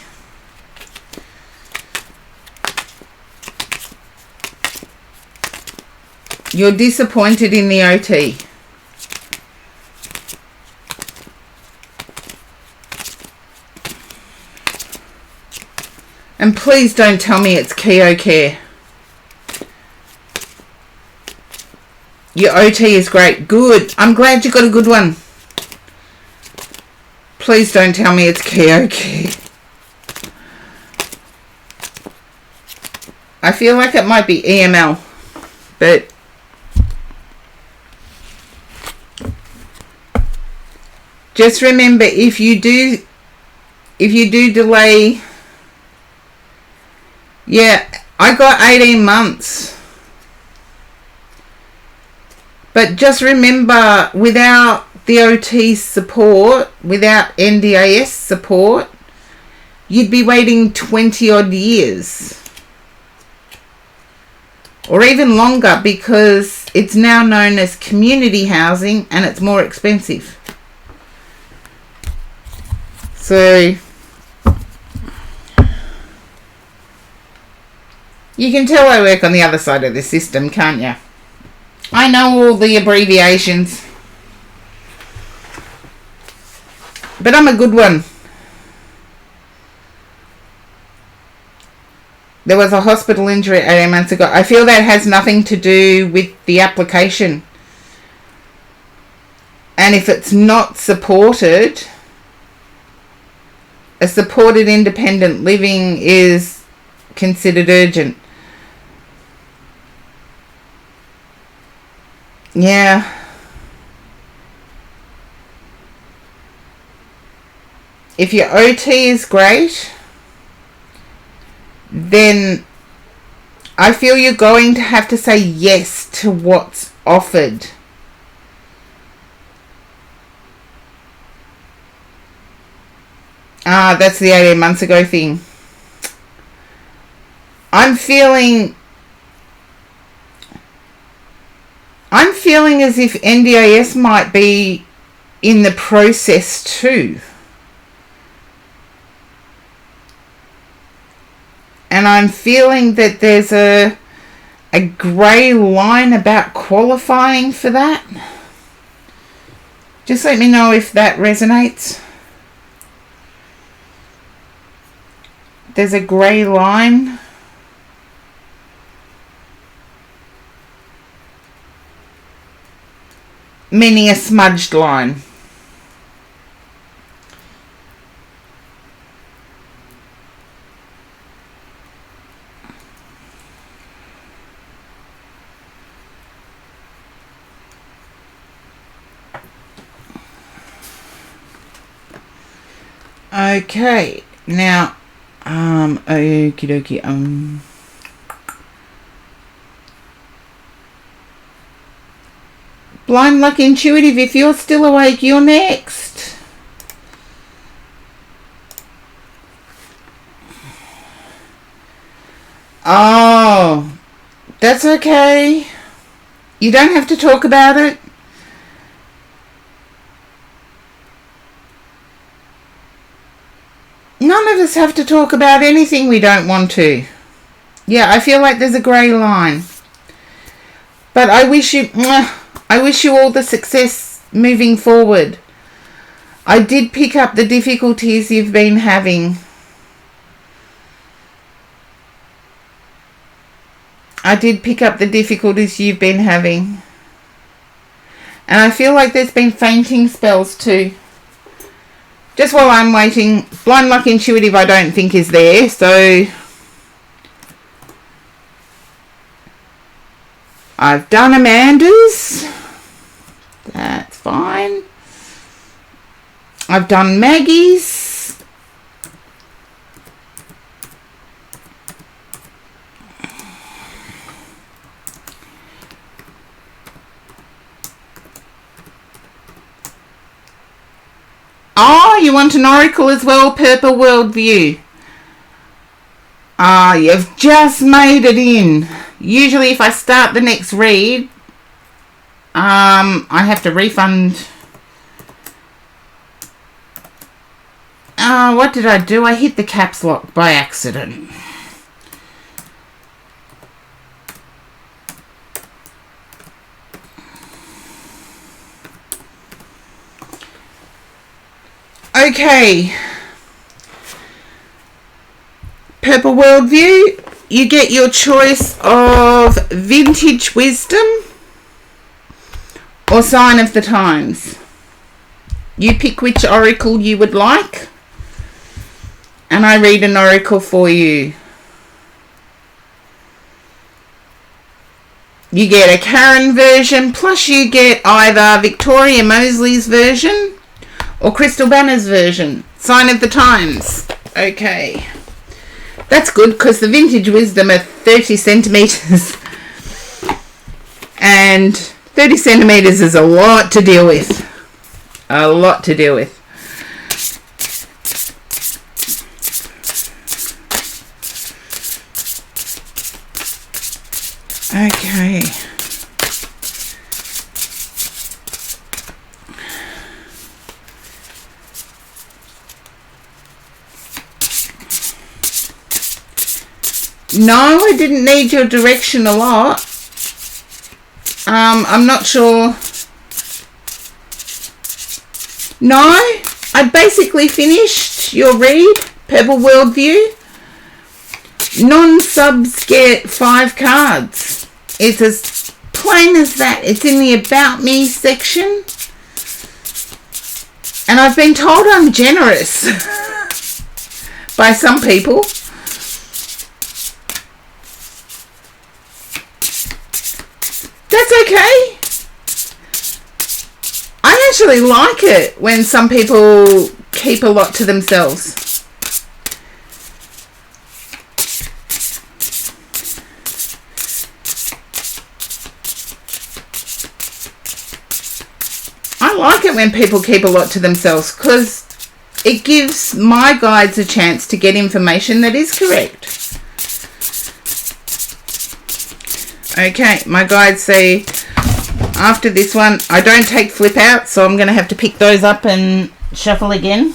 You're disappointed in the OT. And please don't tell me it's Keio Care. Your OT is great. Good. I'm glad you got a good one. Please don't tell me it's Keio Care. I feel like it might be EML. But just remember, if you do delay, yeah, I got 18 months. But just remember, without the OT support, without NDIS support, you'd be waiting 20 odd years. Or even longer, because it's now known as community housing and it's more expensive. So you can tell I work on the other side of the system, can't you? I know all the abbreviations. But I'm a good one. There was a hospital injury 18 months ago. I feel that has nothing to do with the application. And if it's not supported, a supported independent living is considered urgent. Yeah. If your OT is great, then I feel you're going to have to say yes to what's offered. Ah, that's the 18 months ago thing. I'm feeling as if NDIS might be in the process too. And I'm feeling that there's a grey line about qualifying for that. Just let me know if that resonates. There's a grey line. Meaning a smudged line. Okay, now, okie dokie, Blind Luck Intuitive, if you're still awake, you're next. Oh, that's okay. You don't have to talk about it. None of us have to talk about anything we don't want to. Yeah, I feel like there's a grey line. But I wish you all the success moving forward. I did pick up the difficulties you've been having. And I feel like there's been fainting spells too. Just while I'm waiting, Blind Luck Intuitive I don't think is there, so I've done Amanda's. That's fine. I've done Maggie's. Oh, you want an oracle as well? Purple Worldview. Ah, you've just made it in. Usually if I start the next read, I have to refund. What did I do? I hit the caps lock by accident. Okay. Purple Worldview, you get your choice of Vintage Wisdom or Sign of the Times. You pick which oracle you would like, and I read an oracle for you. You get a Karen version, plus you get either Victoria Mosley's version or Crystal Banner's version. Sign of the Times. Okay. That's good, because the Vintage Wisdom are 30 centimetres. And 30 centimetres is a lot to deal with. A lot to deal with. Okay. No, I didn't need your direction a lot. I'm not sure. No, I basically finished your read, Purple Worldview. Non-subs get 5 cards. It's as plain as that. It's in the About Me section. And I've been told I'm generous by some people. That's okay. I actually like it when some people keep a lot to themselves. I like it when people keep a lot to themselves because it gives my guides a chance to get information that is correct. Okay, my guides say after this one, I don't take flip out, so I'm going to have to pick those up and shuffle again.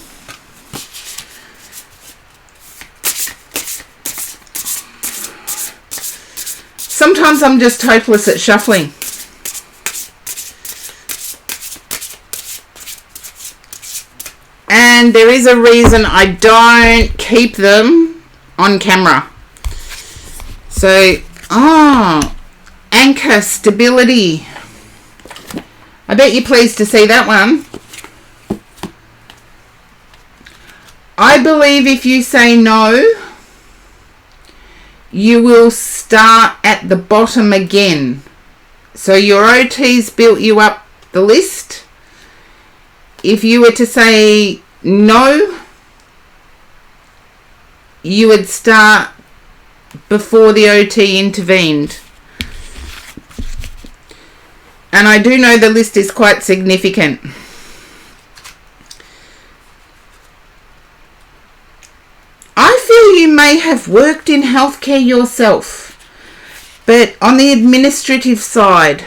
Sometimes I'm just hopeless at shuffling. and there is a reason I don't keep them on camera. So, anchor, stability. I bet you're pleased to see that one. I believe if you say no, you will start at the bottom again. So your OT's built you up the list. If you were to say no, you would start before the OT intervened. And I do know the list is quite significant. I feel you may have worked in healthcare yourself, but on the administrative side,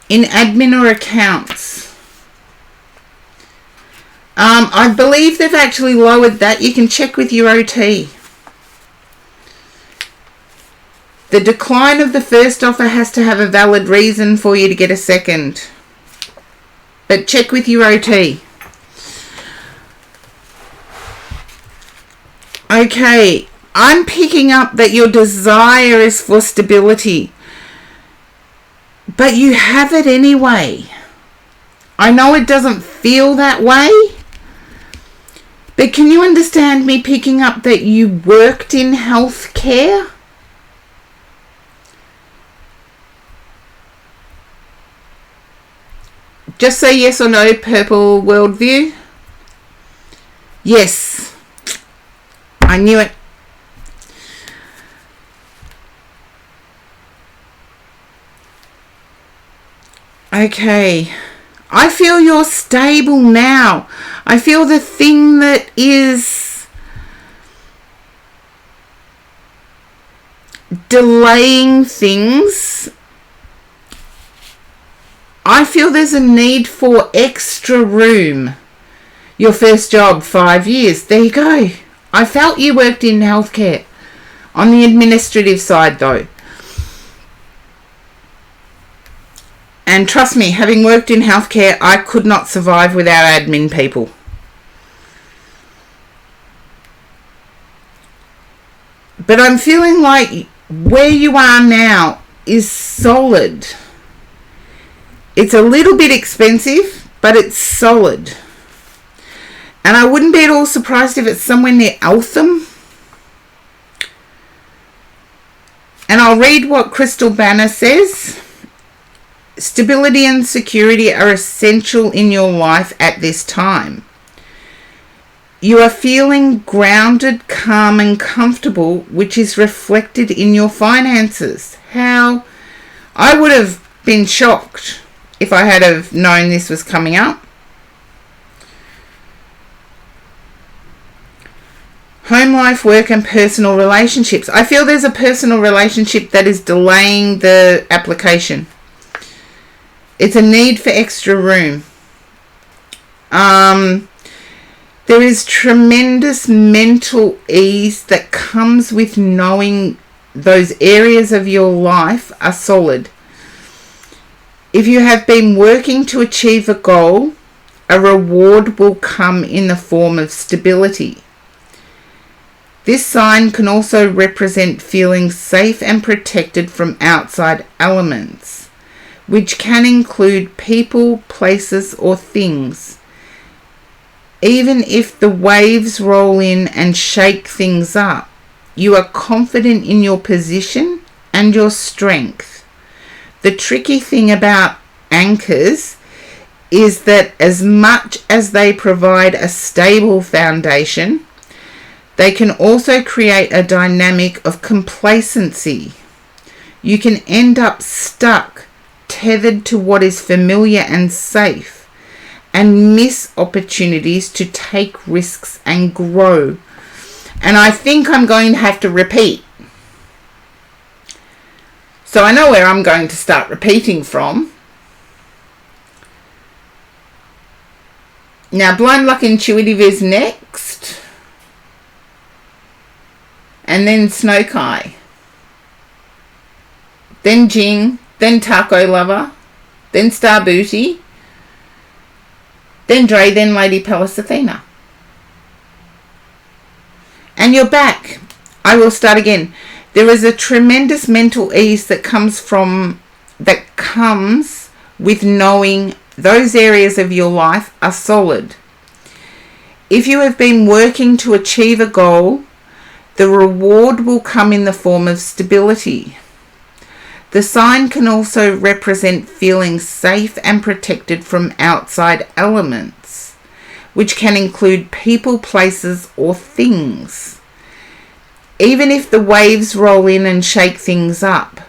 in admin or accounts, I believe they've actually lowered that. You can check with your OT. The decline of the first offer has to have a valid reason for you to get a second. But check with your OT. Okay, I'm picking up that your desire is for stability, but you have it anyway. I know it doesn't feel that way, but can you understand me picking up that you worked in healthcare? Just say yes or no, purple worldview. Yes. I knew it. Okay. I feel you're stable now. I feel the thing that is delaying things, I feel there's a need for extra room. Your first job, 5 years. There you go. I felt you worked in healthcare. On the administrative side, though. And trust me, having worked in healthcare, I could not survive without admin people. But I'm feeling like where you are now is solid. It's a little bit expensive, but it's solid. And I wouldn't be at all surprised if it's somewhere near Eltham. And I'll read what Crystal Banner says. Stability and security are essential in your life at this time. You are feeling grounded, calm and comfortable, which is reflected in your finances. How? I would have been shocked if I had have known this was coming up. Home life, work and personal relationships. I feel there's a personal relationship that is delaying the application. It's a need for extra room. There is tremendous mental ease that comes with knowing those areas of your life are solid. If you have been working to achieve a goal, a reward will come in the form of stability. This sign can also represent feeling safe and protected from outside elements, which can include people, places, or things. Even if the waves roll in and shake things up, you are confident in your position and your strength. The tricky thing about anchors is that as much as they provide a stable foundation, they can also create a dynamic of complacency. You can end up stuck, tethered to what is familiar and safe, and miss opportunities to take risks and grow. And I think I'm going to have to repeat. So I know where I'm going to start repeating from. Now, Blind Luck Intuitive is next. And then Snowkai. Then Jing. Then Taco Lover. Then Star Booty. then Dre, then Lady Pallas Athena. And you're back. I will start again. There is a tremendous mental ease that comes with knowing those areas of your life are solid. If you have been working to achieve a goal, the reward will come in the form of stability. The sign can also represent feeling safe and protected from outside elements, which can include people, places, or things. Even if the waves roll in and shake things up,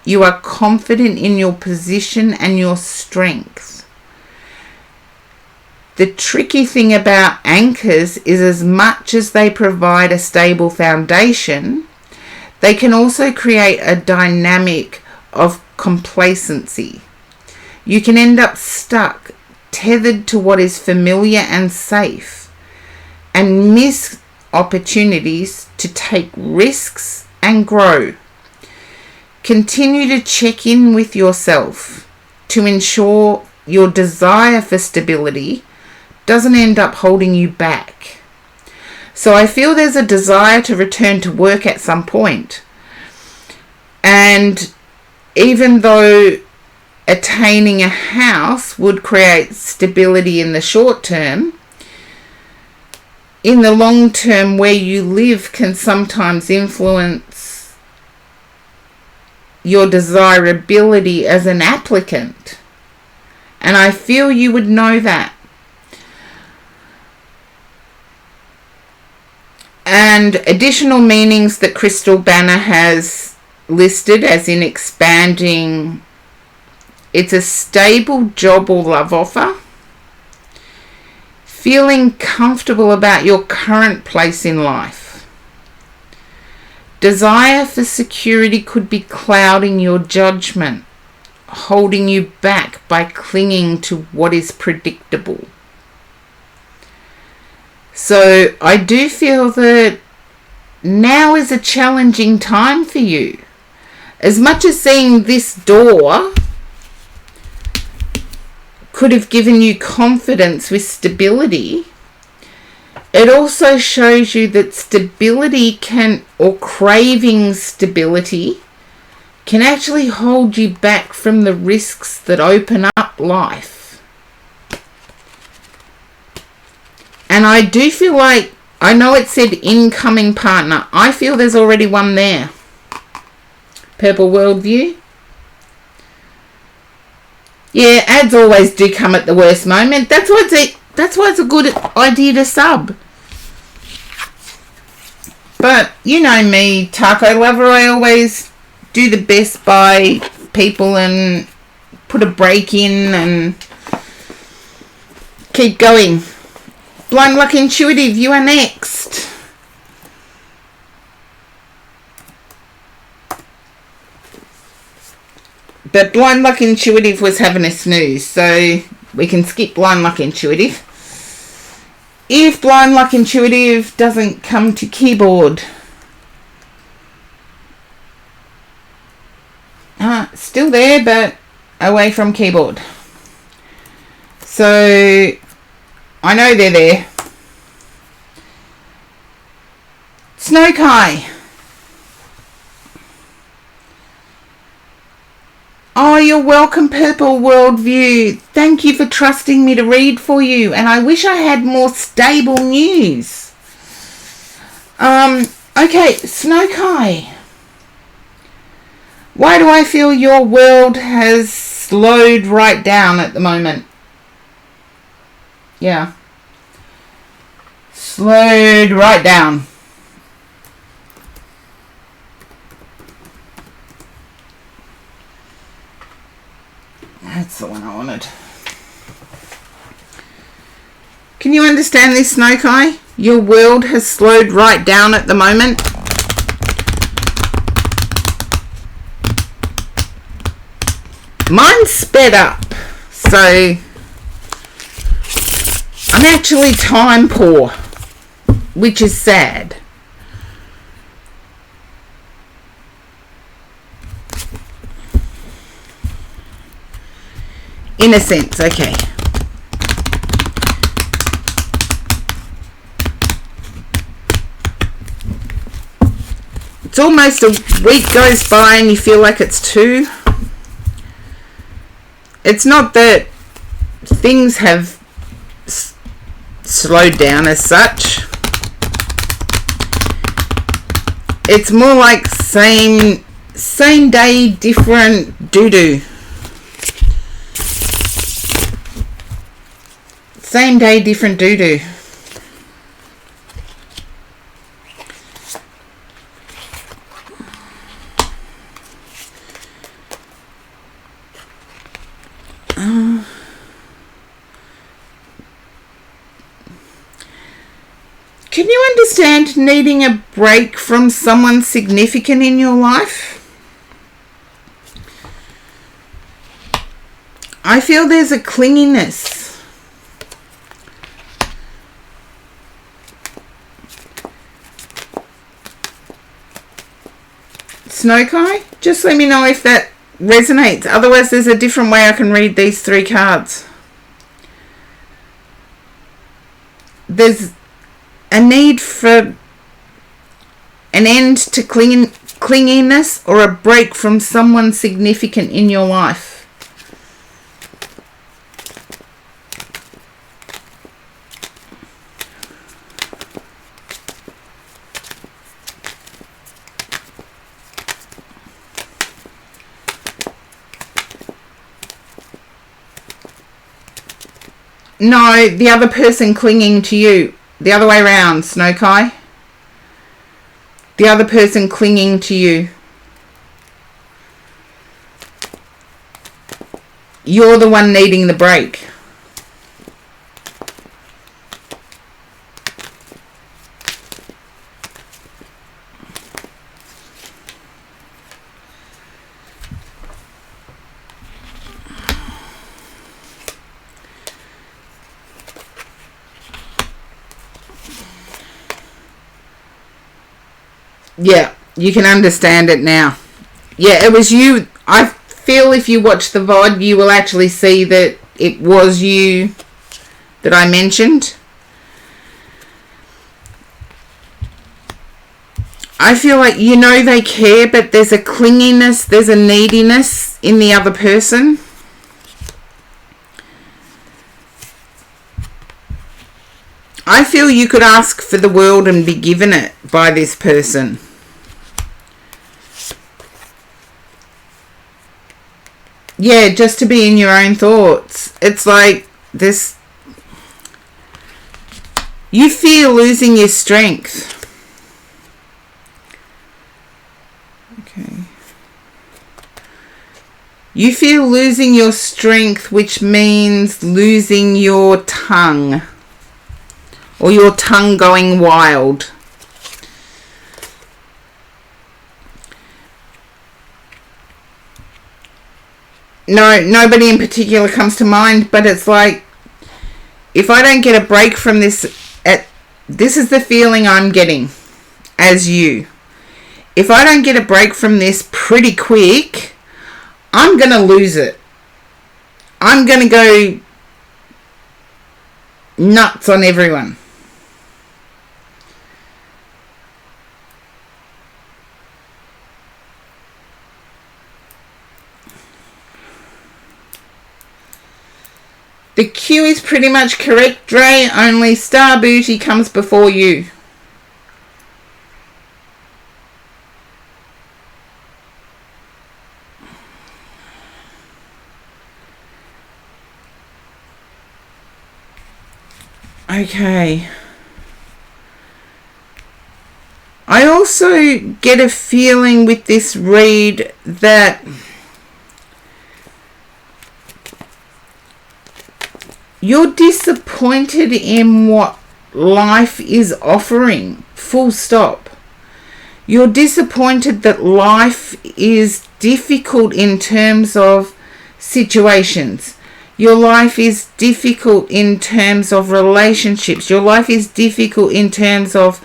you are confident in your position and your strength. The tricky thing about anchors is, as much as they provide a stable foundation, they can also create a dynamic of complacency. You can end up stuck, tethered to what is familiar and safe, and miss opportunities to take risks and grow. Continue to check in with yourself to ensure your desire for stability doesn't end up holding you back. So I feel there's a desire to return to work at some point. And even though attaining a house would create stability in the short term, in the long term, where you live can sometimes influence your desirability as an applicant. And I feel you would know that. And additional meanings that Crystal Banner has listed, as in expanding, it's a stable job or love offer, feeling comfortable about your current place in life. Desire for security could be clouding your judgment, holding you back by clinging to what is predictable. So I do feel that now is a challenging time for you. As much as seeing this door could have given you confidence with stability, it also shows you that stability or craving stability can actually hold you back from the risks that open up life. And I do feel like, I know it said incoming partner. I feel there's already one there. Purple Worldview. Yeah, ads always do come at the worst moment. That's why it's a good idea to sub. But you know me, taco lover, I always do the best by people and put a break in and keep going. Blind Luck Intuitive, you are next. But Blind Luck Intuitive was having a snooze, so we can skip Blind Luck Intuitive. If Blind Luck Intuitive doesn't come to keyboard. Still there, but away from keyboard. So I know they're there. Snowkai. Oh, you're welcome, Purple Worldview. Thank you for trusting me to read for you. And I wish I had more stable news. Okay, Snowkai. Why do I feel your world has slowed right down at the moment? Yeah. Slowed right down. That's the one I wanted. Can you understand this, Snowkai? Your world has slowed right down at the moment. Mine's sped up. So I'm actually time poor, which is sad. In a sense, okay. It's almost a week goes by and you feel like it's 2. It's not that things have slowed down as such. It's more like same day, different doo-doo. Same day, different doo-doo. Can you understand needing a break from someone significant in your life? I feel there's a clinginess. Snowkai, just let me know if that resonates. Otherwise, there's a different way I can read these 3 cards. There's a need for an end to clinginess or a break from someone significant in your life. No, the other person clinging to you. The other way around, Snowkai. The other person clinging to you. You're the one needing the break. Yeah, you can understand it now. Yeah, it was you. I feel if you watch the VOD, you will actually see that it was you that I mentioned. I feel like you know they care, but there's a clinginess, there's a neediness in the other person. I feel you could ask for the world and be given it by this person. Yeah, just to be in your own thoughts. It's like this. You feel losing your strength. Okay. You feel losing your strength, which means losing your tongue. Or your tongue going wild. No, nobody in particular comes to mind, but it's like, if I don't get a break from this, this is the feeling I'm getting as you. If I don't get a break from this pretty quick, I'm going to lose it. I'm going to go nuts on everyone. The Q is pretty much correct, Dre. Only Star Booty comes before you. Okay. I also get a feeling with this read that you're disappointed in what life is offering. Full stop. You're disappointed that life is difficult in terms of situations. Your life is difficult in terms of relationships. Your life is difficult in terms of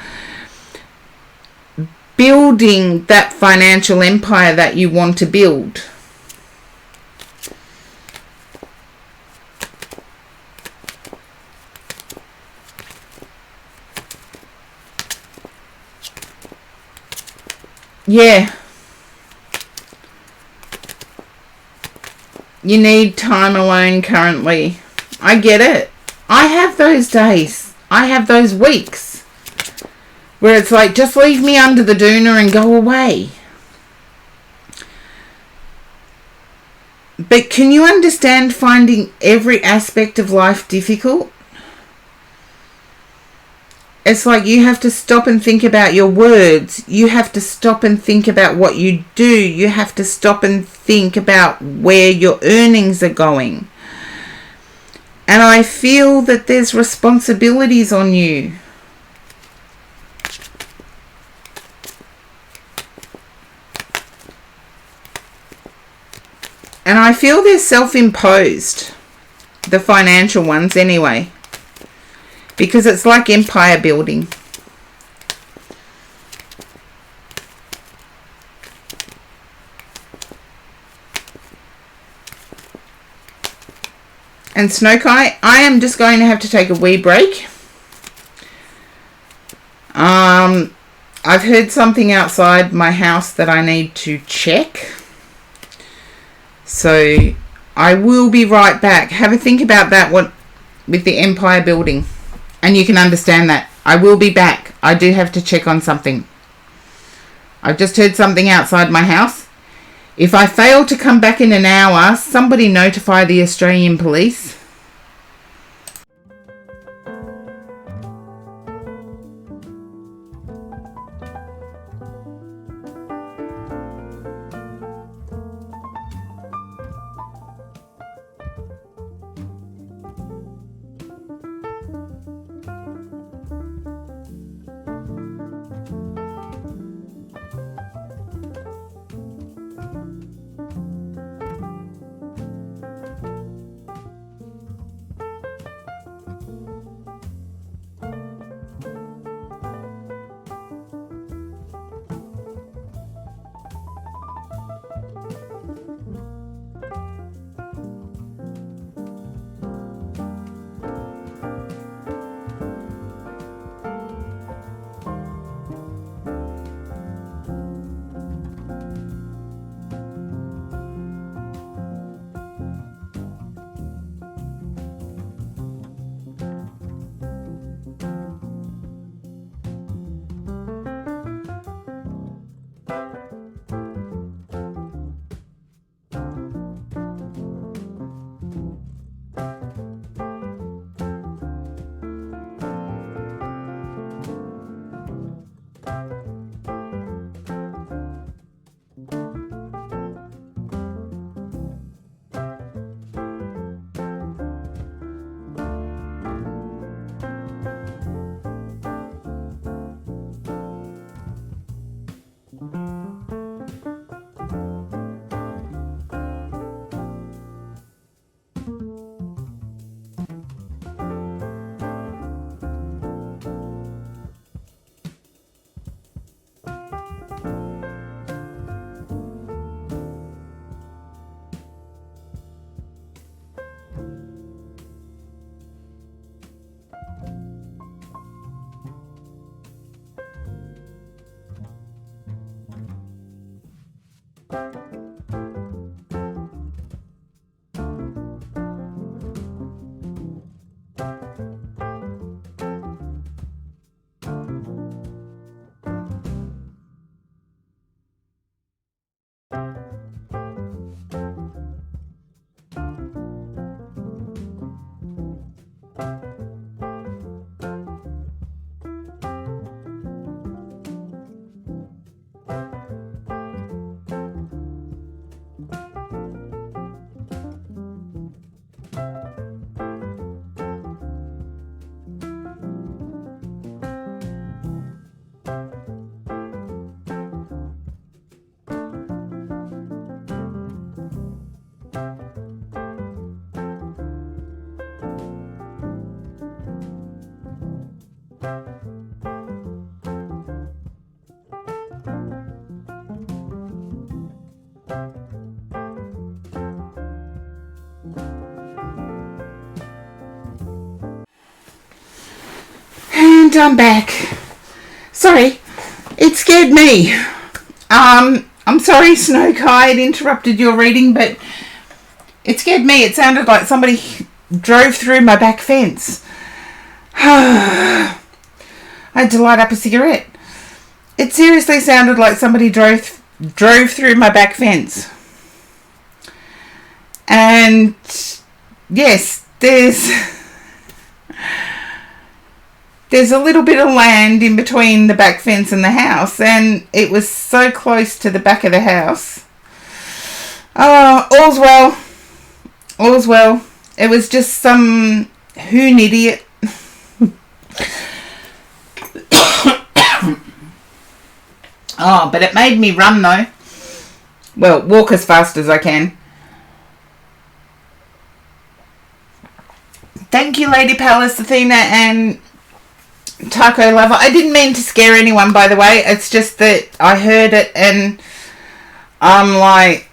building that financial empire that you want to build. Yeah. You need time alone currently. I get it. I have those days. I have those weeks where it's like, just leave me under the doona and go away. But can you understand finding every aspect of life difficult? It's like you have to stop and think about your words. You have to stop and think about what you do. You have to stop and think about where your earnings are going. And I feel that there's responsibilities on you. And I feel they're self-imposed. The financial ones anyway. Because it's like empire building. And Snowkite, I am just going to have to take a wee break. I've heard something outside my house that I need to check. So I will be right back. Have a think about that with the empire building. And you can understand that. I will be back. I do have to check on something. I've just heard something outside my house. If I fail to come back in an hour, somebody notify the Australian police. And I'm back. Sorry, it scared me. I'm sorry, Snow Kai, it interrupted your reading, but it scared me. It sounded like somebody drove through my back fence. I had to light up a cigarette. It seriously sounded like somebody drove through my back fence. And yes, there's a little bit of land in between the back fence and the house, and it was so close to the back of the house. Oh, all's well. All's well. It was just some hoon idiot. Oh, but it made me run though. Well, walk as fast as I can. Thank you, Lady Palace, Athena, and Taco Lover. I didn't mean to scare anyone, by the way. It's just that I heard it and I'm like,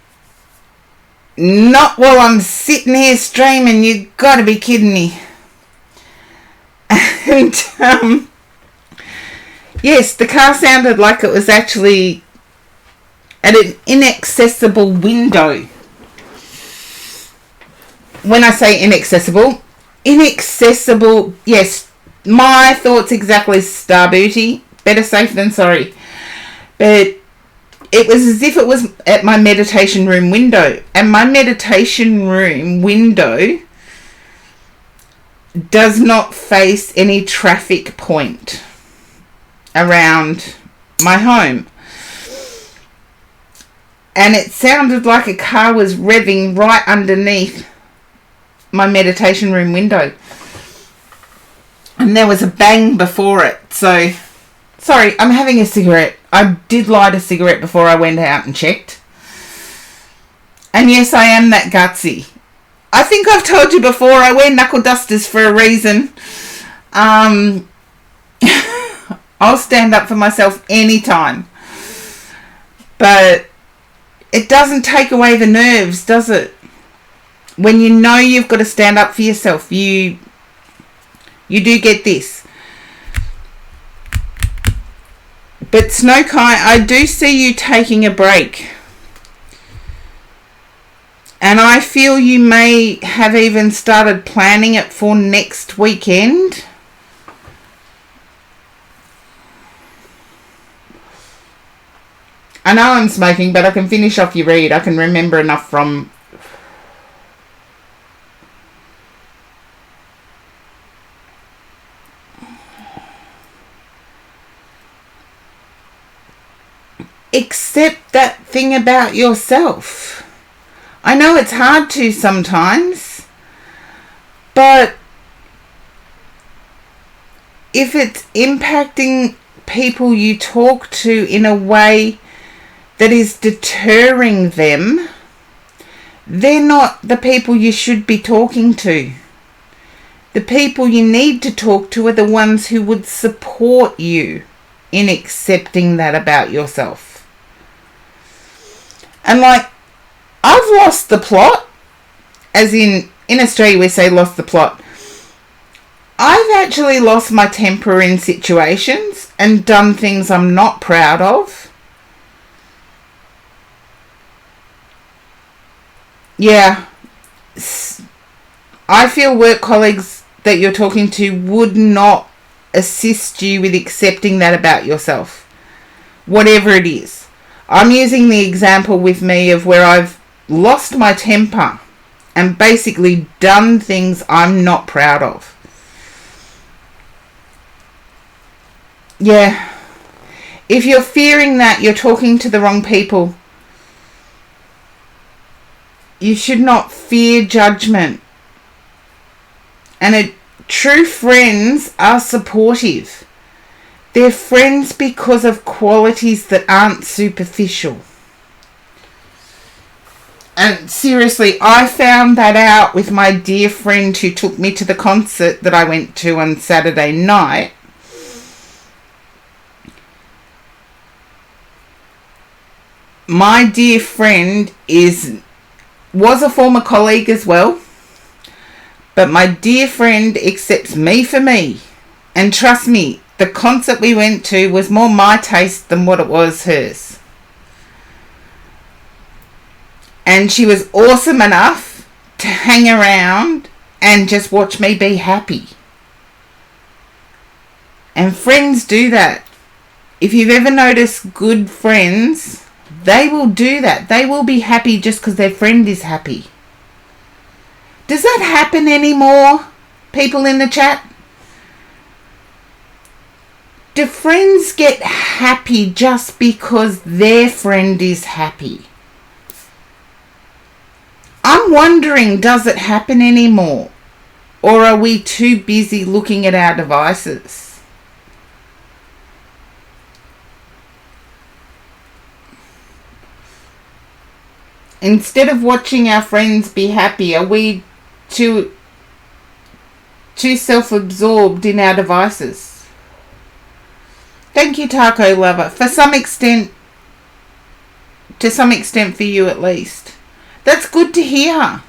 not while I'm sitting here streaming. You gotta be kidding me. And, yes, the car sounded like it was actually at an inaccessible window. When I say inaccessible, yes, my thoughts exactly, Star Booty. Better safe than sorry. But it was as if it was at my meditation room window. And my meditation room window does not face any traffic point around my home. And it sounded like a car was revving right underneath my meditation room window. And there was a bang before it. So, sorry, I'm having a cigarette. I did light a cigarette before I went out and checked. And yes, I am that gutsy. I think I've told you before, I wear knuckle dusters for a reason. I'll stand up for myself anytime. But it doesn't take away the nerves, does it? When you know you've got to stand up for yourself, you do get this. But Snow Kai, I do see you taking a break. And I feel you may have even started planning it for next weekend. I know I'm smoking, but I can finish off your read. I can remember enough from... Accept that thing about yourself. I know it's hard to sometimes, but if it's impacting people you talk to in a way that is deterring them, they're not the people you should be talking to. The people you need to talk to are the ones who would support you in accepting that about yourself. And like, I've lost the plot, as in Australia we say lost the plot. I've actually lost my temper in situations and done things I'm not proud of. Yeah, I feel work colleagues that you're talking to would not assist you with accepting that about yourself, whatever it is. I'm using the example with me of where I've lost my temper and basically done things I'm not proud of. Yeah. If you're fearing that, you're talking to the wrong people. You should not fear judgment. And true friends are supportive. They're friends because of qualities that aren't superficial. And seriously, I found that out with my dear friend who took me to the concert that I went to on Saturday night. My dear friend was a former colleague as well. But my dear friend accepts me for me. And trust me, the concert we went to was more my taste than what it was hers. And she was awesome enough to hang around and just watch me be happy. And friends do that. If you've ever noticed good friends, they will do that. They will be happy just because their friend is happy. Does that happen anymore, people in the chat? Do friends get happy just because their friend is happy? I'm wondering, does it happen anymore? Or are we too busy looking at our devices? Instead of watching our friends be happy, are we too self-absorbed in our devices? Thank you, Taco Lover. To some extent for you at least. That's good to hear.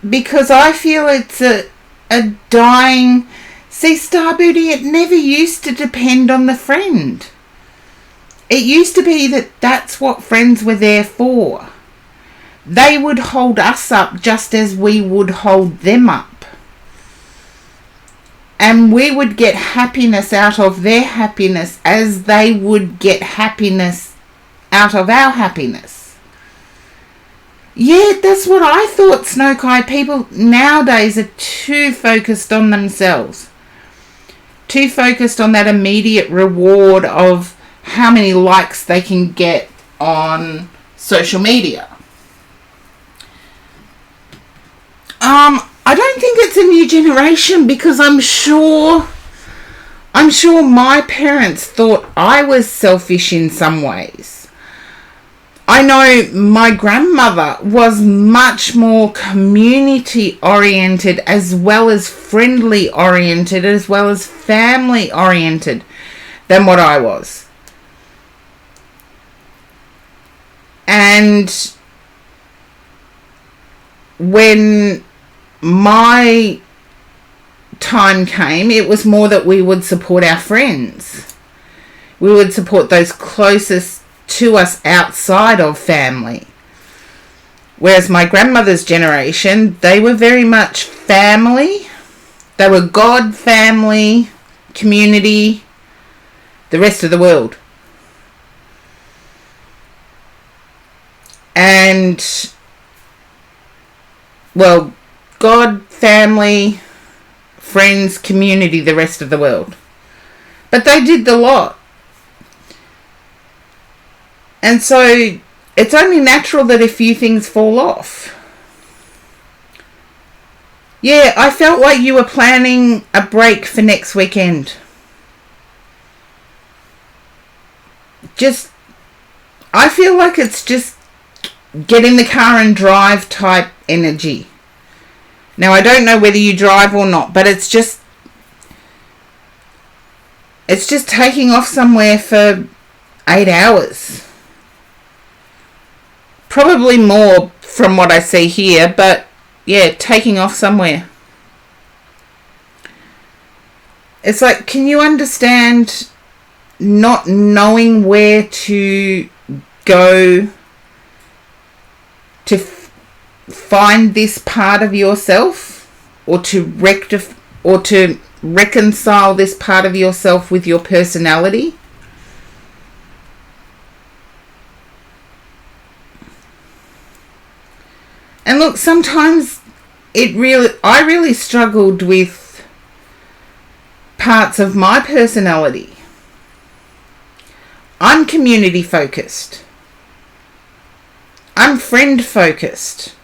Because I feel it's a dying... See, Star Booty, it never used to depend on the friend. It used to be that that's what friends were there for. They would hold us up just as we would hold them up. And we would get happiness out of their happiness as they would get happiness out of our happiness. Yeah, that's what I thought, Snow-Kai. People nowadays are too focused on themselves. Too focused on that immediate reward of how many likes they can get on social media. I don't think it's a new generation, because I'm sure my parents thought I was selfish in some ways. I know my grandmother was much more community oriented, as well as friendly oriented, as well as family oriented than what I was. And when my time came, it was more that we would support our friends. We would support those closest to us outside of family. Whereas my grandmother's generation, they were very much family. They were God, family, community, the rest of the world. And, well, God, family, friends, community, the rest of the world. But they did the lot. And so it's only natural that a few things fall off. Yeah, I felt like you were planning a break for next weekend. I feel like it's just get in the car and drive type energy. Now, I don't know whether you drive or not, but it's just taking off somewhere for 8 hours. Probably more from what I see here, but yeah, taking off somewhere. It's like, can you understand not knowing where to go to find this part of yourself, or to reconcile this part of yourself with your personality? And look, sometimes I really struggled with parts of my personality. I'm community focused. I'm friend focused.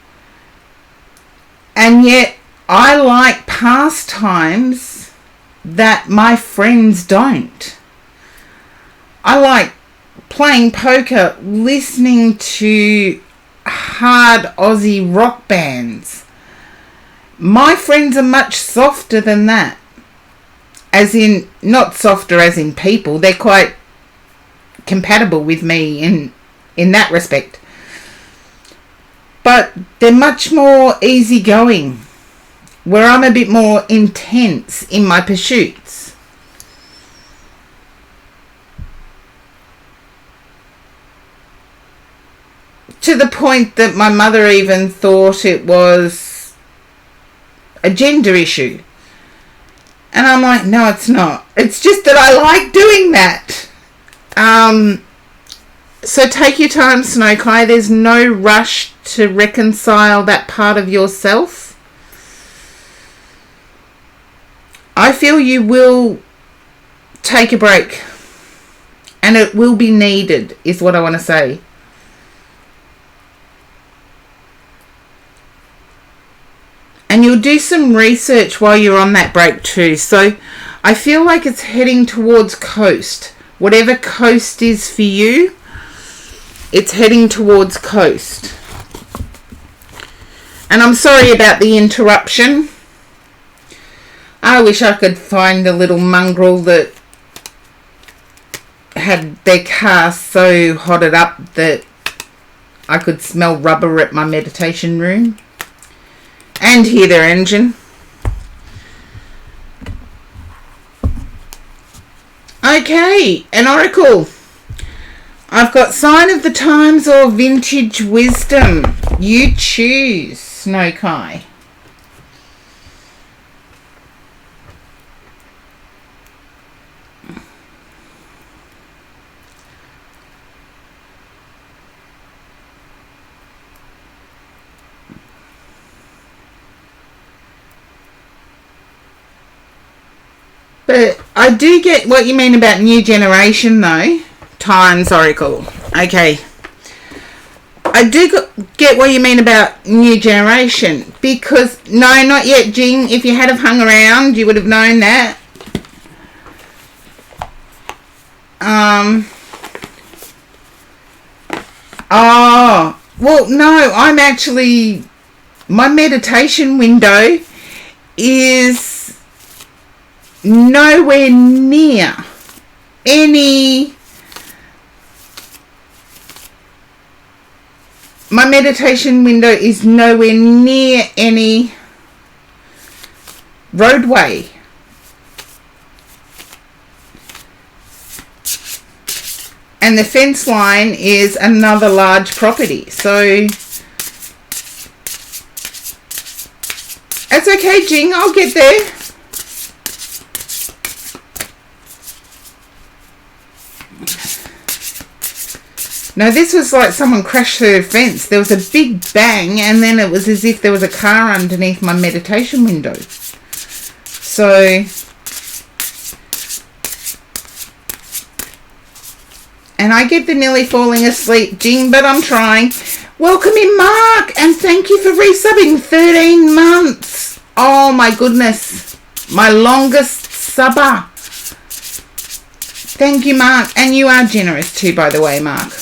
And yet I like pastimes that my friends don't. I like playing poker, listening to hard Aussie rock bands. My friends are much softer than that. As in, not softer as in people, they're quite compatible with me in that respect. But they're much more easygoing, where I'm a bit more intense in my pursuits. to the point that my mother even thought it was a gender issue. And I'm like, no, it's not. It's just that I like doing that. So take your time, Snowkai. There's no rush to reconcile that part of yourself. I feel you will take a break. And it will be needed, is what I want to say. And you'll do some research while you're on that break too. So I feel like it's heading towards coast. Whatever coast is for you, it's heading towards coast. And I'm sorry about the interruption. I wish I could find a little mongrel that had their car so hotted up that I could smell rubber at my meditation room and hear their engine. Okay, an oracle. I've got sign of the times or vintage wisdom. You choose, Snowkai. But I do get what you mean about new generation though. Times oracle. Okay. I do get what you mean about new generation. Because, no, not yet, Jing. If you had have hung around, you would have known that. Oh, well, no, I'm actually, my meditation window is nowhere near any, my meditation window is nowhere near any roadway. And the fence line is another large property. So it's okay, Jing, I'll get there. No, this was like someone crashed through a fence. There was a big bang and then it was as if there was a car underneath my meditation window. So, and I get the nearly falling asleep, Jing, but I'm trying. Welcome in, Mark, and thank you for resubbing 13 months. Oh my goodness, my longest subber. Thank you, Mark, and you are generous too, by the way, Mark.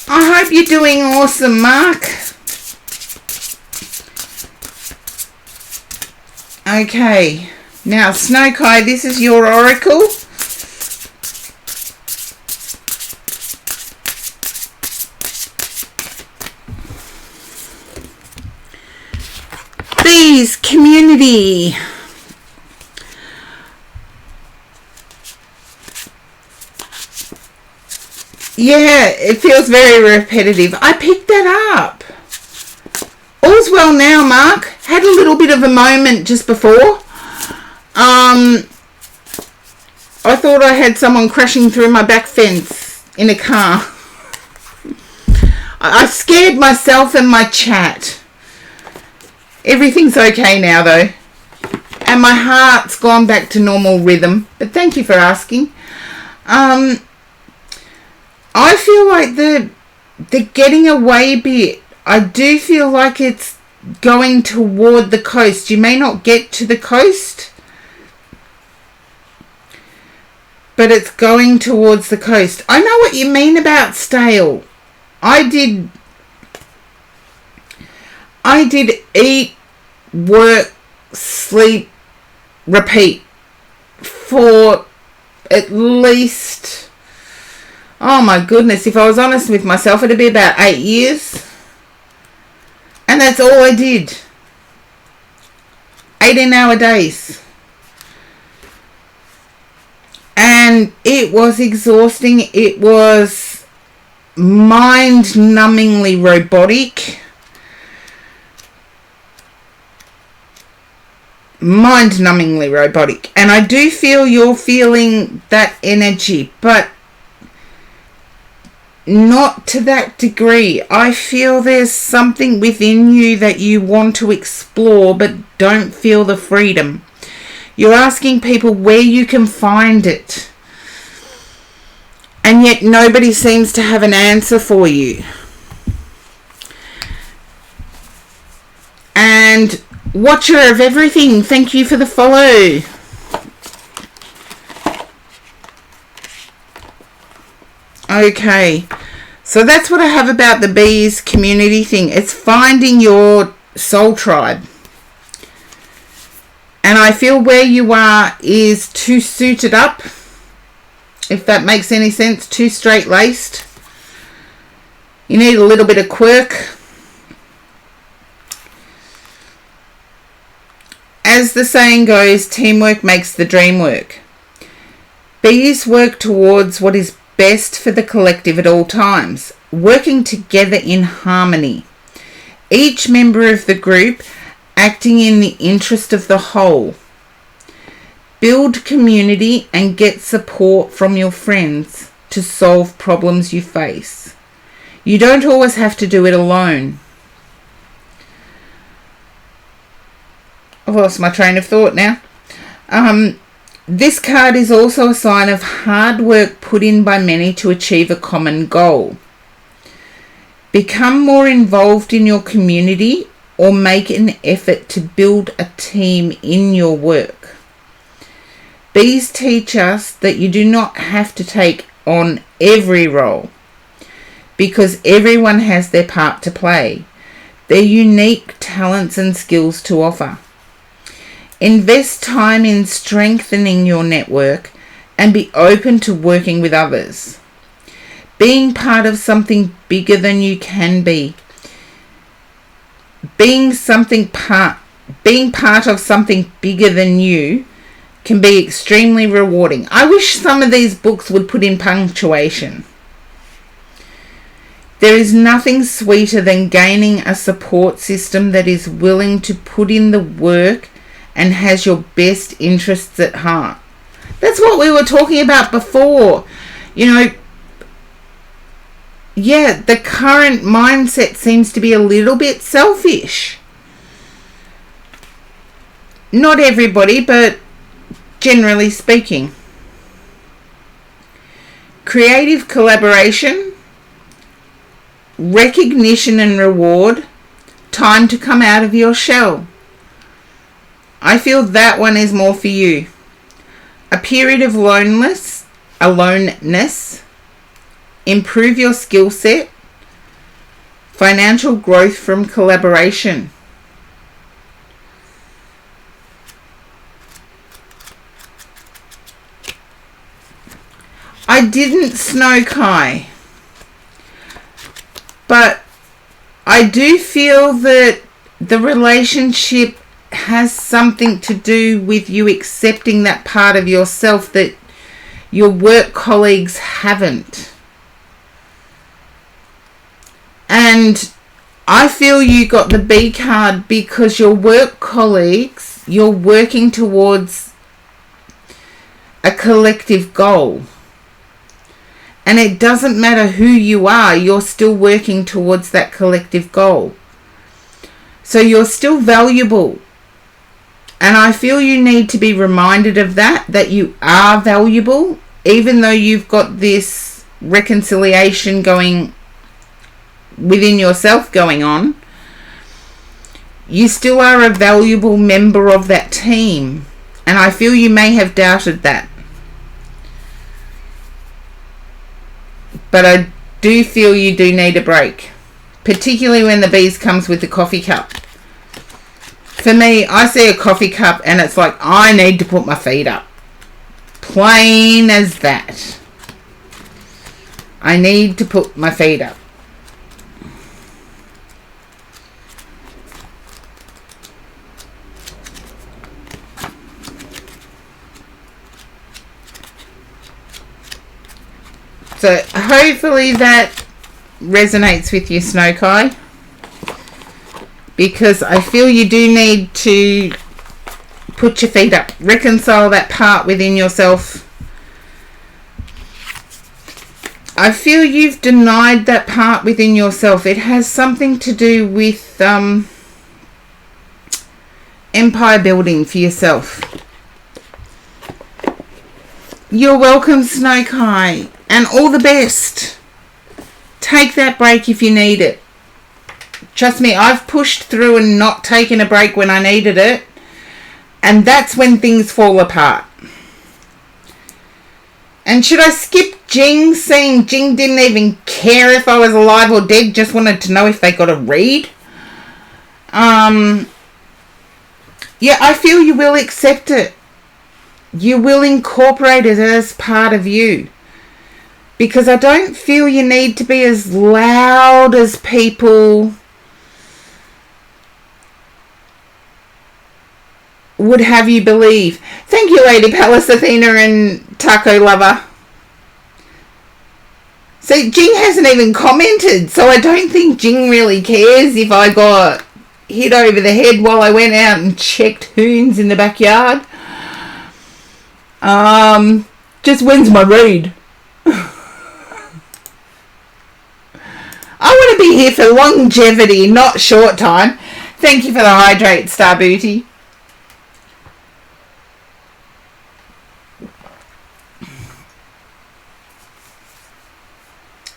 I hope you're doing awesome, Mark. Okay, now Snowkai, this is your oracle. Bees, community. Yeah, it feels very repetitive. I picked that up. All's well now, Mark. Had a little bit of a moment just before. I thought I had someone crashing through my back fence in a car. I scared myself and my chat. Everything's okay now, though. And my heart's gone back to normal rhythm. But thank you for asking. I feel like the getting away bit, I do feel like it's going toward the coast. You may not get to the coast, but it's going towards the coast. I know what you mean about stale. I did eat, work, sleep, repeat for at least, Oh my goodness, if I was honest with myself, it'd be about 8 years. And that's all I did. 18-hour days. And it was exhausting. It was mind-numbingly robotic. Mind-numbingly robotic. And I do feel you're feeling that energy, but not to that degree. I feel there's something within you that you want to explore but don't feel the freedom. You're asking people where you can find it, and yet nobody seems to have an answer for you. And watcher of everything, thank you for the follow. Okay, so that's what I have about the bees community thing. It's finding your soul tribe. And I feel where you are is too suited up, if that makes any sense, too straight-laced. You need a little bit of quirk. As the saying goes, teamwork makes the dream work. Bees work towards what is best for the collective at all times, working together in harmony. Each member of the group acting in the interest of the whole. Build community and get support from your friends to solve problems you face. You don't always have to do it alone. I've lost my train of thought now. This card is also a sign of hard work put in by many to achieve a common goal. Become more involved in your community or make an effort to build a team in your work. Bees teach us that you do not have to take on every role because everyone has their part to play, their unique talents and skills to offer. Invest time in strengthening your network and be open to working with others. Being part of something bigger than you can be. Being part of something bigger than you can be extremely rewarding. I wish some of these books would put in punctuation. There is nothing sweeter than gaining a support system that is willing to put in the work and has your best interests at heart. That's what we were talking about before. You know, yeah, the current mindset seems to be a little bit selfish. Not everybody, but generally speaking. Creative collaboration, recognition and reward, time to come out of your shell. I feel that one is more for you. A period of aloneness, improve your skill set, financial growth from collaboration. I didn't snow Kai, but I do feel that the relationship has something to do with you accepting that part of yourself that your work colleagues haven't. And I feel you got the B card because your work colleagues, you're working towards a collective goal. And it doesn't matter who you are, you're still working towards that collective goal. So you're still valuable. And I feel you need to be reminded of that you are valuable, even though you've got this reconciliation going within yourself going on. You still are a valuable member of that team. And I feel you may have doubted that. But I do feel you do need a break, particularly when the bees comes with the coffee cup. For me, I see a coffee cup and it's like, I need to put my feet up. Plain as that. I need to put my feet up. So hopefully that resonates with you, Snowkai, because I feel you do need to put your feet up, reconcile that part within yourself. I feel you've denied that part within yourself. It has something to do with empire building for yourself. You're welcome, Snowkai, and all the best. Take that break if you need it. Trust me, I've pushed through and not taken a break when I needed it, and that's when things fall apart. And should I skip Jing, saying Jing didn't even care if I was alive or dead, just wanted to know if they got a read? Yeah, I feel you will accept it. You will incorporate it as part of you. Because I don't feel you need to be as loud as people would have you believe. Thank you, Lady Palace Athena and Taco Lover. See, Jing hasn't even commented, so I don't think Jing really cares if I got hit over the head while I went out and checked hoons in the backyard. Just when's my read? I want to be here for longevity, not short time. Thank you for the hydrate, Star Booty.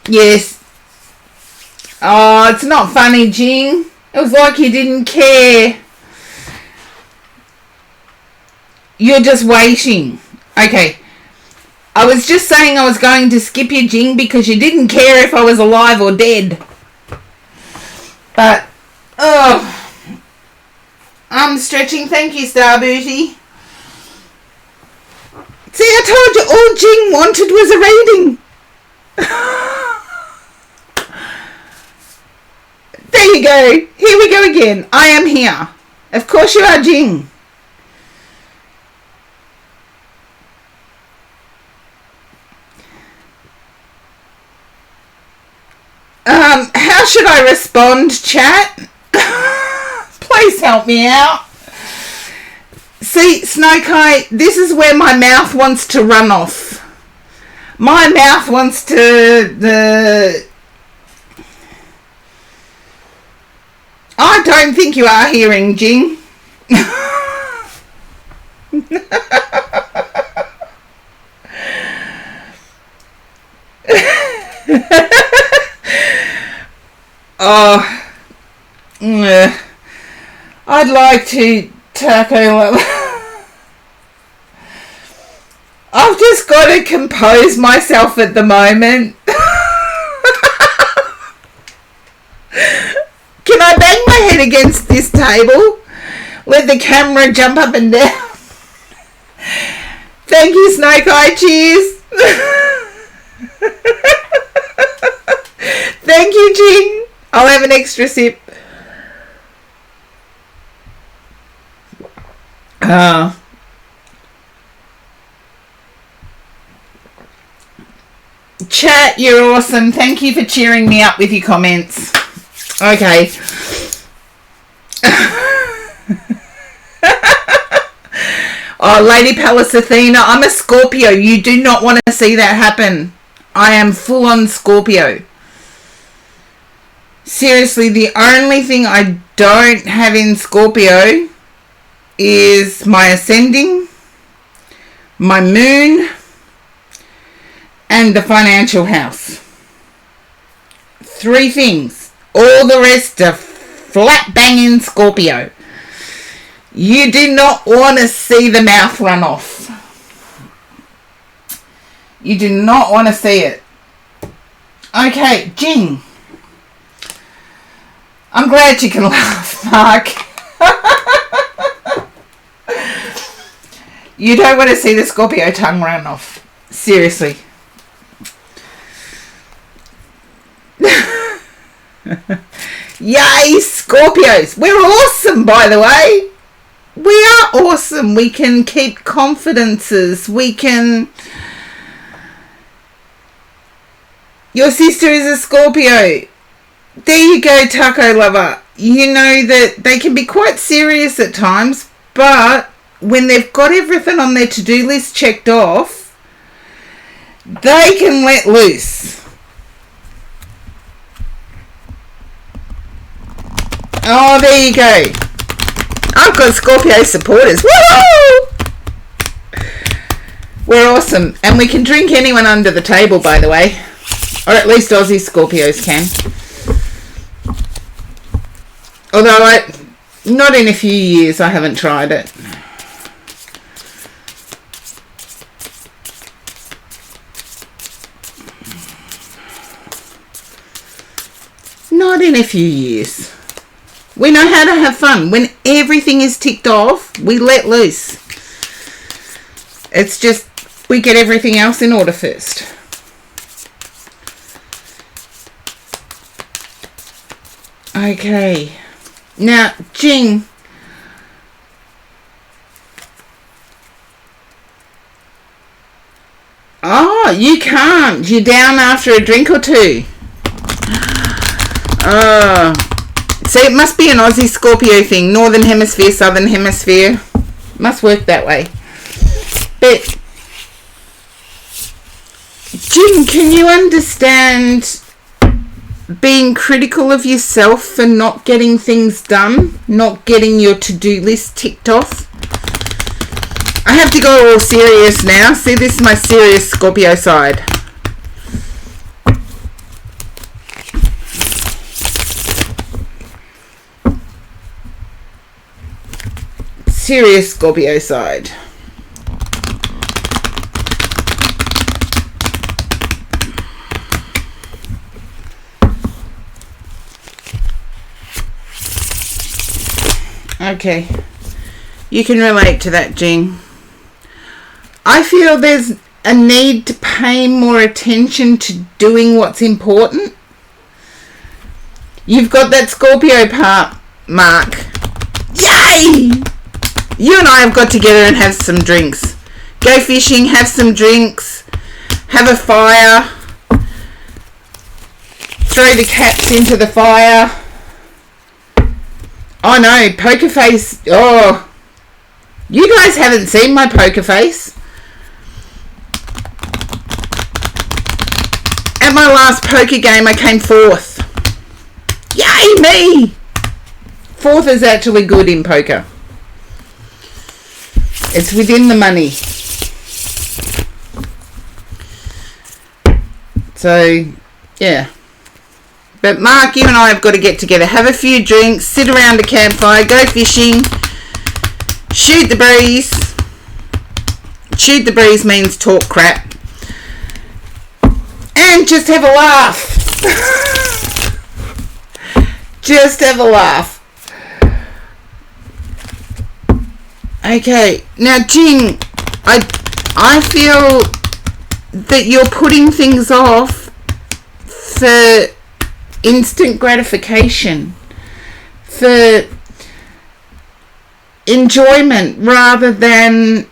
Yes. Oh, it's not funny, Jing. It was like you didn't care. You're just waiting. Okay. I was just saying I was going to skip you, Jing, because you didn't care if I was alive or dead. But, oh, I'm stretching. Thank you, Star Booty. See, I told you all Jing wanted was a reading. There you go. Here we go again. I am here. Of course you are, Jing. How should I respond, chat? Please help me out. See, Snowkai, this is where my mouth wants to run off. My mouth wants to... I don't think you are hearing, Jing. Oh, I'd like to tackle. I've just got to compose myself at the moment. Can I bang my head against this table? Let the camera jump up and down. Thank you, Snowkai. Cheers. Thank you, Jing. I'll have an extra sip. Chat, you're awesome. Thank you for cheering me up with your comments. Okay. Oh, Lady Palace Athena, I'm a Scorpio. You do not want to see that happen. I am full on Scorpio. Seriously, the only thing I don't have in Scorpio is my ascending, my moon, and the financial house. 3 things. All the rest are flat banging Scorpio. You do not want to see the mouth run off. You do not want to see it. Okay, Jing. I'm glad you can laugh, Mark. You don't want to see the Scorpio tongue run off. Seriously. Yay, Scorpios. We're awesome, by the way. We are awesome. We can keep confidences. We can... Your sister is a Scorpio. There you go, taco lover. You know that they can be quite serious at times, but when they've got everything on their to-do list checked off, they can let loose. Oh, there you go. I've got Scorpio supporters. Woohoo! We're awesome. And we can drink anyone under the table, by the way. Or at least Aussie Scorpios can. Although not in a few years, I haven't tried it. Not in a few years. We know how to have fun. When everything is ticked off, we let loose. It's just we get everything else in order first. Okay. Now, Jing. Oh, you can't. You're down after a drink or two. Oh. So it must be an Aussie Scorpio thing. Northern Hemisphere, Southern Hemisphere. Must work that way. But, Jing, can you understand being critical of yourself for not getting things done? Not getting your to-do list ticked off? I have to go all serious now. See, this is my serious Scorpio side. Serious Scorpio side. Okay. You can relate to that, Jing. I feel there's a need to pay more attention to doing what's important. You've got that Scorpio part, Mark. Yay! You and I have got together and have some drinks. Go fishing, have some drinks, have a fire, throw the cats into the fire. Oh no, poker face. Oh, you guys haven't seen my poker face. At my last poker game, I came fourth. Yay, me! Fourth is actually good in poker. It's within the money. So, yeah. But Mark, you and I have got to get together, have a few drinks, sit around a campfire, go fishing, shoot the breeze. Shoot the breeze means talk crap. And just have a laugh. Just have a laugh. Okay, now Jing, I feel that you're putting things off for instant gratification, for enjoyment rather than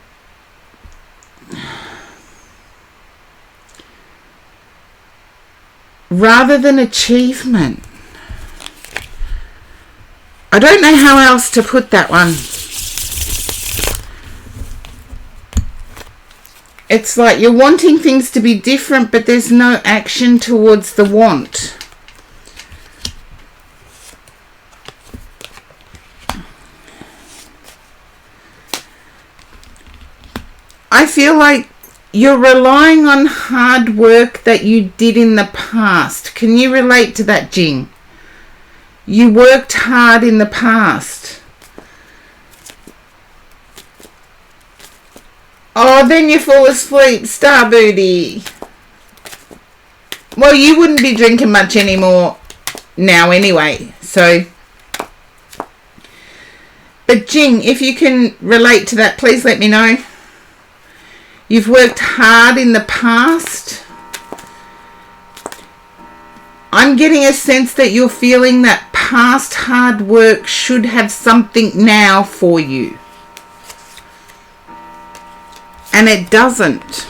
achievement. I don't know how else to put that one. It's like you're wanting things to be different, but there's no action towards the want. I feel like you're relying on hard work that you did in the past. Can you relate to that, Jing? You worked hard in the past. Oh, then you fall asleep, star booty. Well, you wouldn't be drinking much anymore now anyway, so. But Jing, if you can relate to that, please let me know. You've worked hard in the past. I'm getting a sense that you're feeling that past hard work should have something now for you. And it doesn't.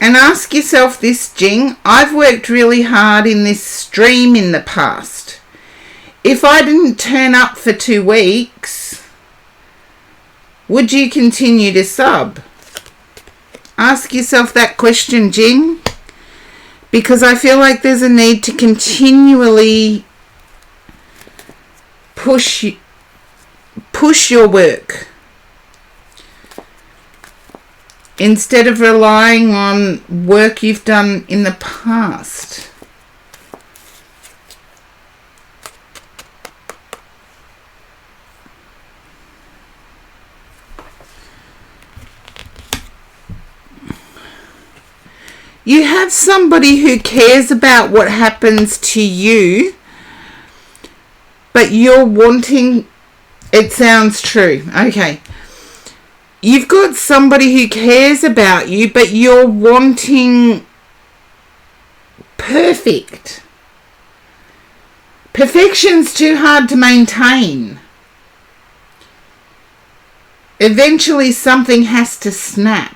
And ask yourself this, Jing. I've worked really hard in this stream in the past. If I didn't turn up for 2 weeks, would you continue to sub? Ask yourself that question, Jing. Because I feel like there's a need to continually push your work instead of relying on work you've done in the past. You have somebody who cares about what happens to you, but you're wanting, it sounds true, okay. You've got somebody who cares about you, but you're wanting perfect. Perfection's too hard to maintain. Eventually something has to snap.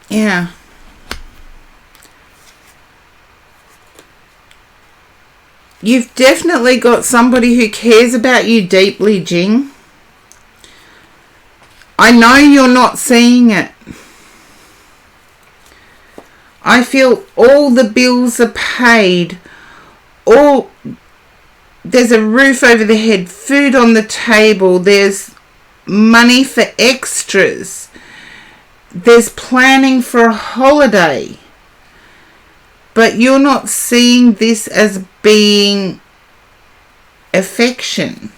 Yeah. You've definitely got somebody who cares about you deeply, Jing. I know you're not seeing it. I feel all the bills are paid. There's a roof over the head, food on the table, there's money for extras. There's planning for a holiday. But you're not seeing this as being affection.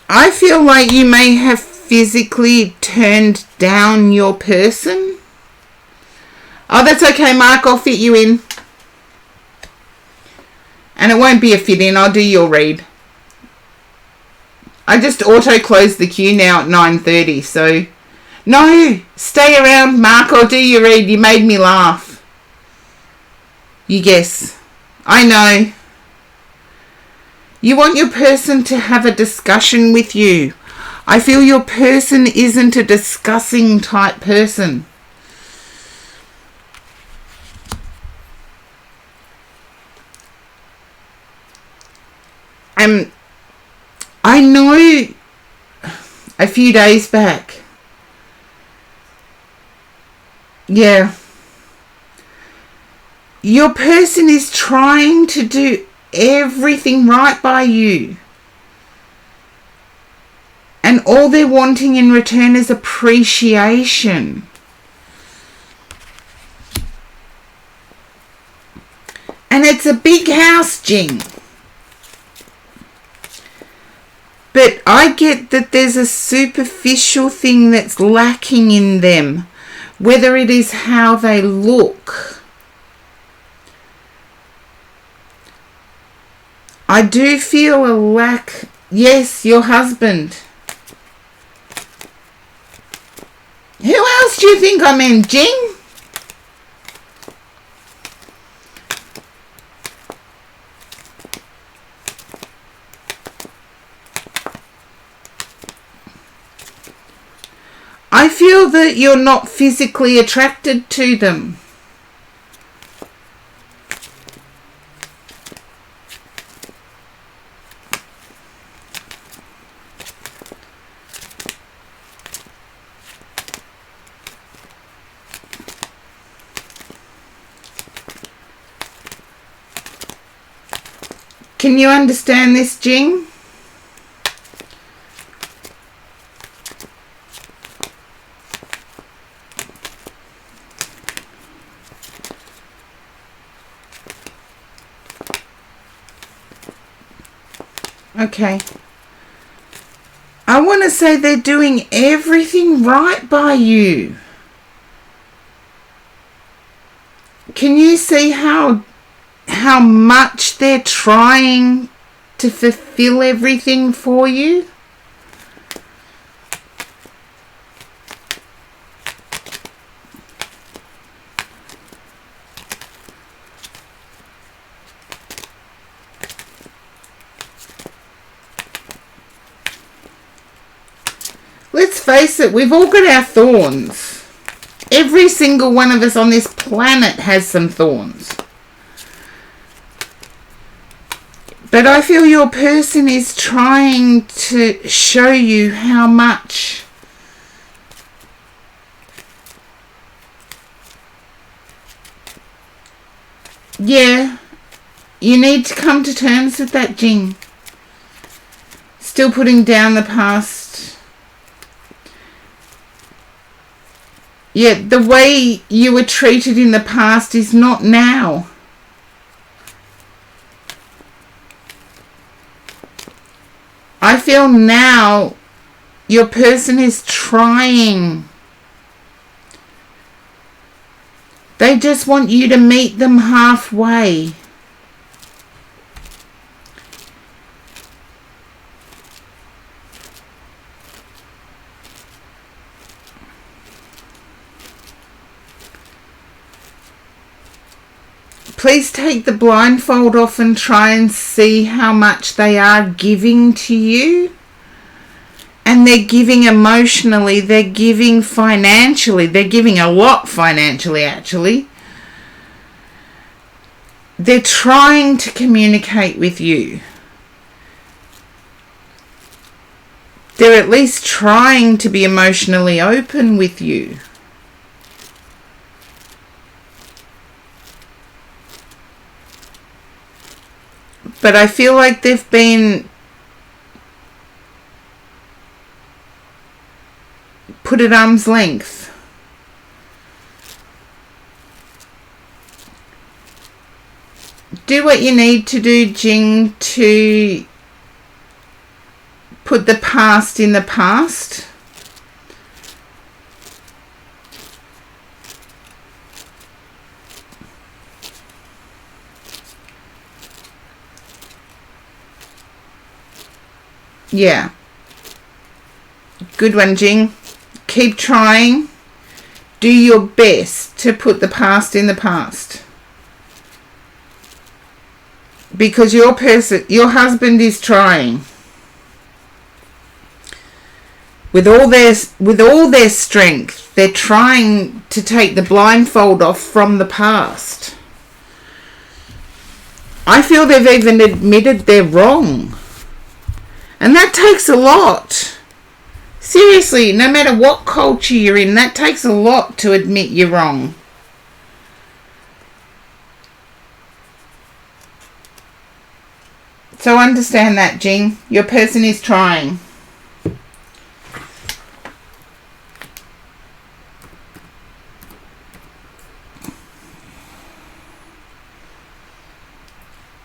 I feel like you may have physically turned down your person. Oh, that's okay, Mark. I'll fit you in. And it won't be a fit in. I'll do your read. I just auto-closed the queue now at 9:30, so... No, stay around, Mark. I'll do your read. You made me laugh. You guess. I know. You want your person to have a discussion with you. I feel your person isn't a discussing type person. I know a few days back. Yeah. Your person is trying to do everything right by you. And all they're wanting in return is appreciation. And it's a big house, Jing. But I get that there's a superficial thing that's lacking in them. Whether it is how they look. I do feel a lack. Yes, your husband. Who else do you think I meant, Jing? I feel that you're not physically attracted to them. Can you understand this, Jing? Okay. I want to say they're doing everything right by you. Can you see how how much they're trying to fulfill everything for you? Let's face it, we've all got our thorns. Every single one of us on this planet has some thorns. But I feel your person is trying to show you how much you need to come to terms with that, Jing. Still putting down the past. Yeah, the way you were treated in the past is not now. I feel now your person is trying. They just want you to meet them halfway. Please take the blindfold off and try and see how much they are giving to you. And they're giving emotionally, they're giving financially, they're giving a lot financially actually. They're trying to communicate with you. They're at least trying to be emotionally open with you. But I feel like they've been put at arm's length. Do what you need to do, Jing, to put the past in the past. Yeah. Good one, Jing. Keep trying. Do your best to put the past in the past. Because your husband is trying. With all their strength, they're trying to take the blindfold off from the past. I feel they've even admitted they're wrong. And that takes a lot. Seriously, no matter what culture you're in, that takes a lot to admit you're wrong. So understand that, Jing. Your person is trying.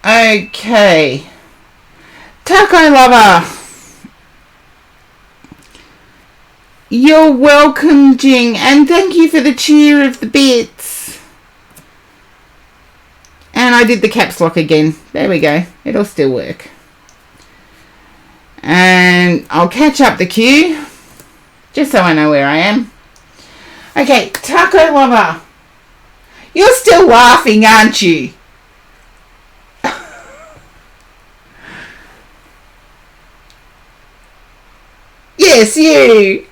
Okay. Taco lover. You're welcome, Jing, and thank you for the cheer of the bits. And I did the caps lock again. There we go. It'll still work. And I'll catch up the queue, just so I know where I am. Okay, Taco lover. You're still laughing, aren't you? Yes, you.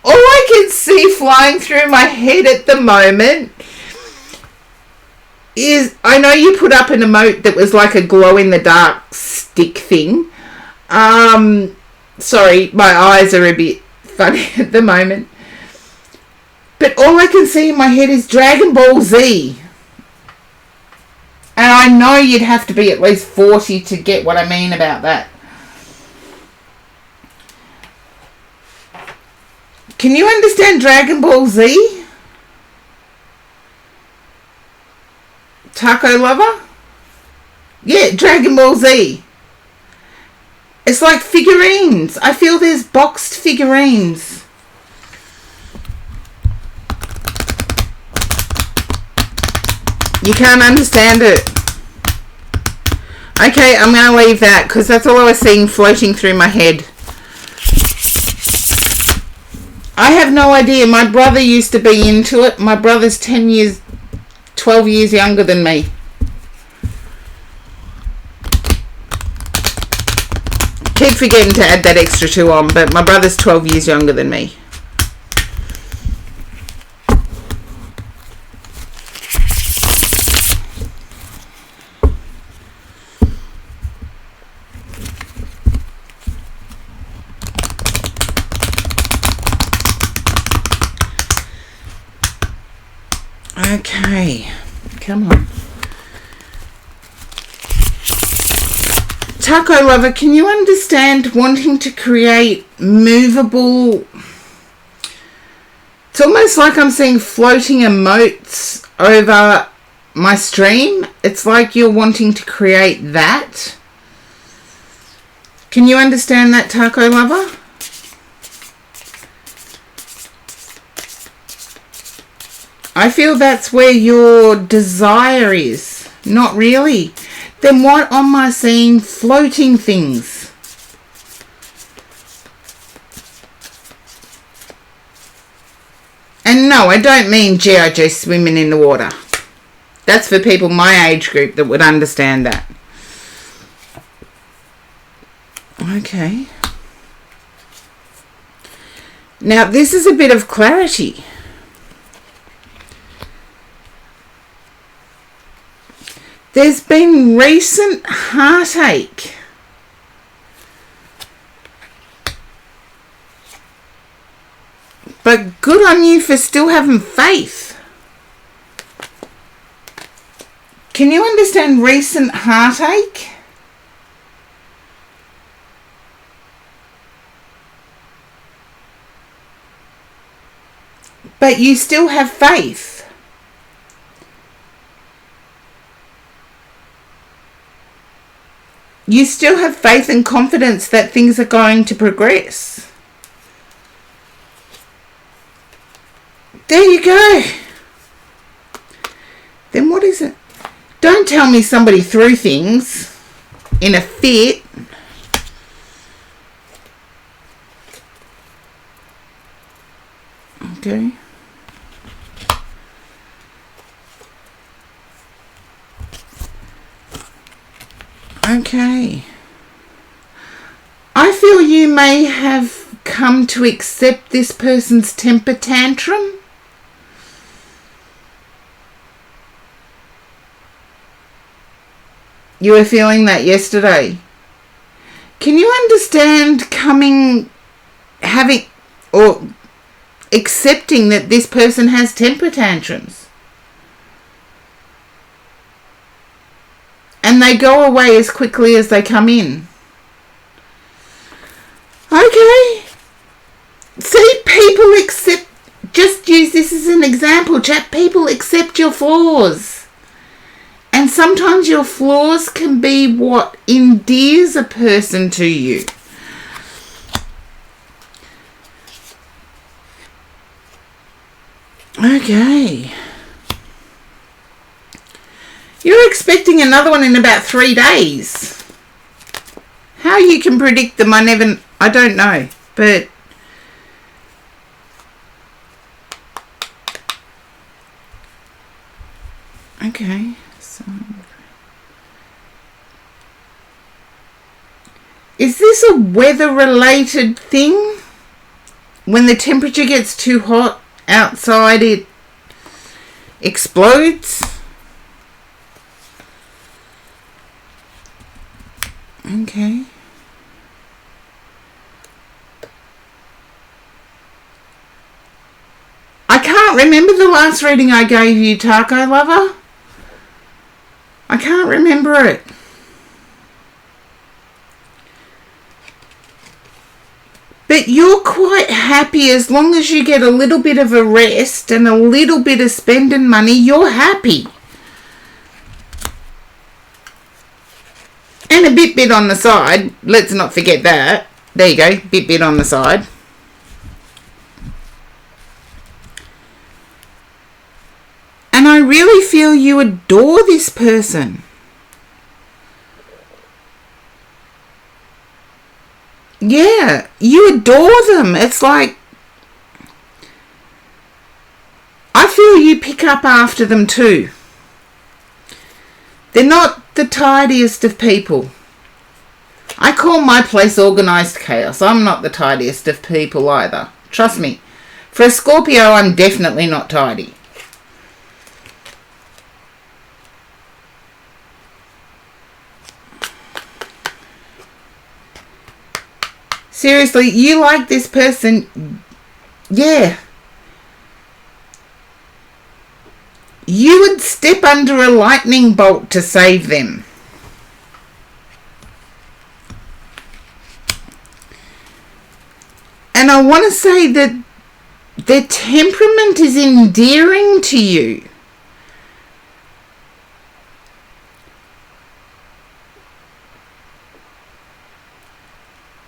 All I can see flying through my head at the moment is, I know you put up an emote that was like a glow-in-the-dark stick thing. Sorry, my eyes are a bit funny at the moment. But all I can see in my head is Dragon Ball Z. And I know you'd have to be at least 40 to get what I mean about that. Can you understand Dragon Ball Z? Taco lover? Yeah, Dragon Ball Z. It's like figurines. I feel there's boxed figurines. You can't understand it. Okay, I'm going to leave that because that's all I was seeing floating through my head. I have no idea. My brother used to be into it. My brother's 12 years younger than me. Keep forgetting to add that extra 2 on, but my brother's 12 years younger than me. Okay, come on. Taco lover, can you understand wanting to create movable... It's almost like I'm seeing floating emotes over my stream. It's like you're wanting to create that. Can you understand that, Taco lover? I feel that's where your desire is. Not really. Then what am I seeing? Floating things. And no, I don't mean G.I. Joe swimming in the water. That's for people my age group that would understand that. Okay. Now, this is a bit of clarity. There's been recent heartache. But good on you for still having faith. Can you understand recent heartache? But you still have faith. You still have faith and confidence that things are going to progress. There you go. Then what is it? Don't tell me somebody threw things in a fit. Okay. Okay. I feel you may have come to accept this person's temper tantrum. You were feeling that yesterday. Can you understand having or accepting that this person has temper tantrums? And they go away as quickly as they come in. Okay. See, people accept... Just use this as an example, chat. People accept your flaws. And sometimes your flaws can be what endears a person to you. Okay. You're expecting another one in about 3 days. How you can predict them, I don't know. But okay. So is this a weather-related thing? When the temperature gets too hot outside, it explodes? Okay. I can't remember the last reading I gave you, Taco Lover. I can't remember it. But you're quite happy as long as you get a little bit of a rest and a little bit of spending money, you're happy. And a bit on the side. Let's not forget that. There you go. Bit on the side. And I really feel you adore this person. Yeah, you adore them. It's like, I feel you pick up after them too. They're not the tidiest of people. I call my place organised chaos. I'm not the tidiest of people either. Trust me. For a Scorpio, I'm definitely not tidy. Seriously, you like this person. Yeah. You would step under a lightning bolt to save them. And I want to say that their temperament is endearing to you.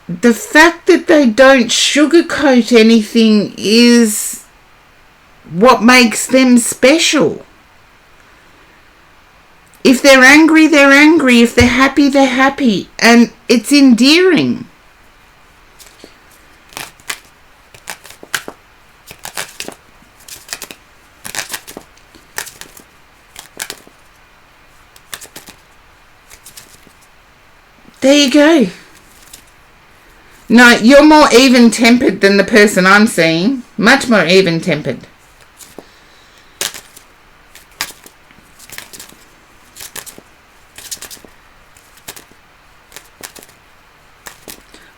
The fact that they don't sugarcoat anything is what makes them special. If they're angry, they're angry. If they're happy, they're happy. And it's endearing. There you go. No, you're more even-tempered than the person I'm seeing. Much more even-tempered.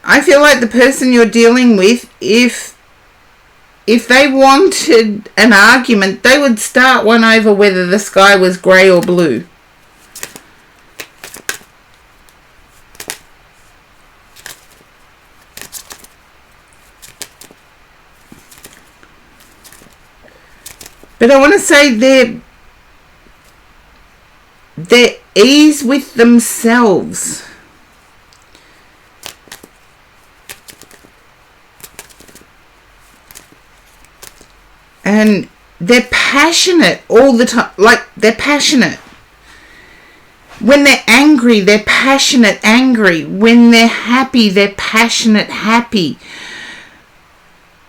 I feel like the person you're dealing with, if they wanted an argument, they would start one over whether the sky was grey or blue. But I want to say their ease with themselves and they're passionate all the time. Like, they're passionate. When they're angry, they're passionate angry. When they're happy, they're passionate happy.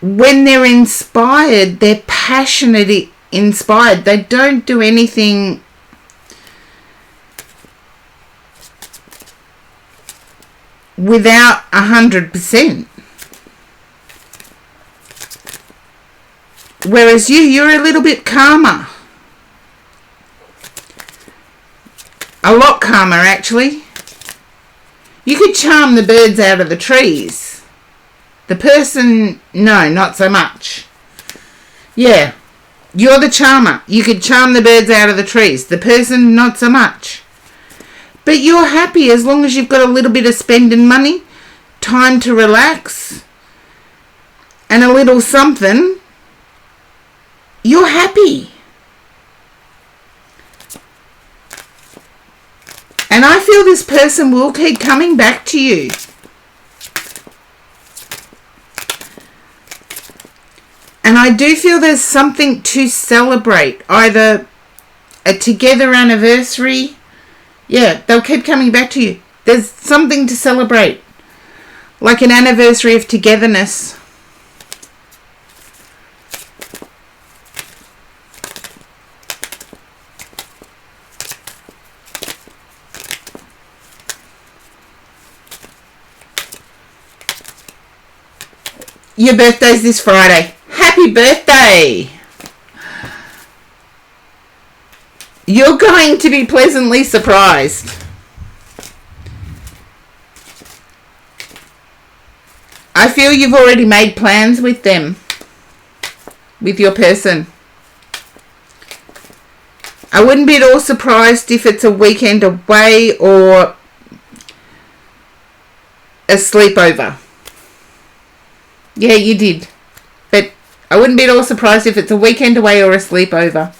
When they're inspired, they're passionate inspired. They don't do anything without 100%. Whereas you're a little bit calmer. A lot calmer, actually. You could charm the birds out of the trees. The person, no, not so much. Yeah, you're the charmer. You could charm the birds out of the trees. The person, not so much. But you're happy as long as you've got a little bit of spending money, time to relax, and a little something. You're happy. And I feel this person will keep coming back to you. And I do feel there's something to celebrate. Either a together anniversary. Yeah, they'll keep coming back to you. There's something to celebrate. Like an anniversary of togetherness. Your birthday's this Friday. Happy birthday! You're going to be pleasantly surprised. I feel you've already made plans with them. With your person. I wouldn't be at all surprised if it's a weekend away or a sleepover. Yeah, you did. But I wouldn't be at all surprised if it's a weekend away or a sleepover.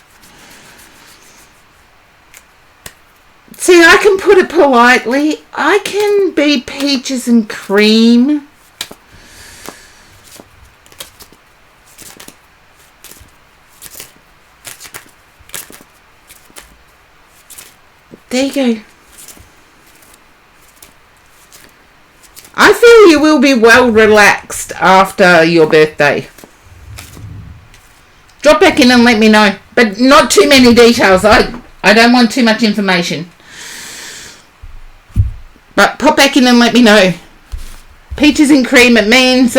See, I can put it politely. I can be peaches and cream. There you go. I feel you will be well relaxed after your birthday. Drop back in and let me know. But not too many details. I don't want too much information. But pop back in and let me know. Peaches and cream, it means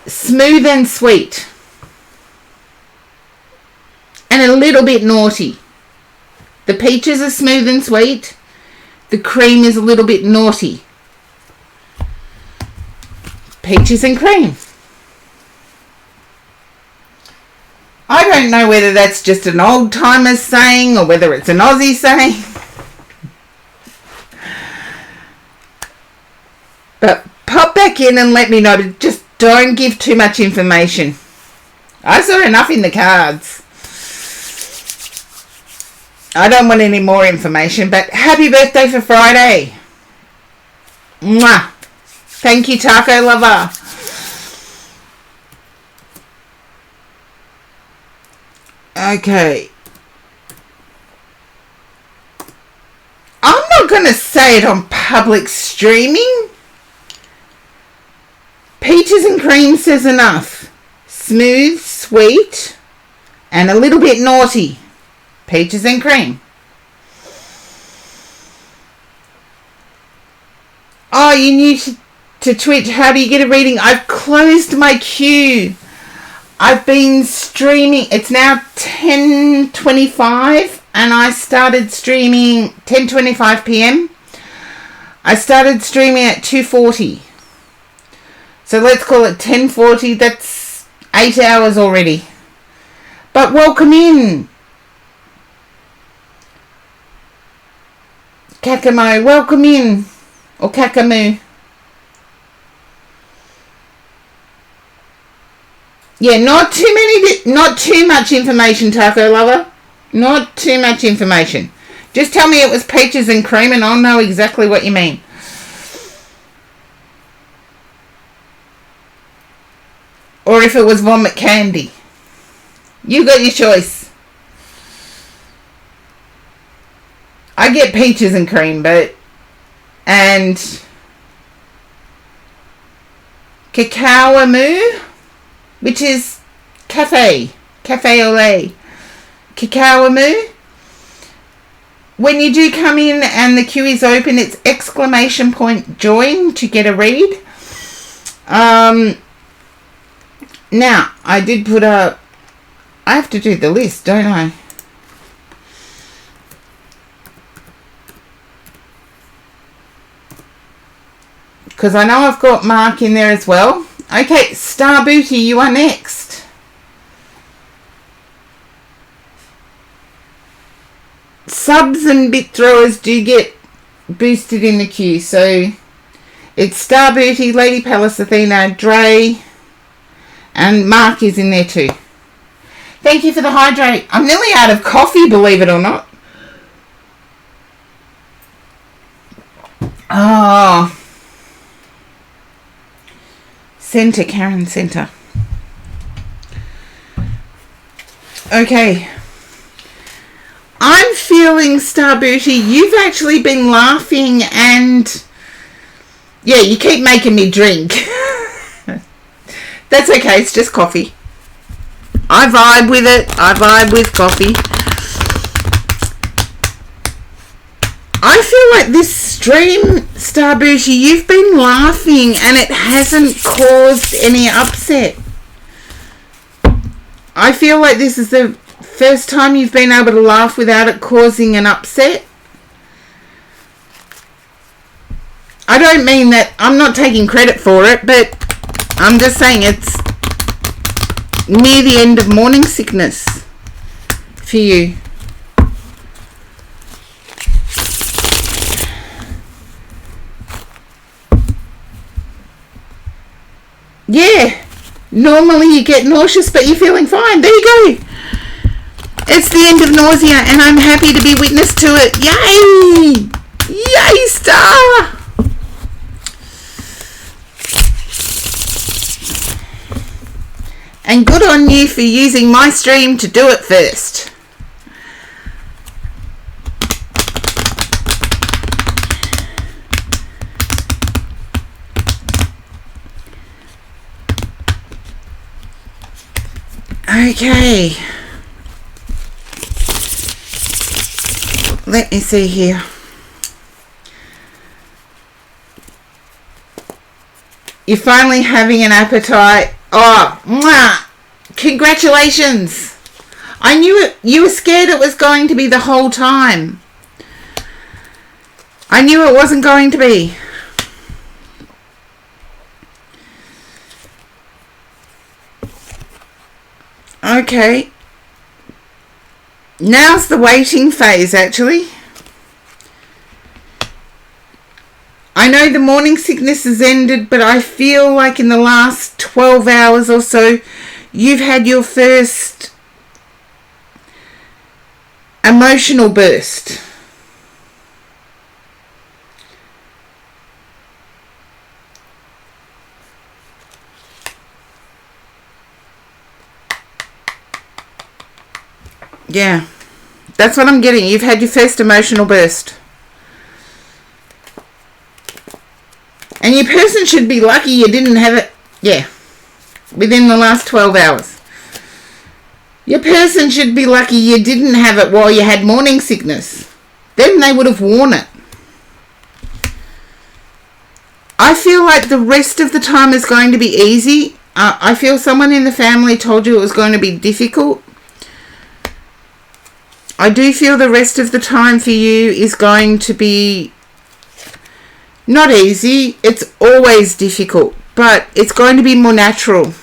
smooth and sweet. And a little bit naughty. The peaches are smooth and sweet. The cream is a little bit naughty. Peaches and cream. I don't know whether that's just an old timer's saying or whether it's an Aussie saying. But pop back in and let me know. But just don't give too much information. I saw enough in the cards. I don't want any more information. But happy birthday for Friday. Mwah. Thank you, Taco Lover. Okay. I'm not going to say it on public streaming. Peaches and cream says enough. Smooth, sweet, and a little bit naughty. Peaches and cream. Oh, you new to Twitch. How do you get a reading? I've closed my queue. I've been streaming. It's now 10:25 and I started streaming 10:25 p.m. I started streaming at 2:40. So let's call it 10:40. That's 8 hours already. But welcome in. Kakamo, welcome in. Or Kakamu. Yeah, not too much information, Taco Lover. Not too much information. Just tell me it was peaches and cream and I'll know exactly what you mean. Or if it was vomit candy. You got your choice. I get peaches and cream, and cacao moo, which is cafe au lait. Cacao moo. When you do come in and the queue is open, it's ! join to get a read. Now, I did put up, I have to do the list, don't I? Because I know I've got Mark in there as well. Okay, Star Booty, you are next. Subs and bit throwers do get boosted in the queue. So it's Star Booty, Lady Palace, Athena, Dre, and Mark is in there too. Thank you for the hydrate. I'm nearly out of coffee, believe it or not. Oh. Centre, Karen Centre. Okay. I'm feeling, Star Booty, you've actually been laughing and... yeah, you keep making me drink. That's okay, it's just coffee. I vibe with it. I vibe with coffee. I feel like this stream, Star Booty, you've been laughing and it hasn't caused any upset. I feel like this is the first time you've been able to laugh without it causing an upset. I don't mean that, I'm not taking credit for it, but I'm just saying it's near the end of morning sickness for you. Yeah, normally you get nauseous, but you're feeling fine. There you go. It's the end of nausea, and I'm happy to be witness to it. Yay! Yay, Star! And good on you for using my stream to do it first. Okay. Let me see here. You're finally having an appetite. Oh, mwah! Congratulations. I knew it. You were scared it was going to be the whole time. I knew it wasn't going to be. Okay. Now's the waiting phase, actually. I know the morning sickness has ended, but I feel like in the last 12 hours or so, you've had your first emotional burst. Yeah, that's what I'm getting. You've had your first emotional burst. And your person should be lucky you didn't have it, yeah, within the last 12 hours. Your person should be lucky you didn't have it while you had morning sickness. Then they would have worn it. I feel like the rest of the time is going to be easy. I feel someone in the family told you it was going to be difficult. I do feel the rest of the time for you is going to be not easy. It's always difficult, but it's going to be more natural.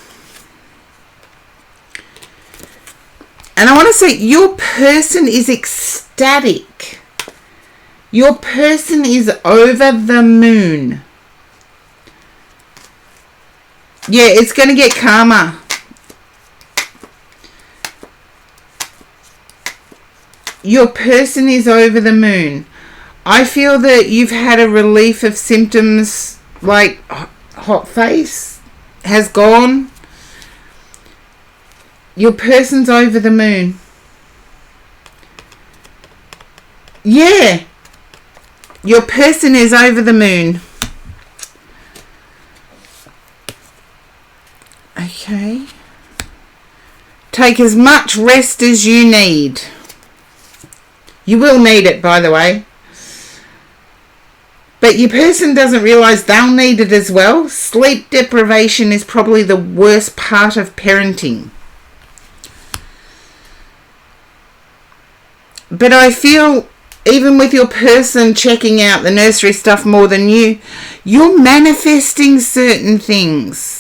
And I want to say your person is ecstatic. Your person is over the moon. Yeah, it's going to get calmer. Your person is over the moon. I feel that you've had a relief of symptoms like hot face has gone. Your person's over the moon. Yeah. Your person is over the moon. Okay. Take as much rest as you need. You will need it, by the way. But your person doesn't realise they'll need it as well. Sleep deprivation is probably the worst part of parenting. But I feel, even with your person checking out the nursery stuff more than you, you're manifesting certain things.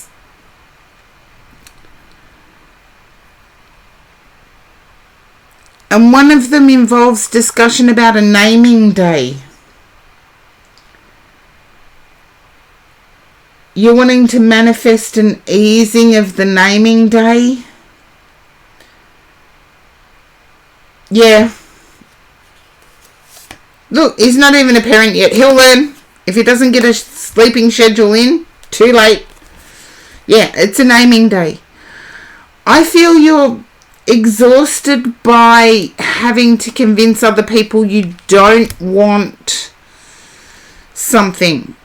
And one of them involves discussion about a naming day. You're wanting to manifest an easing of the naming day. Yeah. Look, he's not even a parent yet. He'll learn. If he doesn't get a sleeping schedule in, too late. Yeah, it's a naming day. I feel you're exhausted by having to convince other people you don't want something.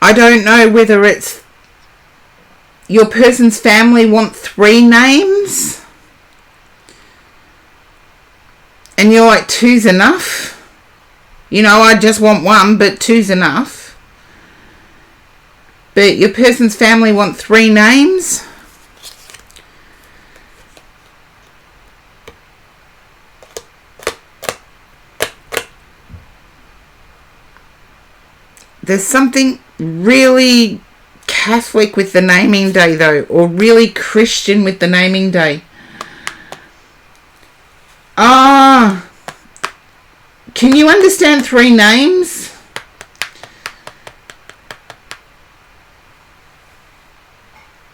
I don't know whether it's your person's family want 3 names and you're like, 2's enough. You know, I just want 1, but 2's enough. But your person's family want 3 names. There's something really Catholic with the naming day, though, or really Christian with the naming day. Can you understand 3 names?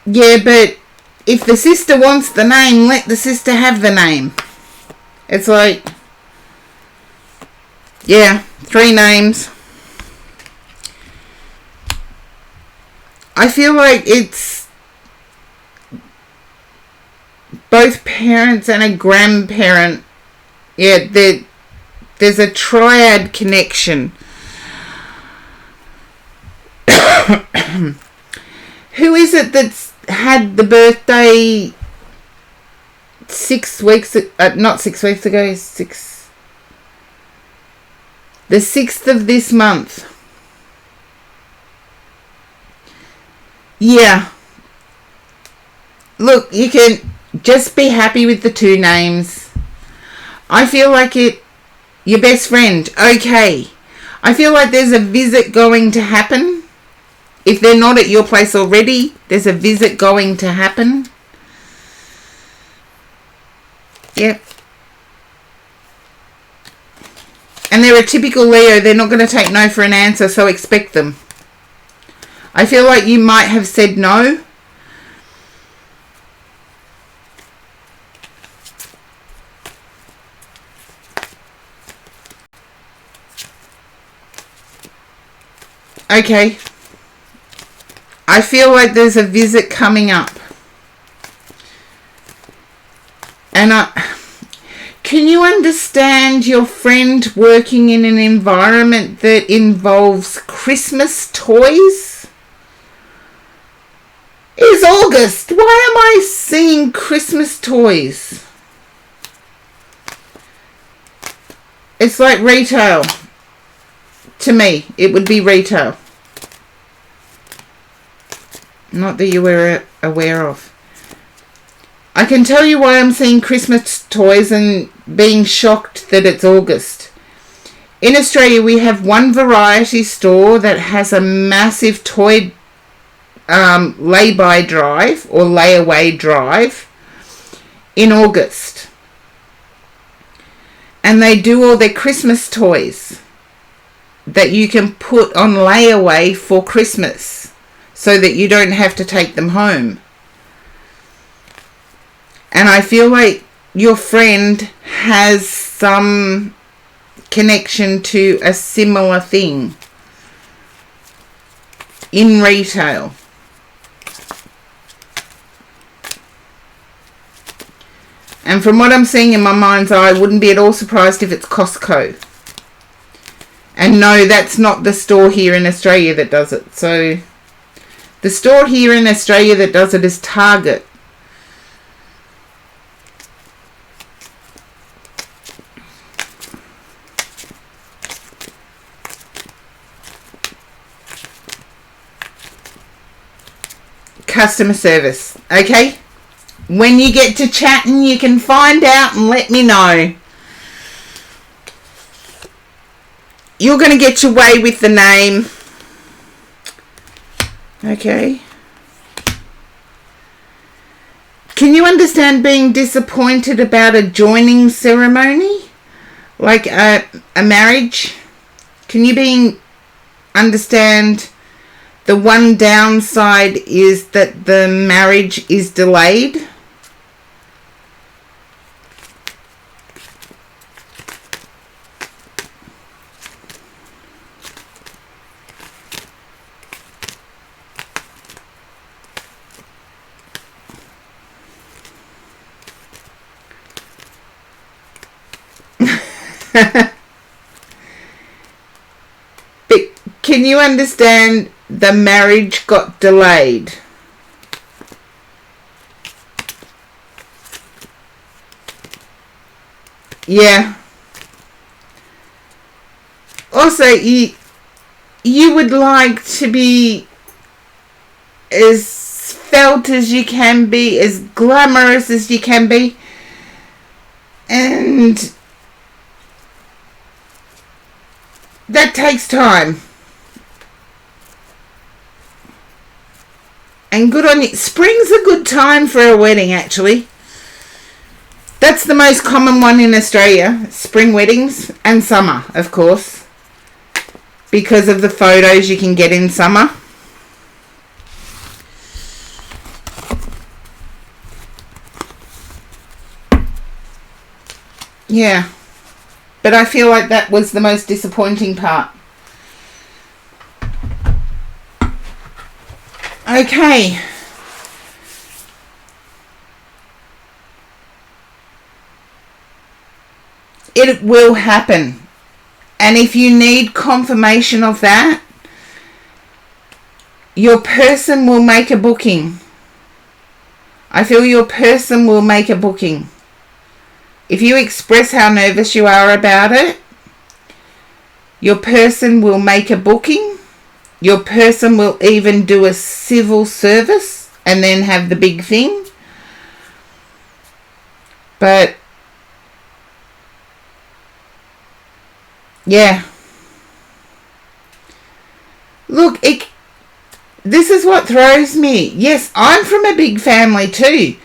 Yeah, but if the sister wants the name, let the sister have the name. It's like, yeah, 3 names. I feel like it's both parents and a grandparent. Yeah, there's a triad connection. Who is it that's had the birthday 6 weeks, not 6 weeks ago, the 6th of this month. Yeah. Look, you can just be happy with the 2 names. I feel like your best friend, okay. I feel like there's a visit going to happen. If they're not at your place already, there's a visit going to happen. Yep. And they're a typical Leo. They're not going to take no for an answer, so expect them. I feel like you might have said no. Okay. I feel like there's a visit coming up. And can you understand your friend working in an environment that involves Christmas toys? It's August. Why am I seeing Christmas toys? It's like retail. To me, it would be retail. Not that you were aware of. I can tell you why I'm seeing Christmas toys and being shocked that it's August. In Australia, we have one variety store that has a massive toy lay-by drive or layaway drive in August. And they do all their Christmas toys that you can put on layaway for Christmas so that you don't have to take them home. And I feel like your friend has some connection to a similar thing in retail. And from what I'm seeing in my mind's eye, I wouldn't be at all surprised if it's Costco. And no, that's not the store here in Australia that does it. So the store here in Australia that does it is Target. Customer service, okay? When you get to chatting, you can find out and let me know. You're going to get your way with the name. Okay. Can you understand being disappointed about a joining ceremony? Like a marriage? Can you understand the one downside is that the marriage is delayed? But can you understand the marriage got delayed? Yeah. Also, you would like to be as felt as you can be, as glamorous as you can be, and that takes time. And good on you. Spring's a good time for a wedding, actually. That's the most common one in Australia. Spring weddings and summer, of course. Because of the photos you can get in summer. Yeah. But I feel like that was the most disappointing part. Okay. It will happen. And if you need confirmation of that, your person will make a booking. I feel your person will make a booking. If you express how nervous you are about it, your person will make a booking. Your person will even do a civil service and then have the big thing. But yeah. Look, this is what throws me. Yes, I'm from a big family too,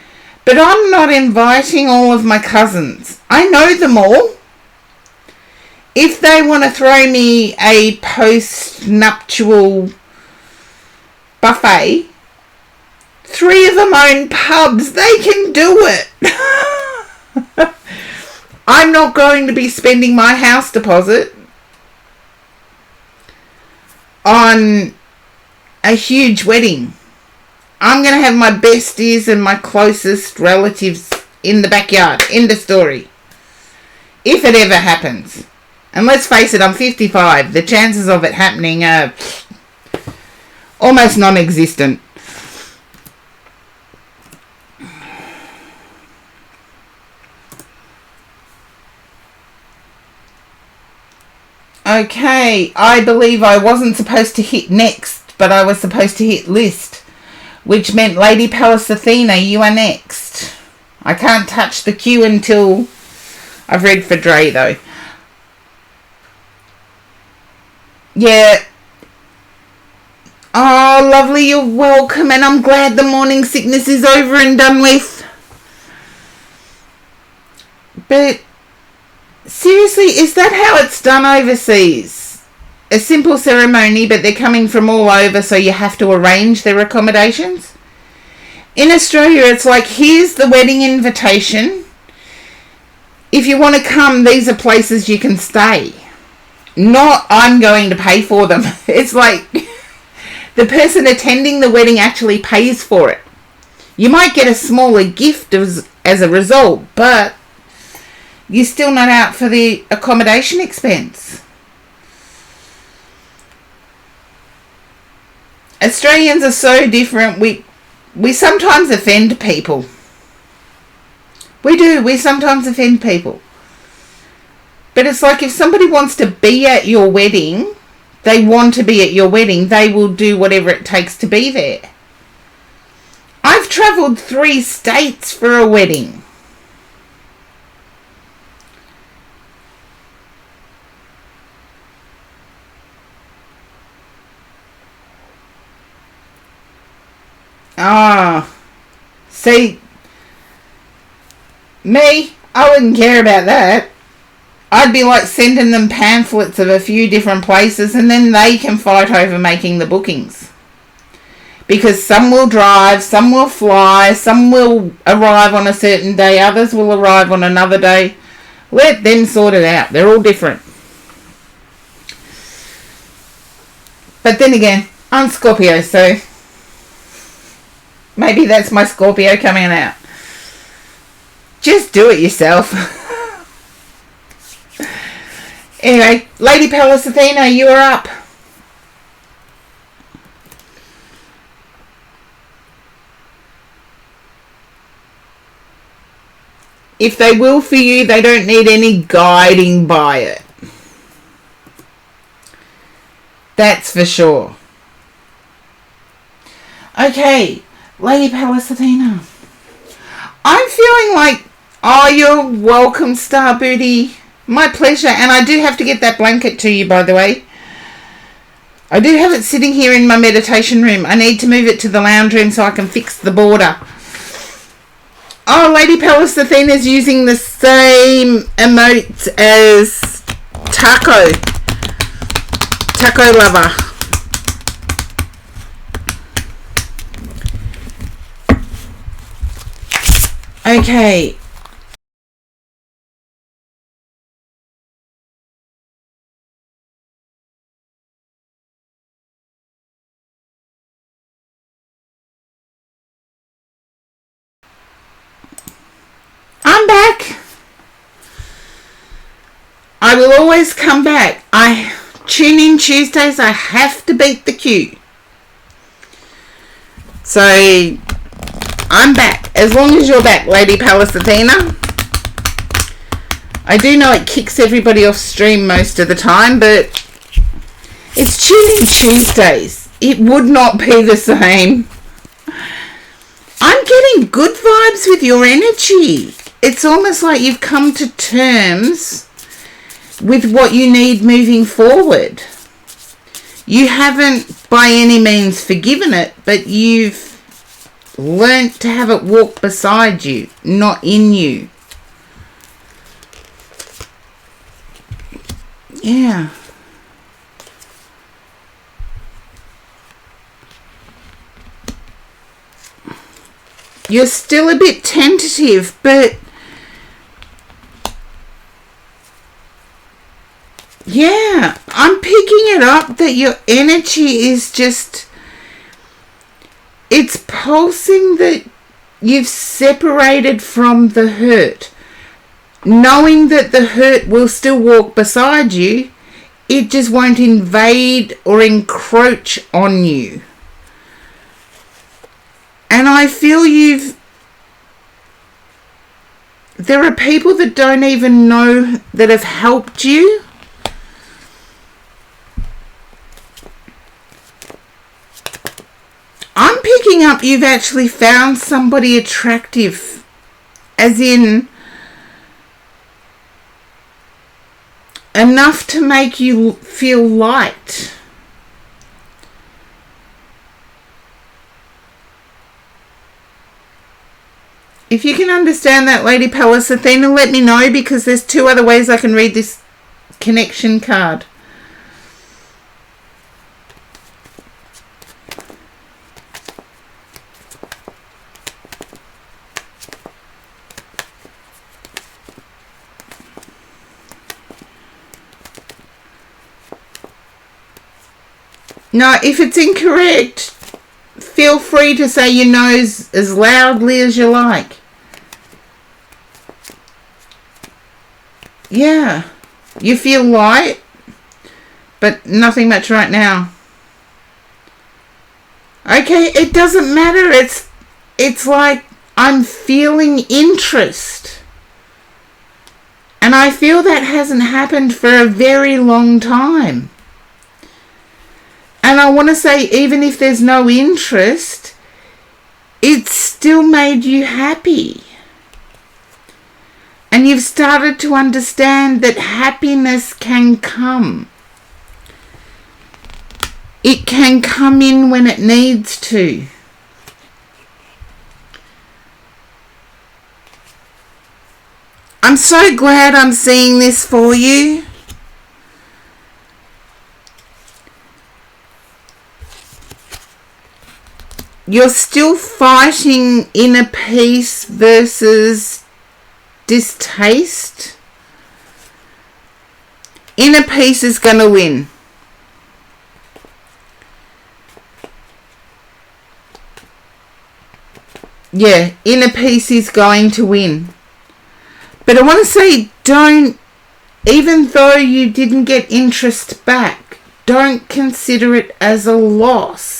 but I'm not inviting all of my cousins. I know them all. If they want to throw me a post-nuptial buffet, 3 of them own pubs. They can do it. I'm not going to be spending my house deposit on a huge wedding. I'm going to have my besties and my closest relatives in the backyard. End of story. If it ever happens. And let's face it, I'm 55. The chances of it happening are almost non-existent. Okay, I believe I wasn't supposed to hit next, but I was supposed to hit list, which meant Lady Palace Athena, you are next. I can't touch the queue until I've read for Dre, though. Yeah. Oh, lovely, you're welcome, and I'm glad the morning sickness is over and done with. But seriously, is that how it's done overseas? A simple ceremony, but they're coming from all over, so you have to arrange their accommodations? In Australia, it's like, here's the wedding invitation. If you want to come, these are places you can stay. Not, I'm going to pay for them. It's like the person attending the wedding actually pays for it. You might get a smaller gift as a result, but you're still not out for the accommodation expense. Australians are so different. We sometimes offend people. We do. We sometimes offend people. But it's like, if somebody wants to be at your wedding, they want to be at your wedding, they will do whatever it takes to be there. I've travelled 3 states for a wedding. See, me, I wouldn't care about that. I'd be like sending them pamphlets of a few different places, and then they can fight over making the bookings. Because some will drive, some will fly, some will arrive on a certain day, others will arrive on another day. Let them sort it out. They're all different. But then again, I'm Scorpio, so maybe that's my Scorpio coming out. Just do it yourself. Anyway, Lady Palace Athena, you are up. If they will for you, they don't need any guiding by it. That's for sure. Okay, Lady Palace Athena. I'm feeling like, oh, you're welcome, Star Booty. My pleasure. And I do have to get that blanket to you, by the way. I do have it sitting here in my meditation room. I need to move it to the lounge room so I can fix the border. Oh, Lady Palace Athena's using the same emotes as Taco. Taco Lover. Okay. I'm back. I will always come back. I tune in Tuesdays. I have to beat the queue. So I'm back. as long as you're back, Lady Palace Athena. I do know it kicks everybody off stream most of the time, but it's Tuning Tuesdays. It would not be the same. I'm getting good vibes with your energy. It's almost like you've come to terms with what you need moving forward. You haven't by any means forgiven it, but you've learnt to have it walk beside you, not in you. Yeah. You're still a bit tentative, but yeah, I'm picking it up that your energy is just, it's pulsing that you've separated from the hurt. Knowing that the hurt will still walk beside you, it just won't invade or encroach on you. And I feel there are people that don't even know that have helped you. I'm picking up you've actually found somebody attractive, as in enough to make you feel light. If you can understand that, Lady Palace Athena, let me know, because there's two other ways I can read this connection card. Now, if it's incorrect, feel free to say your no's as loudly as you like. Yeah, you feel light, but nothing much right now. Okay, it doesn't matter. It's like I'm feeling interest. And I feel that hasn't happened for a very long time. And I want to say, even if there's no interest, it's still made you happy. And you've started to understand that happiness can come. It can come in when it needs to. I'm so glad I'm seeing this for you. You're still fighting inner peace versus distaste. Inner peace is going to win. Yeah, inner peace is going to win. But I want to say, don't, even though you didn't get interest back, don't consider it as a loss.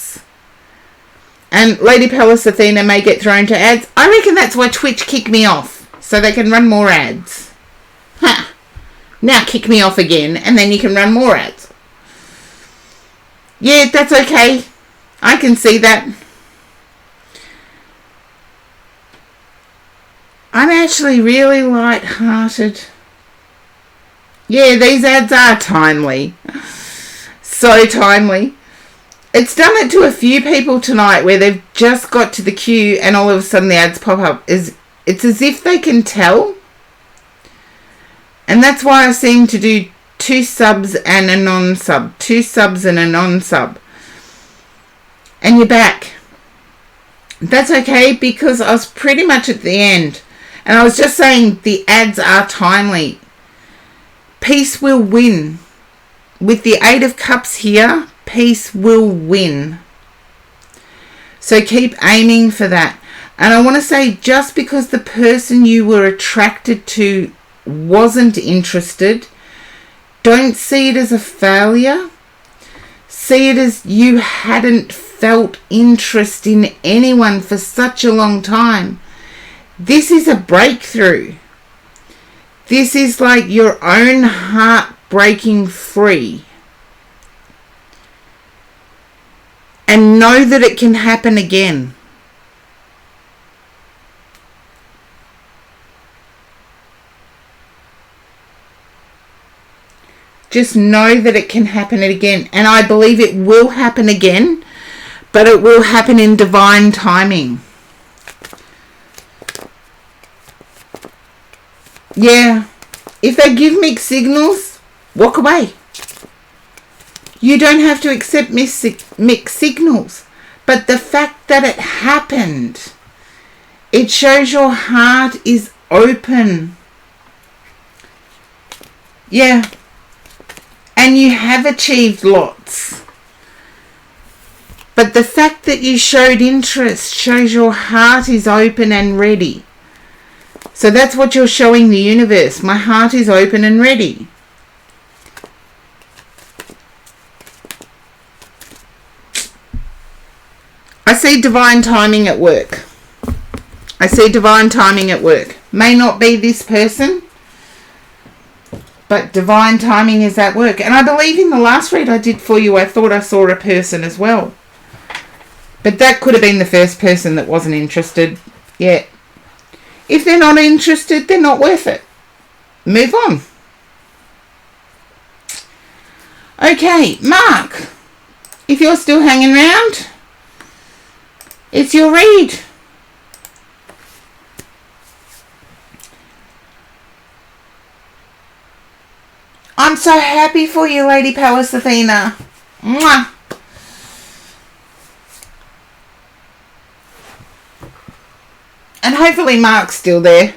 And Lady Palace Athena may get thrown to ads. I reckon that's why Twitch kicked me off, so they can run more ads. Ha! Now kick me off again, and then you can run more ads. Yeah, that's okay. I can see that. I'm actually really light-hearted. Yeah, these ads are timely. So timely. It's done it to a few people tonight where they've just got to the queue and all of a sudden the ads pop up. It's as if they can tell. And that's why I seem to do 2 subs and a non-sub. 2 subs and a non-sub. And you're back. That's okay, because I was pretty much at the end. And I was just saying the ads are timely. Peace will win. With the 8 of Cups here, peace will win. So keep aiming for that. And I want to say, just because the person you were attracted to wasn't interested, don't see it as a failure. See it as you hadn't felt interest in anyone for such a long time. This is a breakthrough. This is like your own heart breaking free. And know that it can happen again. Just know that it can happen again. And I believe it will happen again, but it will happen in divine timing. Yeah. If they give mixed signals, walk away. You don't have to accept mixed signals. But the fact that it happened, it shows your heart is open. Yeah. And you have achieved lots. But the fact that you showed interest shows your heart is open and ready. So that's what you're showing the universe. My heart is open and ready. I see divine timing at work. I see divine timing at work. May not be this person, but divine timing is at work. And I believe in the last read I did for you, I thought I saw a person as well. But that could have been the first person that wasn't interested yet. If they're not interested, they're not worth it. Move on. Okay, Mark, if you're still hanging around, it's your read. I'm so happy for you, Lady Palace Athena. Mwah. And hopefully Mark's still there.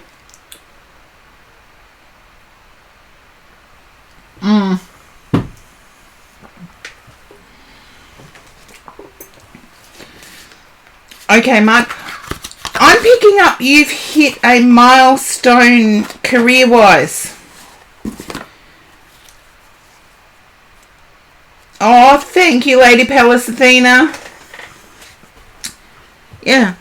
Okay, Mark. I'm picking up you've hit a milestone career-wise. Oh, thank you, Lady Palace Athena. Yeah.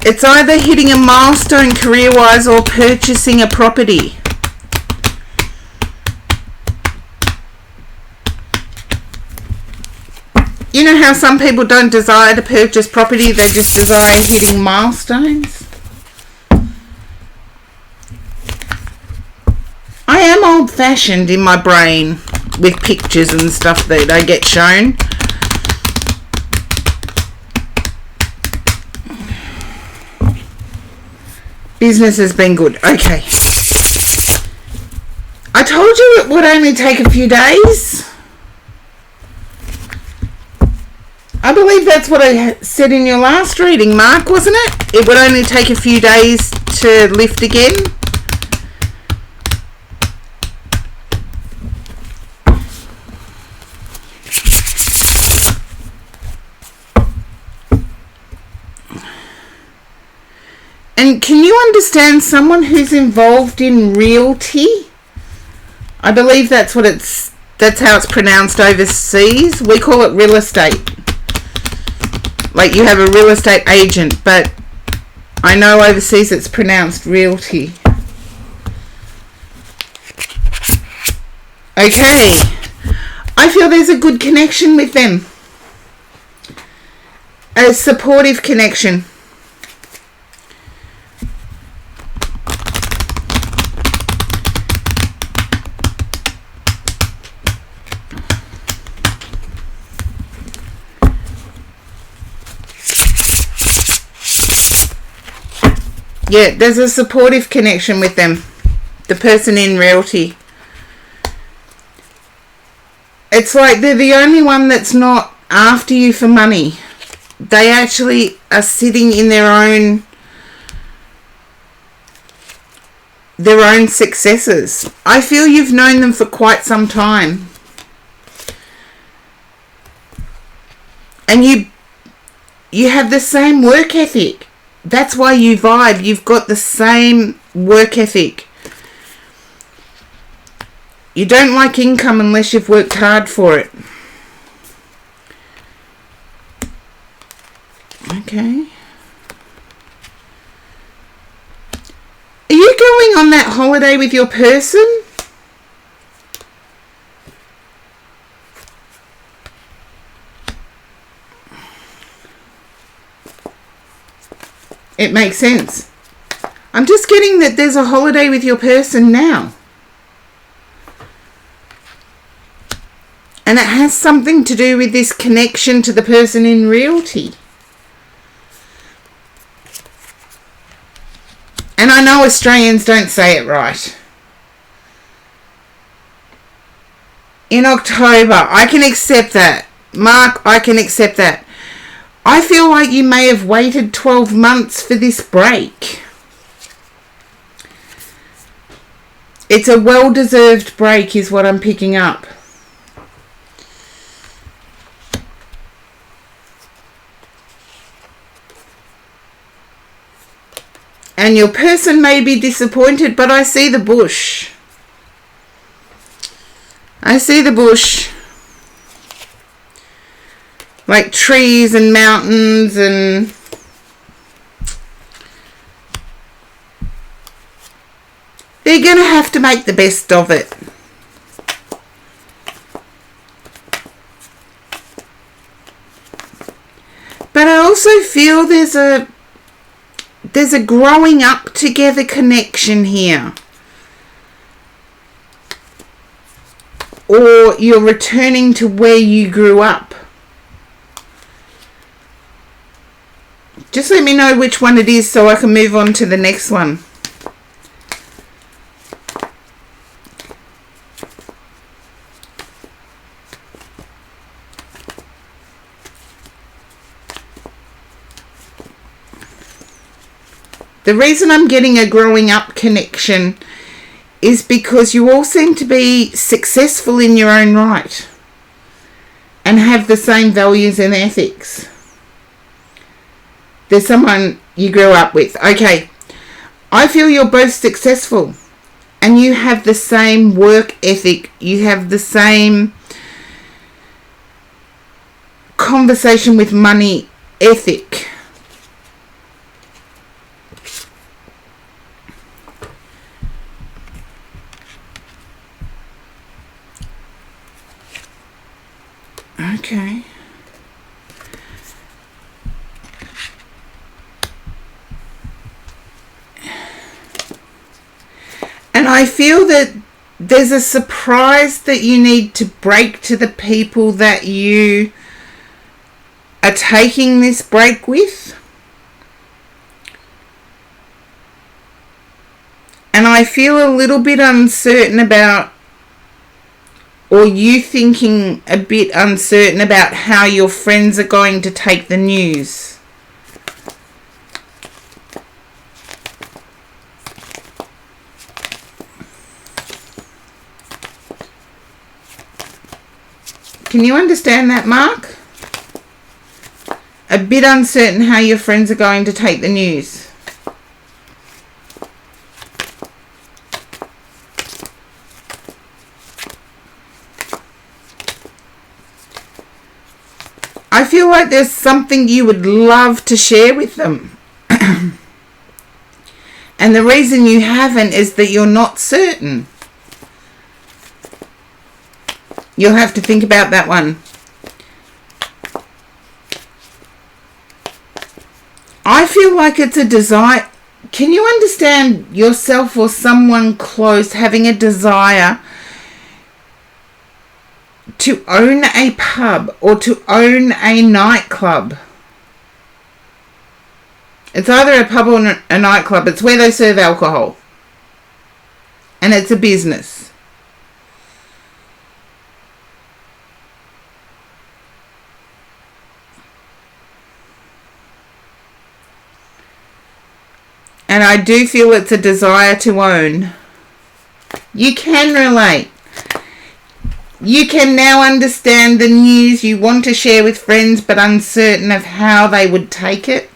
It's either hitting a milestone career-wise or purchasing a property. You know how some people don't desire to purchase property, they just desire hitting milestones? I am old-fashioned in my brain with pictures and stuff that I get shown. Business has been good. Okay. I told you it would only take a few days. I believe that's what I said in your last reading, Mark, wasn't it? It would only take a few days to lift again. And can you understand someone who's involved in realty? I believe that's how it's pronounced overseas. We call it real estate. Like you have a real estate agent, but I know overseas it's pronounced realty. Okay. I feel there's a good connection with them. A supportive connection. Yeah, there's a supportive connection with them. The person in realty. It's like they're the only one that's not after you for money. They actually are sitting in their own successes. I feel you've known them for quite some time. And you have the same work ethic. That's why you vibe. You've got the same work ethic. You don't like income unless you've worked hard for it. Okay. Are you going on that holiday with your person? It makes sense. I'm just getting that there's a holiday with your person now. And it has something to do with this connection to the person in realty. And I know Australians don't say it right. In October, I can accept that. Mark, I can accept that. I feel like you may have waited 12 months for this break. It's a well-deserved break is what I'm picking up. And your person may be disappointed, but I see the bush. I see the bush. Like trees and mountains and... They're going to have to make the best of it. But I also feel there's a growing up together connection here. Or you're returning to where you grew up. Just let me know which one it is so I can move on to the next one. The reason I'm getting a growing up connection is because you all seem to be successful in your own right and have the same values and ethics. There's someone you grew up with. Okay, I feel you're both successful and you have the same work ethic. You have the same conversation with money ethic. Okay. And I feel that there's a surprise that you need to break to the people that you are taking this break with. And I feel a little bit uncertain about, or you thinking a bit uncertain about how your friends are going to take the news. Can you understand that, Mark? A bit uncertain how your friends are going to take the news. I feel like there's something you would love to share with them. And the reason you haven't is that you're not certain. You'll have to think about that one. I feel like it's a desire. Can you understand yourself or someone close having a desire to own a pub or to own a nightclub? It's either a pub or a nightclub. It's where they serve alcohol. And it's a business. And I do feel it's a desire to own. You can relate. You can now understand the news you want to share with friends but uncertain of how they would take it.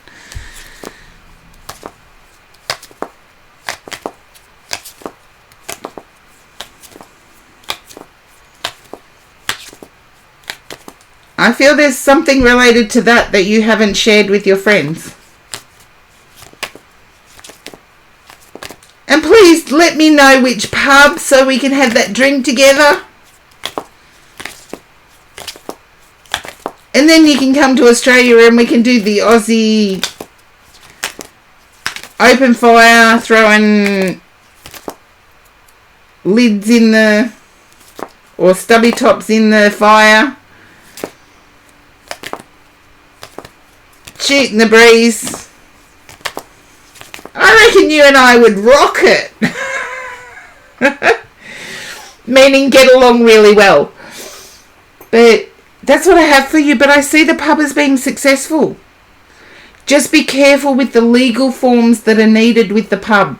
I feel there's something related to that you haven't shared with your friends. please let me know which pub so we can have that drink together. And then you can come to Australia and we can do the Aussie open fire, throwing lids in the, or stubby tops in the fire, shooting the breeze. I reckon you and I would rock it. Meaning get along really well. But that's what I have for you. But I see the pub as being successful. Just be careful with the legal forms that are needed with the pub.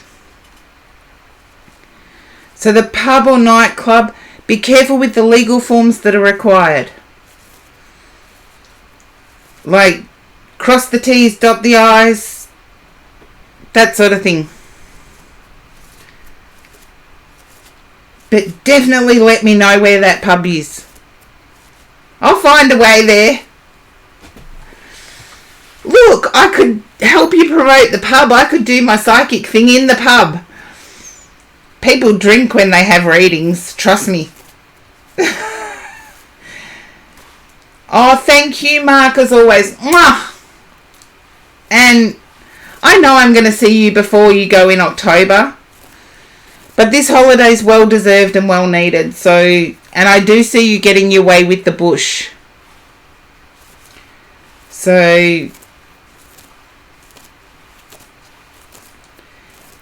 So the pub or nightclub, be careful with the legal forms that are required. Like, cross the T's, dot the I's, that sort of thing. But definitely let me know where that pub is. I'll find a way there. Look, I could help you promote the pub. I could do my psychic thing in the pub. People drink when they have readings, trust me. Oh, thank you, Mark, as always. Mwah! And I know I'm going to see you before you go in October. But this holiday's well deserved and well needed. So, and I do see you getting your way with the bush. So,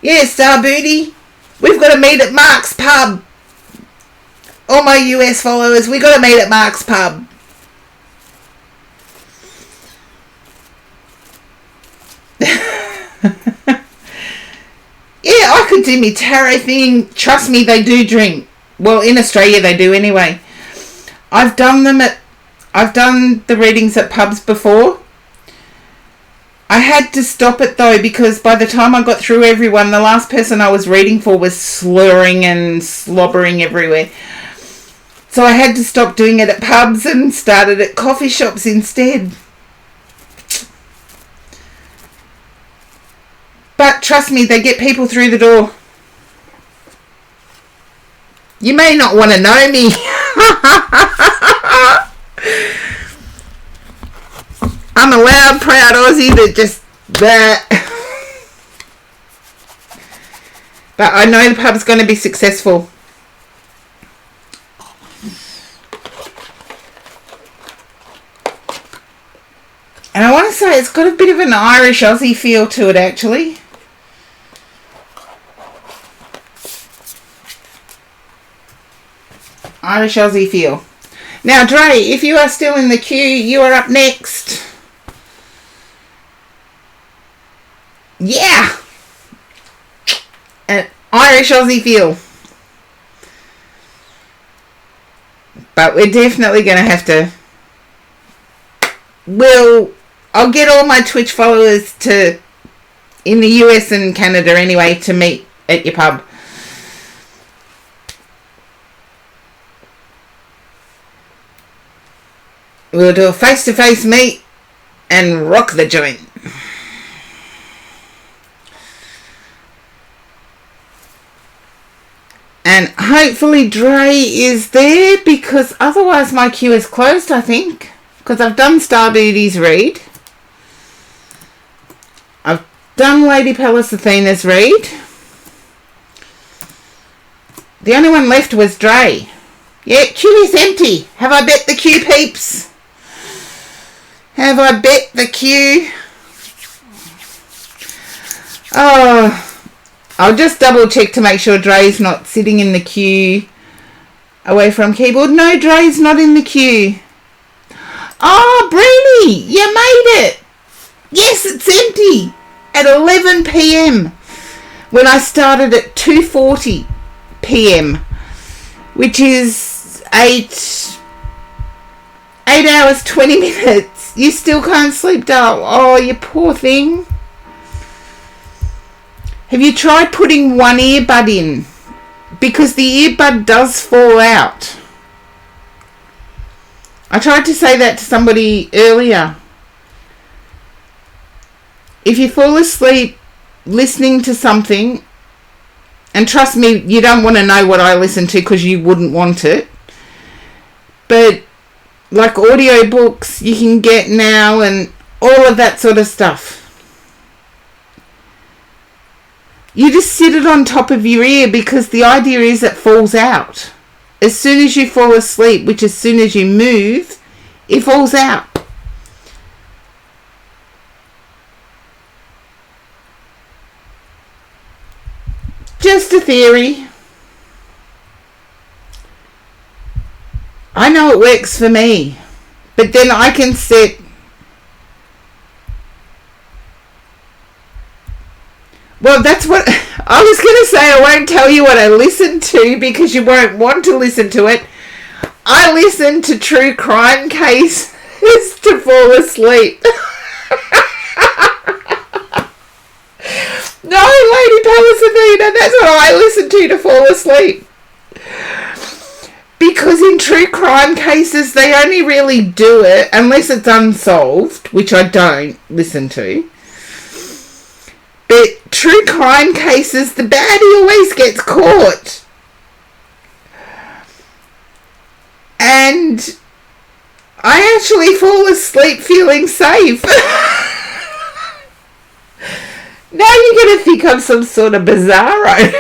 yeah, Star Booty, we've got to meet at Mark's pub. All my US followers, we've got to meet at Mark's pub. Yeah, I could do me tarot thing. Trust me, they do drink. Well, in Australia they do anyway. I've done the readings at pubs before. I had to stop it though, because by the time I got through everyone, the last person I was reading for was slurring and slobbering everywhere. So I had to stop doing it at pubs and started at coffee shops instead. But trust me, they get people through the door. You may not want to know me. I'm a loud, proud Aussie that just... But I know the pub's going to be successful. And I want to say it's got a bit of an Irish Aussie feel to it, actually. Irish Aussie feel. Now, Dre, if you are still in the queue, you are up next. Yeah! An Irish Aussie feel. But we're definitely going to have to... I'll get all my Twitch followers to... in the US and Canada anyway, to meet at your pub. We'll do a face-to-face meet and rock the joint. And hopefully Dre is there, because otherwise my queue is closed, I think. Because I've done Star Booty's read. I've done Lady Pallas Athena's read. The only one left was Dre. Yeah, queue is empty. Have I bet the queue, peeps? Have I bet the queue? Oh, I'll just double check to make sure Dre's not sitting in the queue away from keyboard. No, Dre's not in the queue. Oh, Breenie, you made it. Yes, it's empty at 11 p.m. when I started at 2:40 p.m. which is 8 hours 20 minutes. You still can't sleep, darling. Oh, you poor thing. Have you tried putting one earbud in? Because the earbud does fall out. I tried to say that to somebody earlier. If you fall asleep listening to something And trust me, you don't want to know what I listen to because you wouldn't want it. But like audiobooks you can get now and all of that sort of stuff. You just sit it on top of your ear because the idea is it falls out. As soon as you fall asleep, which as soon as you move, it falls out. Just a theory. I know it works for me. But then I can sit. Well, that's what I was going to say. I won't tell you what I listen to because you won't want to listen to it. I listen to true crime cases to fall asleep. No, Lady Palisavina, that's what I listen to fall asleep. Because in true crime cases, they only really do it, unless it's unsolved, which I don't listen to. But true crime cases, the baddie always gets caught. And I actually fall asleep feeling safe. Now you're going to think I'm some sort of bizarro.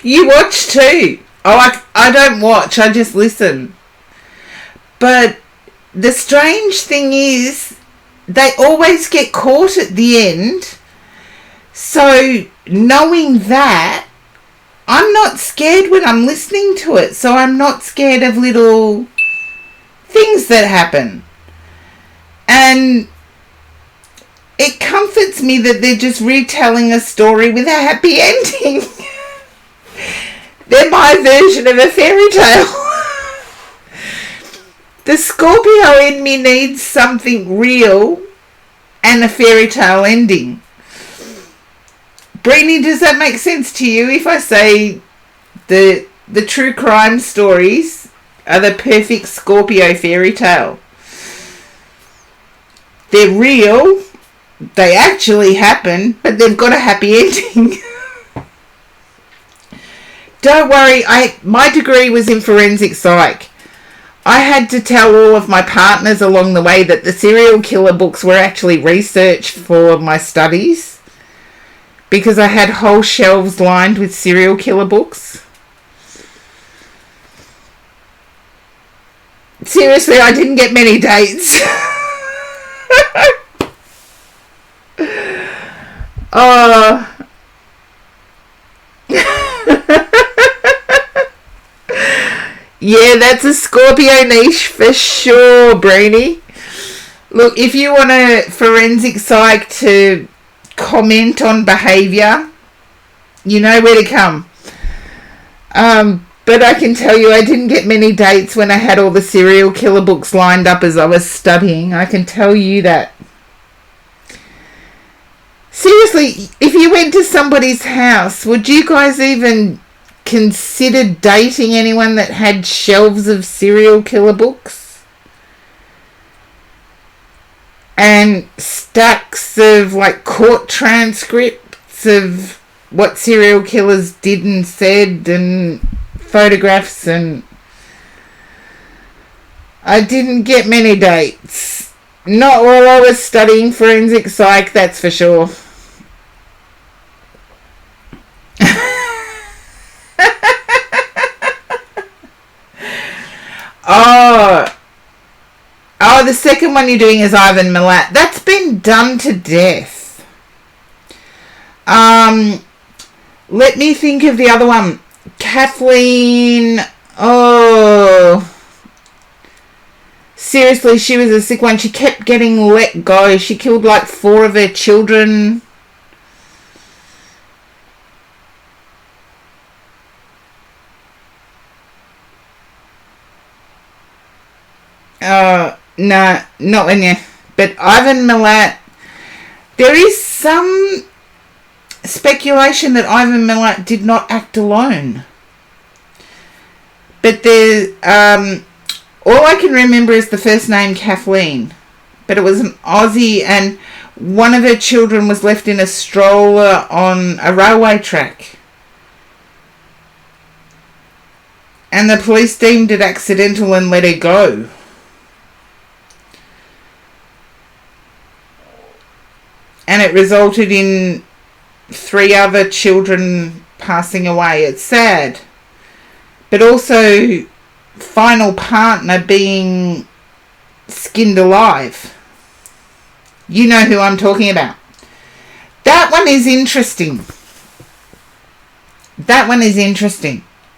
You watch too. Oh, I don't watch, I just listen. But the strange thing is, they always get caught at the end. So, knowing that, I'm not scared when I'm listening to it. So, I'm not scared of little things that happen. And it comforts me that they're just retelling a story with a happy ending. They're my version of a fairy tale. The Scorpio in me needs something real and a fairy tale ending. Brittany, does that make sense to you if I say the true crime stories are the perfect Scorpio fairy tale? They're real, they actually happen, but they've got a happy ending. Don't worry, my degree was in forensic psych. I had to tell all of my partners along the way that the serial killer books were actually research for my studies. Because I had whole shelves lined with serial killer books. Seriously, I didn't get many dates. Oh. Yeah, that's a Scorpio niche for sure, Brainy. Look, if you want a forensic psych to comment on behaviour, you know where to come. But I can tell you I didn't get many dates when I had all the serial killer books lined up as I was studying. I can tell you that. Seriously, if you went to somebody's house, would you guys even consider dating anyone that had shelves of serial killer books? And stacks of like court transcripts of what serial killers did and said and photographs, and I didn't get many dates. Not while I was studying forensic psych, that's for sure. Oh, the second one you're doing is Ivan Milat. That's been done to death. Let me think of the other one. Kathleen. Oh. Seriously, she was a sick one. She kept getting let go. She killed like 4 of her children. No, not when you... But Ivan Milat... There is some speculation that Ivan Milat did not act alone. But all I can remember is the first name Kathleen. But it was an Aussie, and one of her children was left in a stroller on a railway track. And the police deemed it accidental and let her go. And it resulted in 3 other children passing away. It's sad. But also final partner being skinned alive. You know who I'm talking about. That one is interesting.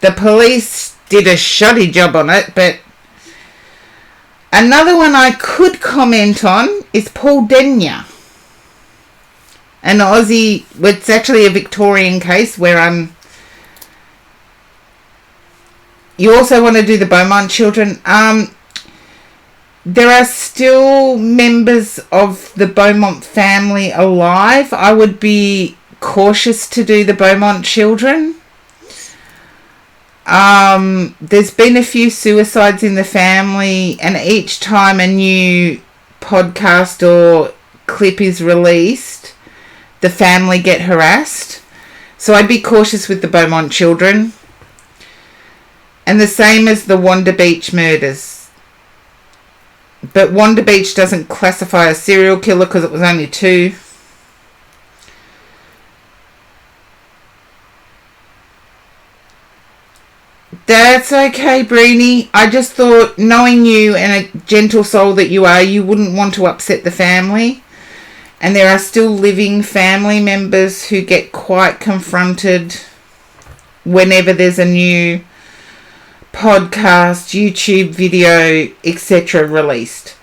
The police did a shoddy job on it, but another one I could comment on is Paul Denyer. An Aussie, it's actually a Victorian case where you also want to do the Beaumont children. There are still members of the Beaumont family alive. I would be cautious to do the Beaumont children. There's been a few suicides in the family, and each time a new podcast or clip is released, the family get harassed. So I'd be cautious with the Beaumont children. And the same as the Wanda Beach murders. But Wanda Beach doesn't classify as serial killer because it was only 2. That's okay, Breenie. I just thought, knowing you and a gentle soul that you are, you wouldn't want to upset the family. And there are still living family members who get quite confronted whenever there's a new podcast, YouTube video, etc. released.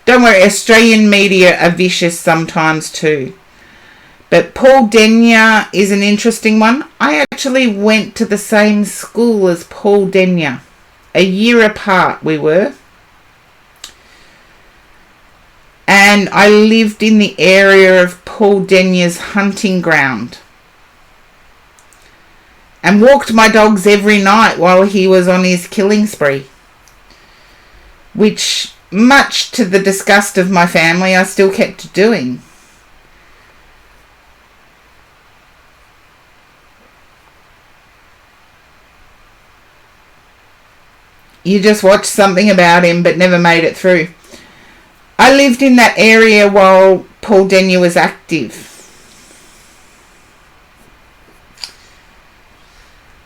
Don't worry, Australian media are vicious sometimes too. But Paul Denyer is an interesting one. I actually went to the same school as Paul Denyer. A year apart we were. And I lived in the area of Paul Denyer's hunting ground. And walked my dogs every night while he was on his killing spree. Which, much to the disgust of my family, I still kept doing. You just watched something about him but never made it through. I lived in that area while Paul Denyer was active.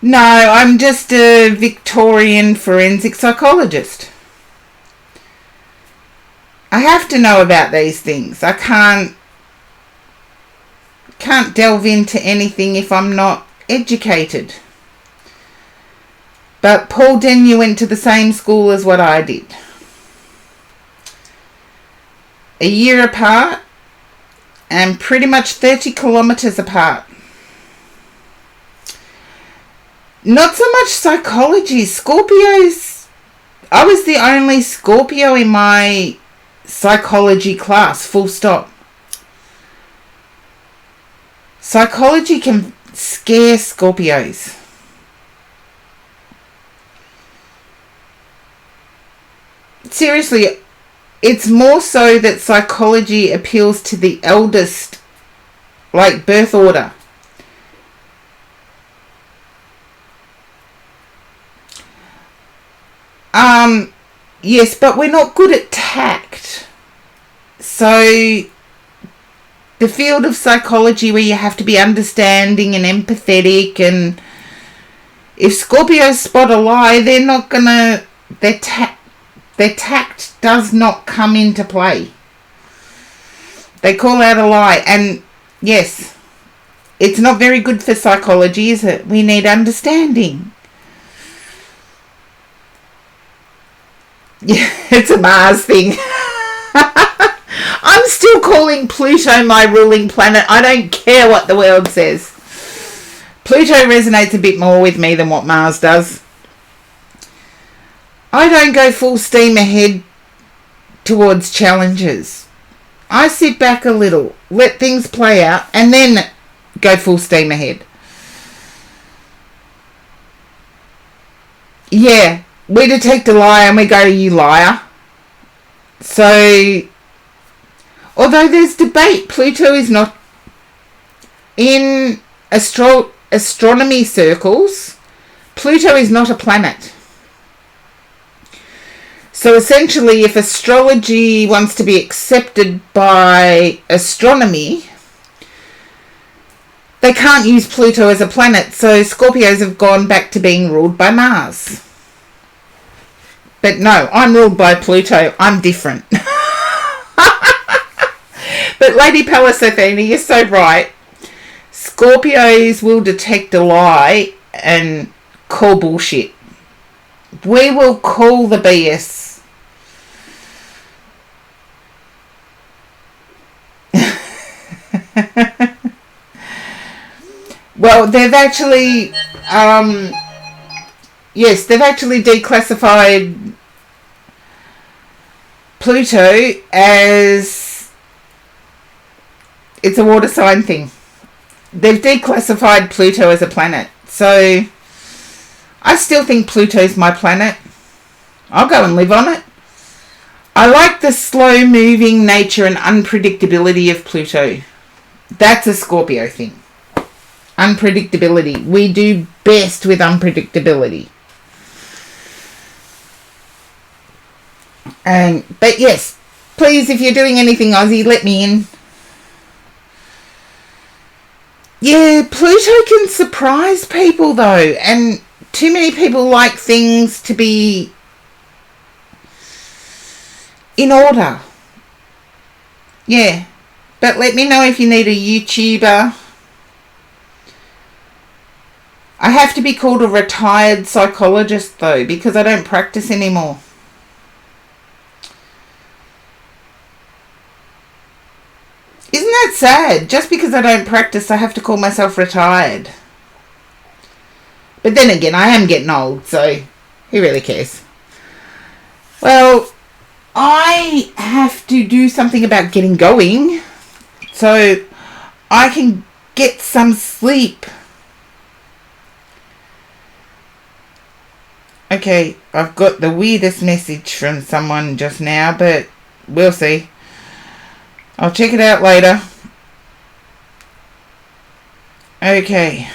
No, I'm just a Victorian forensic psychologist. I have to know about these things. I can't delve into anything if I'm not educated. But Paul Denyer went to the same school as what I did. A year apart and pretty much 30 kilometres apart. Not so much psychology. Scorpios, I was the only Scorpio in my psychology class, full stop. Psychology can scare Scorpios. Seriously, it's more so that psychology appeals to the eldest, like birth order. Yes, but we're not good at tact. So, the field of psychology where you have to be understanding and empathetic, and if Scorpios spot a lie, they're not gonna, their tact does not come into play. They call out a lie, and yes, it's not very good for psychology, is it? We need understanding. Yeah, it's a Mars thing. I'm still calling Pluto my ruling planet. I don't care what the world says. Pluto resonates a bit more with me than what Mars does. I don't go full steam ahead towards challenges. I sit back a little, let things play out, and then go full steam ahead. Yeah, we detect a liar and we go, you liar. So, although there's debate, Pluto is not in astronomy circles. Pluto is not a planet. So essentially, if astrology wants to be accepted by astronomy, they can't use Pluto as a planet. So Scorpios have gone back to being ruled by Mars. But no, I'm ruled by Pluto. I'm different. But Lady Palasathena, you're so right. Scorpios will detect a lie and call bullshit. We will call the BS. Well, they've actually, yes, they've actually declassified Pluto as, it's a water sign thing. They've declassified Pluto as a planet. So, I still think Pluto's my planet. I'll go and live on it. I like the slow-moving nature and unpredictability of Pluto. That's a Scorpio thing. Unpredictability. We do best with unpredictability. But yes, please, if you're doing anything Aussie, let me in. Yeah, Pluto can surprise people though, and too many people like things to be in order. Yeah, but let me know if you need a YouTuber. I have to be called a retired psychologist though, because I don't practice anymore. Isn't that sad? Just because I don't practice, I have to call myself retired. But then again, I am getting old, so who really cares? Well, I have to do something about getting going so I can get some sleep. Okay, I've got the weirdest message from someone just now, but we'll see. I'll check it out later. Okay.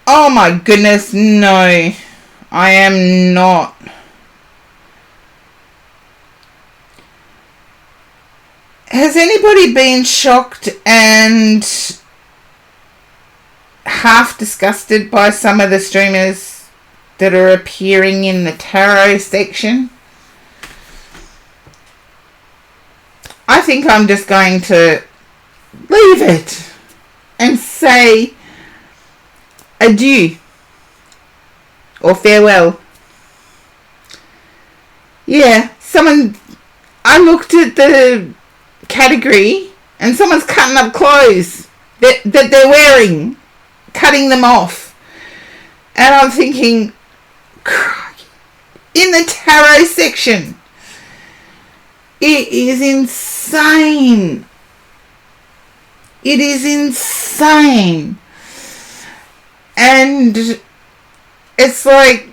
Oh my goodness, no. I am not. Has anybody been shocked and half disgusted by some of the streamers that are appearing in the tarot section? I think I'm just going to leave it and say adieu or farewell. Yeah, I looked at the category and someone's cutting up clothes that they're wearing, cutting them off. And I'm thinking, in the tarot section, it is insane. It is insane. And it's like,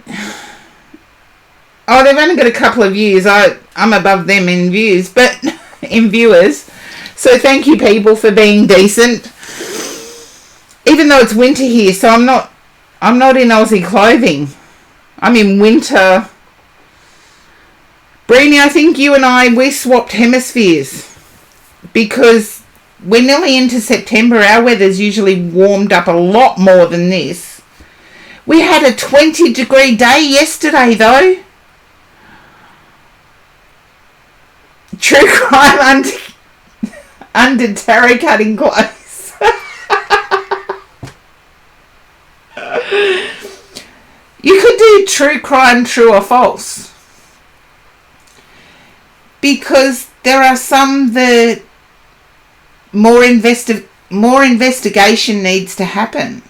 oh, they've only got a couple of views. I'm above them in views, but in viewers. So thank you, people, for being decent. Even though it's winter here, so I'm not in Aussie clothing. I'm in winter. Breenie, I think you and we swapped hemispheres because we're nearly into September. Our weather's usually warmed up a lot more than this. We had a 20-degree day yesterday, though. True crime under tarot cutting clothes. You could do true crime, true or false. Because there are some that more investigation needs to happen.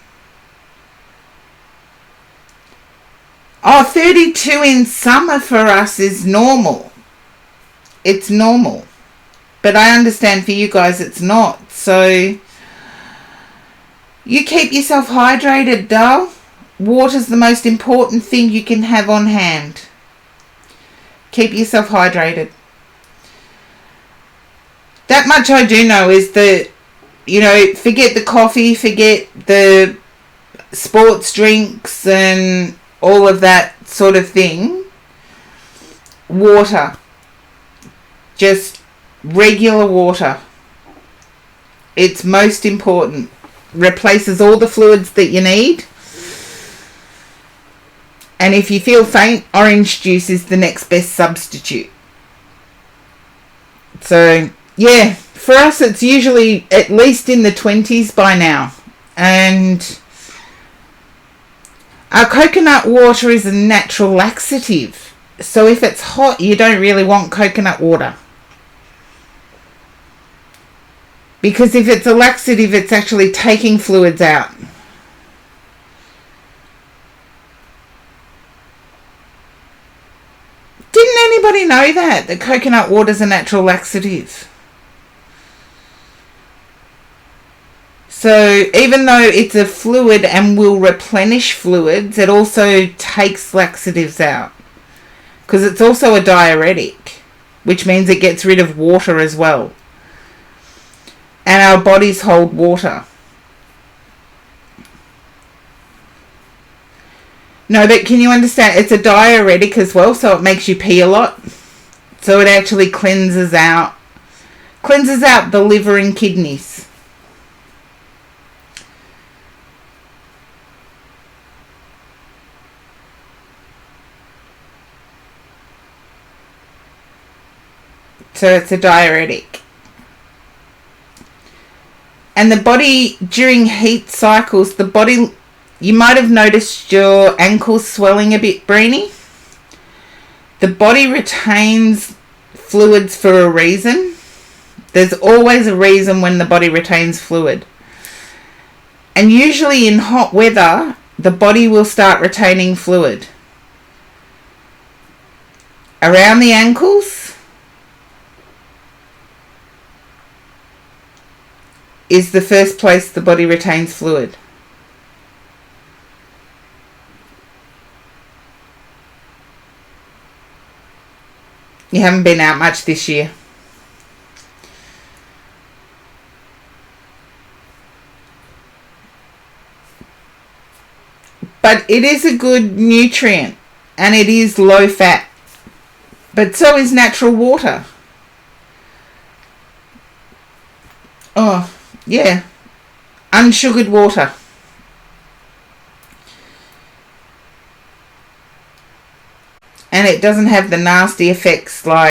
Oh, 32 in summer for us is normal. It's normal. But I understand for you guys it's not. So, You keep yourself hydrated, doll. Water's the most important thing you can have on hand. Keep yourself hydrated. That much I do know is that, forget the coffee, forget the sports drinks and all of that sort of thing. Water. Just regular water. It's most important. Replaces all the fluids that you need. And if you feel faint, orange juice is the next best substitute. So, yeah, for us it's usually at least in the 20s by now. And our coconut water is a natural laxative. So if it's hot, you don't really want coconut water. Because if it's a laxative, it's actually taking fluids out. Didn't anybody know that coconut water is a natural laxative? So even though it's a fluid and will replenish fluids, it also takes laxatives out. Because it's also a diuretic, which means it gets rid of water as well. And our bodies hold water. No, but can you understand? It's a diuretic as well, so it makes you pee a lot. So it actually cleanses out the liver and kidneys. So it's a diuretic. And the body, during heat cycles, you might have noticed your ankles swelling a bit, Brainy. The body retains fluids for a reason. There's always a reason when the body retains fluid. And usually in hot weather, the body will start retaining fluid. Around the ankles is the first place the body retains fluid. You haven't been out much this year. But it is a good nutrient and it is low fat. But so is natural water. Oh, yeah. Unsugared water. And it doesn't have the nasty effects like